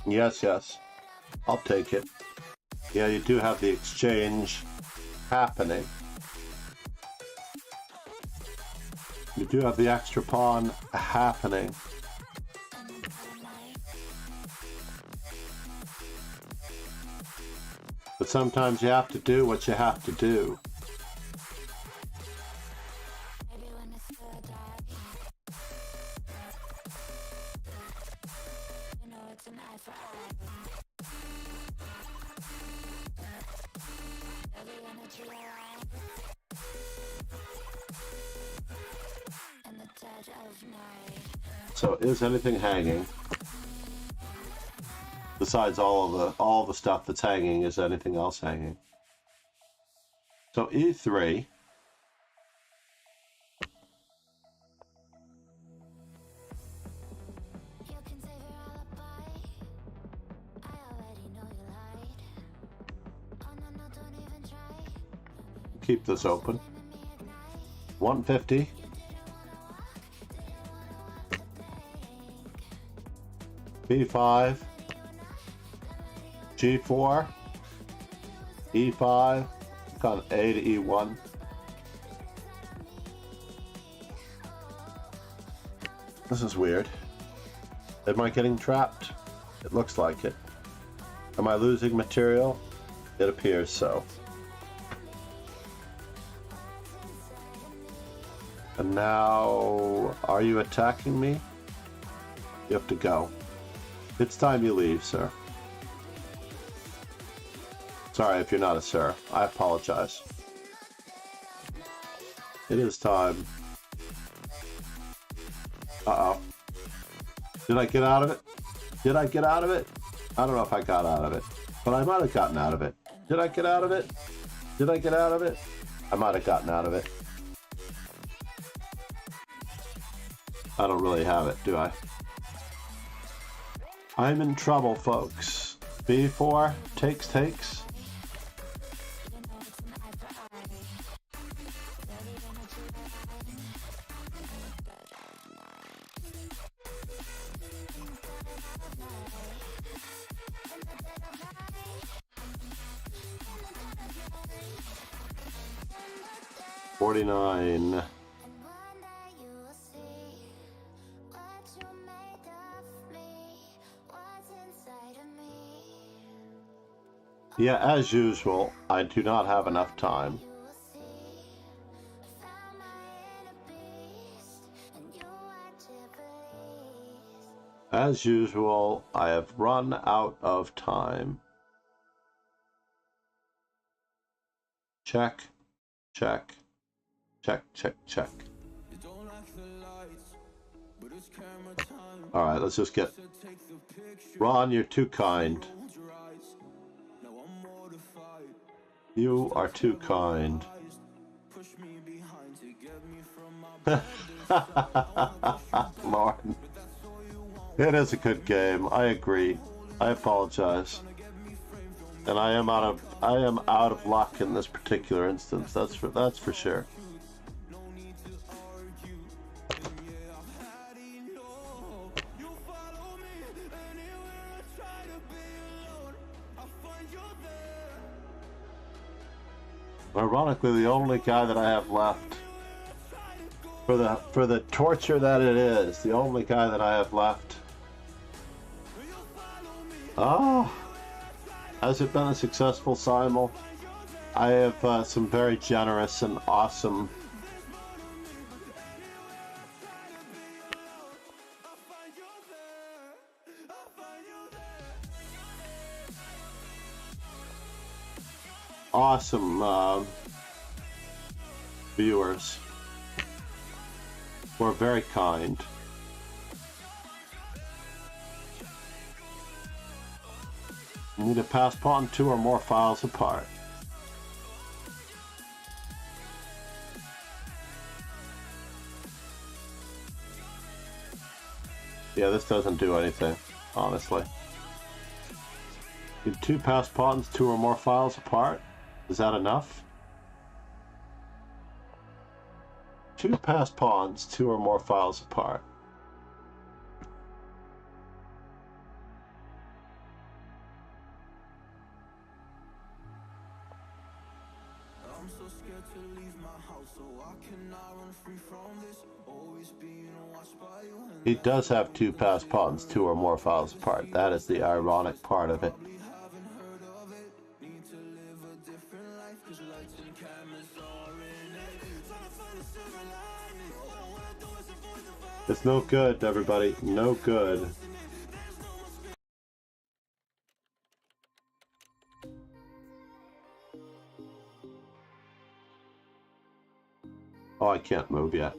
Yes, yes. I'll take it. Yeah, you do have the exchange happening. You do have the extra pawn happening. But sometimes you have to do what you have to do. So is anything hanging? Besides all the stuff that's hanging, is anything else hanging? So E3. Keep this open. 150. B5, G4, E5, kind of A to E1. This is weird. Am I getting trapped? It looks like it. Am I losing material? It appears so. And now, are you attacking me? You have to go. It's time you leave, sir. Sorry if you're not a sir. I apologize. It is time. Uh-oh. Did I get out of it? Did I get out of it? I don't know if I got out of it, but I might have gotten out of it. Did I get out of it? Did I get out of it? I might have gotten out of it. I don't really have it, do I? I'm in trouble, folks. B4, takes. 49. Yeah, as usual, I do not have enough time. As usual, I have run out of time. Check, check, check, check, check. All right, let's just get... Ron, you're too kind. I'm mortified. You are too kind. Push me behind to get me from my pedestal. Lord. It is a good game. I agree. I apologize. And I am out of luck in this particular instance. That's for sure. No need to argue. And yeah, I've had enough. You follow me anywhere I try to be alone. I find you there. Ironically, the only guy that I have left for the torture that it is, the only guy that I have left. Ah, has it been a successful simul? I have some very generous and awesome viewers who are very kind. You need to pass pawn 2 or more files apart. Yeah, this doesn't do anything, honestly. Need 2 pass pawns 2 or more files apart. Is that enough? 2 pass pawns 2 or more files apart. I'm so scared to leave my house, so I cannot run free from this. Always being watched by you. He does have 2 pass pawns 2 or more files apart. That is the ironic part of it. Haven't heard of it. Need to live a different life, 'cause lights and cameras are in it. Trying to find a silver lining. All I wanna do is avoid the vibe. It's no good, everybody. No good. Oh, I can't move yet.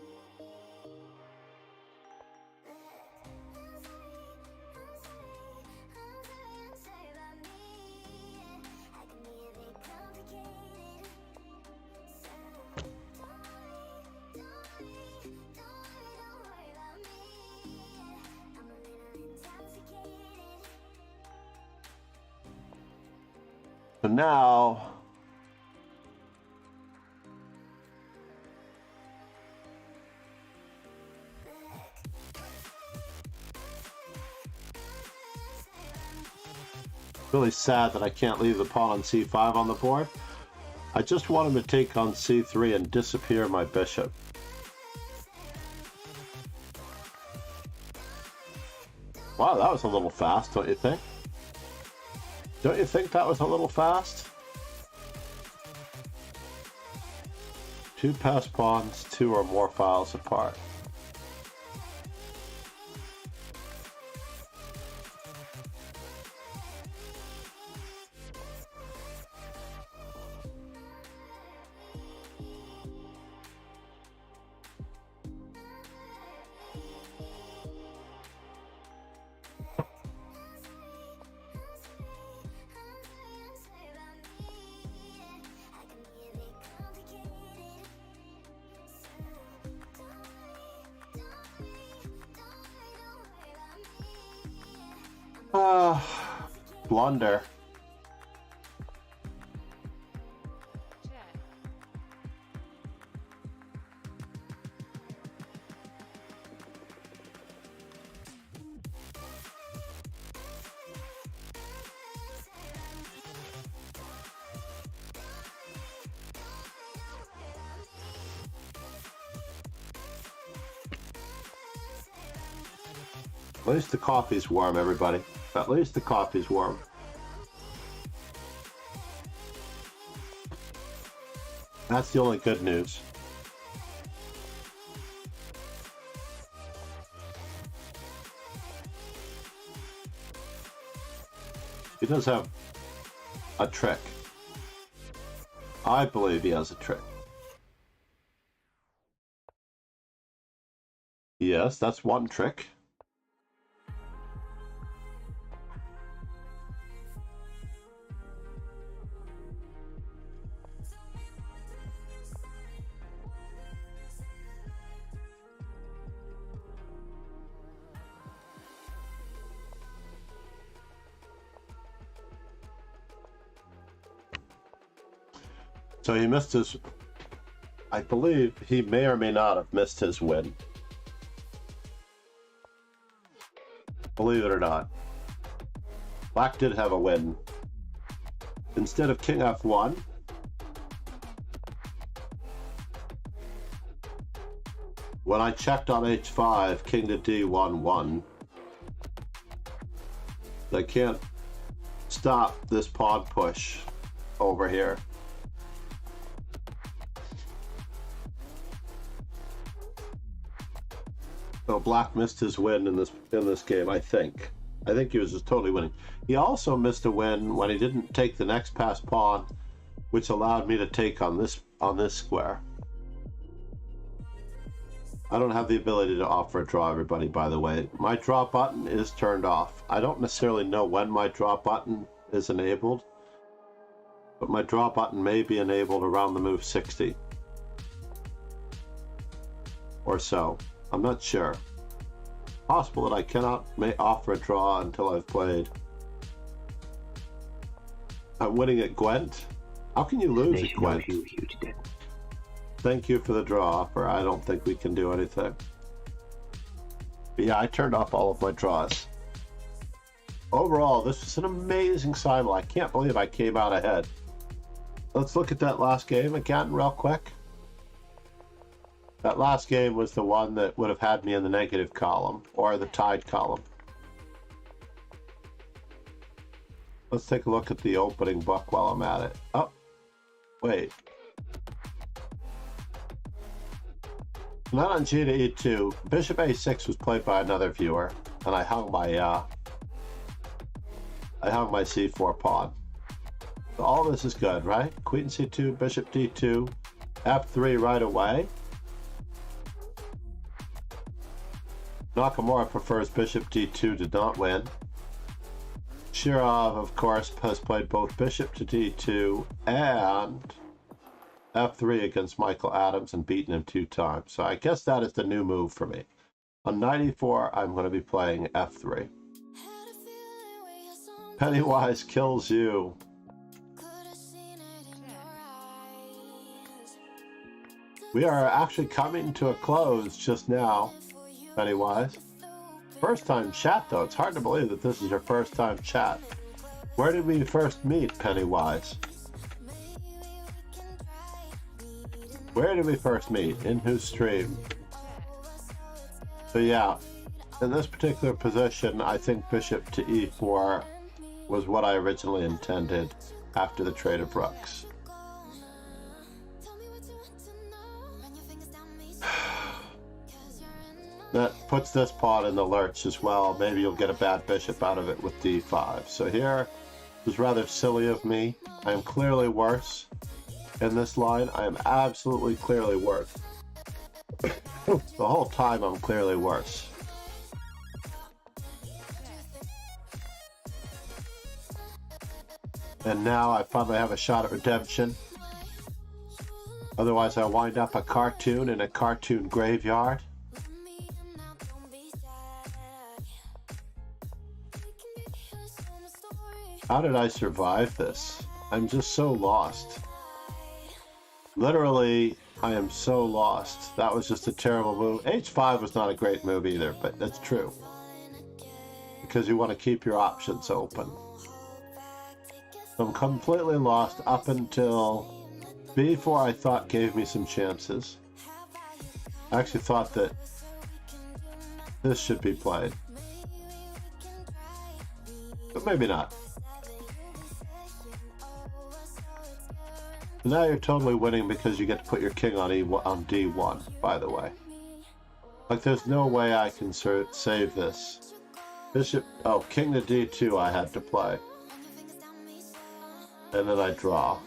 So now, really sad that I can't leave the pawn on c5 on the board. I just want him to take on c3 and disappear my bishop. Wow, that was a little fast, don't you think? Don't you think that was a little fast? 2 pass pawns 2 or more files apart. Blunder. At least the coffee's warm, everybody. At least the coffee's warm. That's the only good news. He does have a trick. I believe he has a trick. Yes, that's one trick. So he missed his... I believe he may or may not have missed his win. Believe it or not. Black did have a win. Instead of king f1, when I checked on h5, king to d1 won. I can't stop this pawn push over here. So Black missed his win in this game, I think. I think he was just totally winning. He also missed a win when he didn't take the next pass pawn, which allowed me to take on this square. I don't have the ability to offer a draw, everybody, by the way. My draw button is turned off. I don't necessarily know when my draw button is enabled, but my draw button may be enabled around the move 60 or so. I'm not sure. Possible that I cannot offer a draw until I've played. I'm winning at Gwent. How can you lose at Gwent? Huge debt. Thank you for the draw offer. I don't think we can do anything. But yeah, I turned off all of my draws. Overall, this was an amazing cycle. I can't believe I came out ahead. Let's look at that last game again real quick. That last game was the one that would have had me in the negative column, or the tied column. Let's take a look at the opening book while I'm at it. Oh, wait. Not on G to E2. Bishop A6 was played by another viewer, and I hung my C4 pawn. So all this is good, right? Queen C2, Bishop D2, F3 right away. Nakamura prefers Bishop D2 to not win. Shirov, of course, has played both Bishop to D2 and F3 against Michael Adams and beaten him 2 times. So I guess that is the new move for me. On 94, I'm going to be playing F3. Pennywise kills you. We are actually coming to a close just now, Pennywise. First time chat, though. It's hard to believe that this is your first time chat. Where did we first meet, Pennywise? Where did we first meet? In whose stream? So yeah, in this particular position, I think Bishop to E4 was what I originally intended after the trade of rooks. That puts this pawn in the lurch as well. Maybe you'll get a bad bishop out of it with D5. So here was rather silly of me. I am clearly worse in this line. I am absolutely clearly worse. The whole time I'm clearly worse. And now I finally have a shot at redemption. Otherwise I wind up a cartoon in a cartoon graveyard. How did I survive this? I'm just so lost. Literally, I am so lost. That was just a terrible move. H5 was not a great move either, but that's true. Because you want to keep your options open. So I'm completely lost up until B4 I thought gave me some chances. I actually thought that this should be played. But maybe not. So now you're totally winning because you get to put your king on D1, by the way. Like, there's no way I can save this. Bishop, oh, king to D2 I had to play. And then I draw.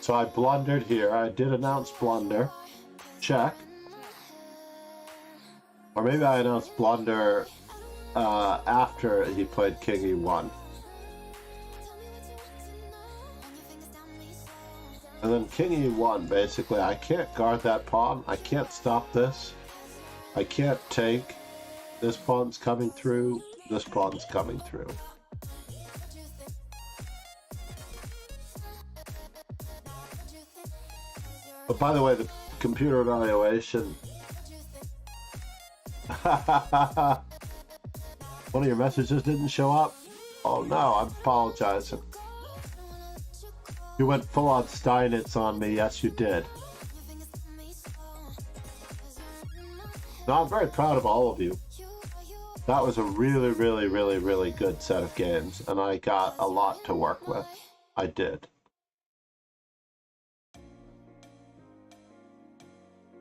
So I blundered here. I did announce blunder. Check. Or maybe I announced blunder after he played king E1. And then king E1, basically, I can't guard that pawn. I can't stop this. I can't take. This pawn's coming through. This pawn's coming through. But by the way, the computer evaluation. One of your messages didn't show up? Oh no, I'm apologizing. You went full on Steinitz on me. Yes, you did. No, I'm very proud of all of you. That was a really, really, really, really good set of games, and I got a lot to work with. I did.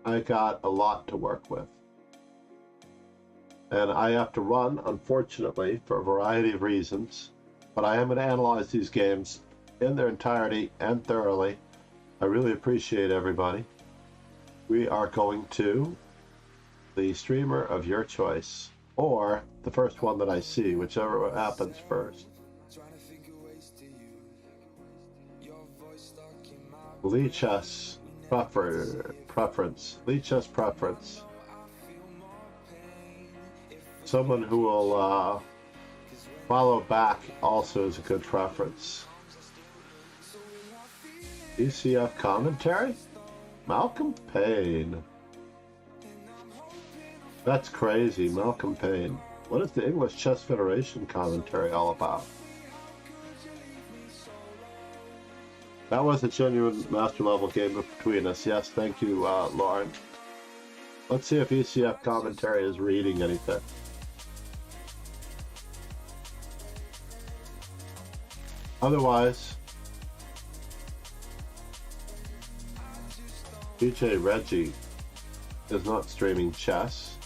I got a lot to work with. And I have to run, unfortunately, for a variety of reasons. But I am going to analyze these games in their entirety and thoroughly. I really appreciate everybody. We are going to the streamer of your choice, or the first one that I see, whichever happens first. Lichess preference. Lichess preference. Someone who will follow back also is a good preference. ECF commentary? Malcolm Payne. That's crazy, Malcolm Payne. What is the English Chess Federation commentary all about? That was a genuine master level game between us. Yes, thank you, Lauren. Let's see if ECF commentary is reading anything. Otherwise, DJ Reggie is not streaming chess.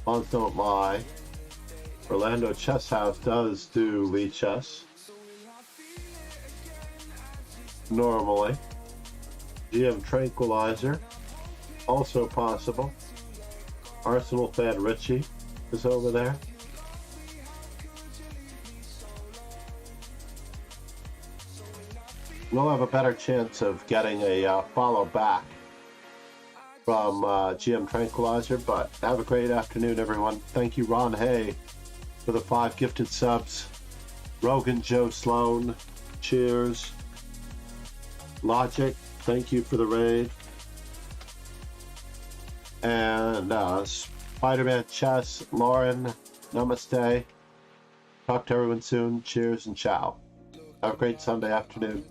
Bonds don't lie. Orlando Chess House does do Lee chess. Normally. GM Tranquilizer, also possible. Arsenal fan Richie is over there. We'll have a better chance of getting a follow back from GM Tranquilizer, but have a great afternoon, everyone. Thank you, Ron Hay, for the 5 gifted subs. Rogan Joe Sloan, cheers. Logic, thank you for the raid. And Spider-Man Chess, Lauren, namaste. Talk to everyone soon. Cheers and ciao. Have a great Sunday afternoon.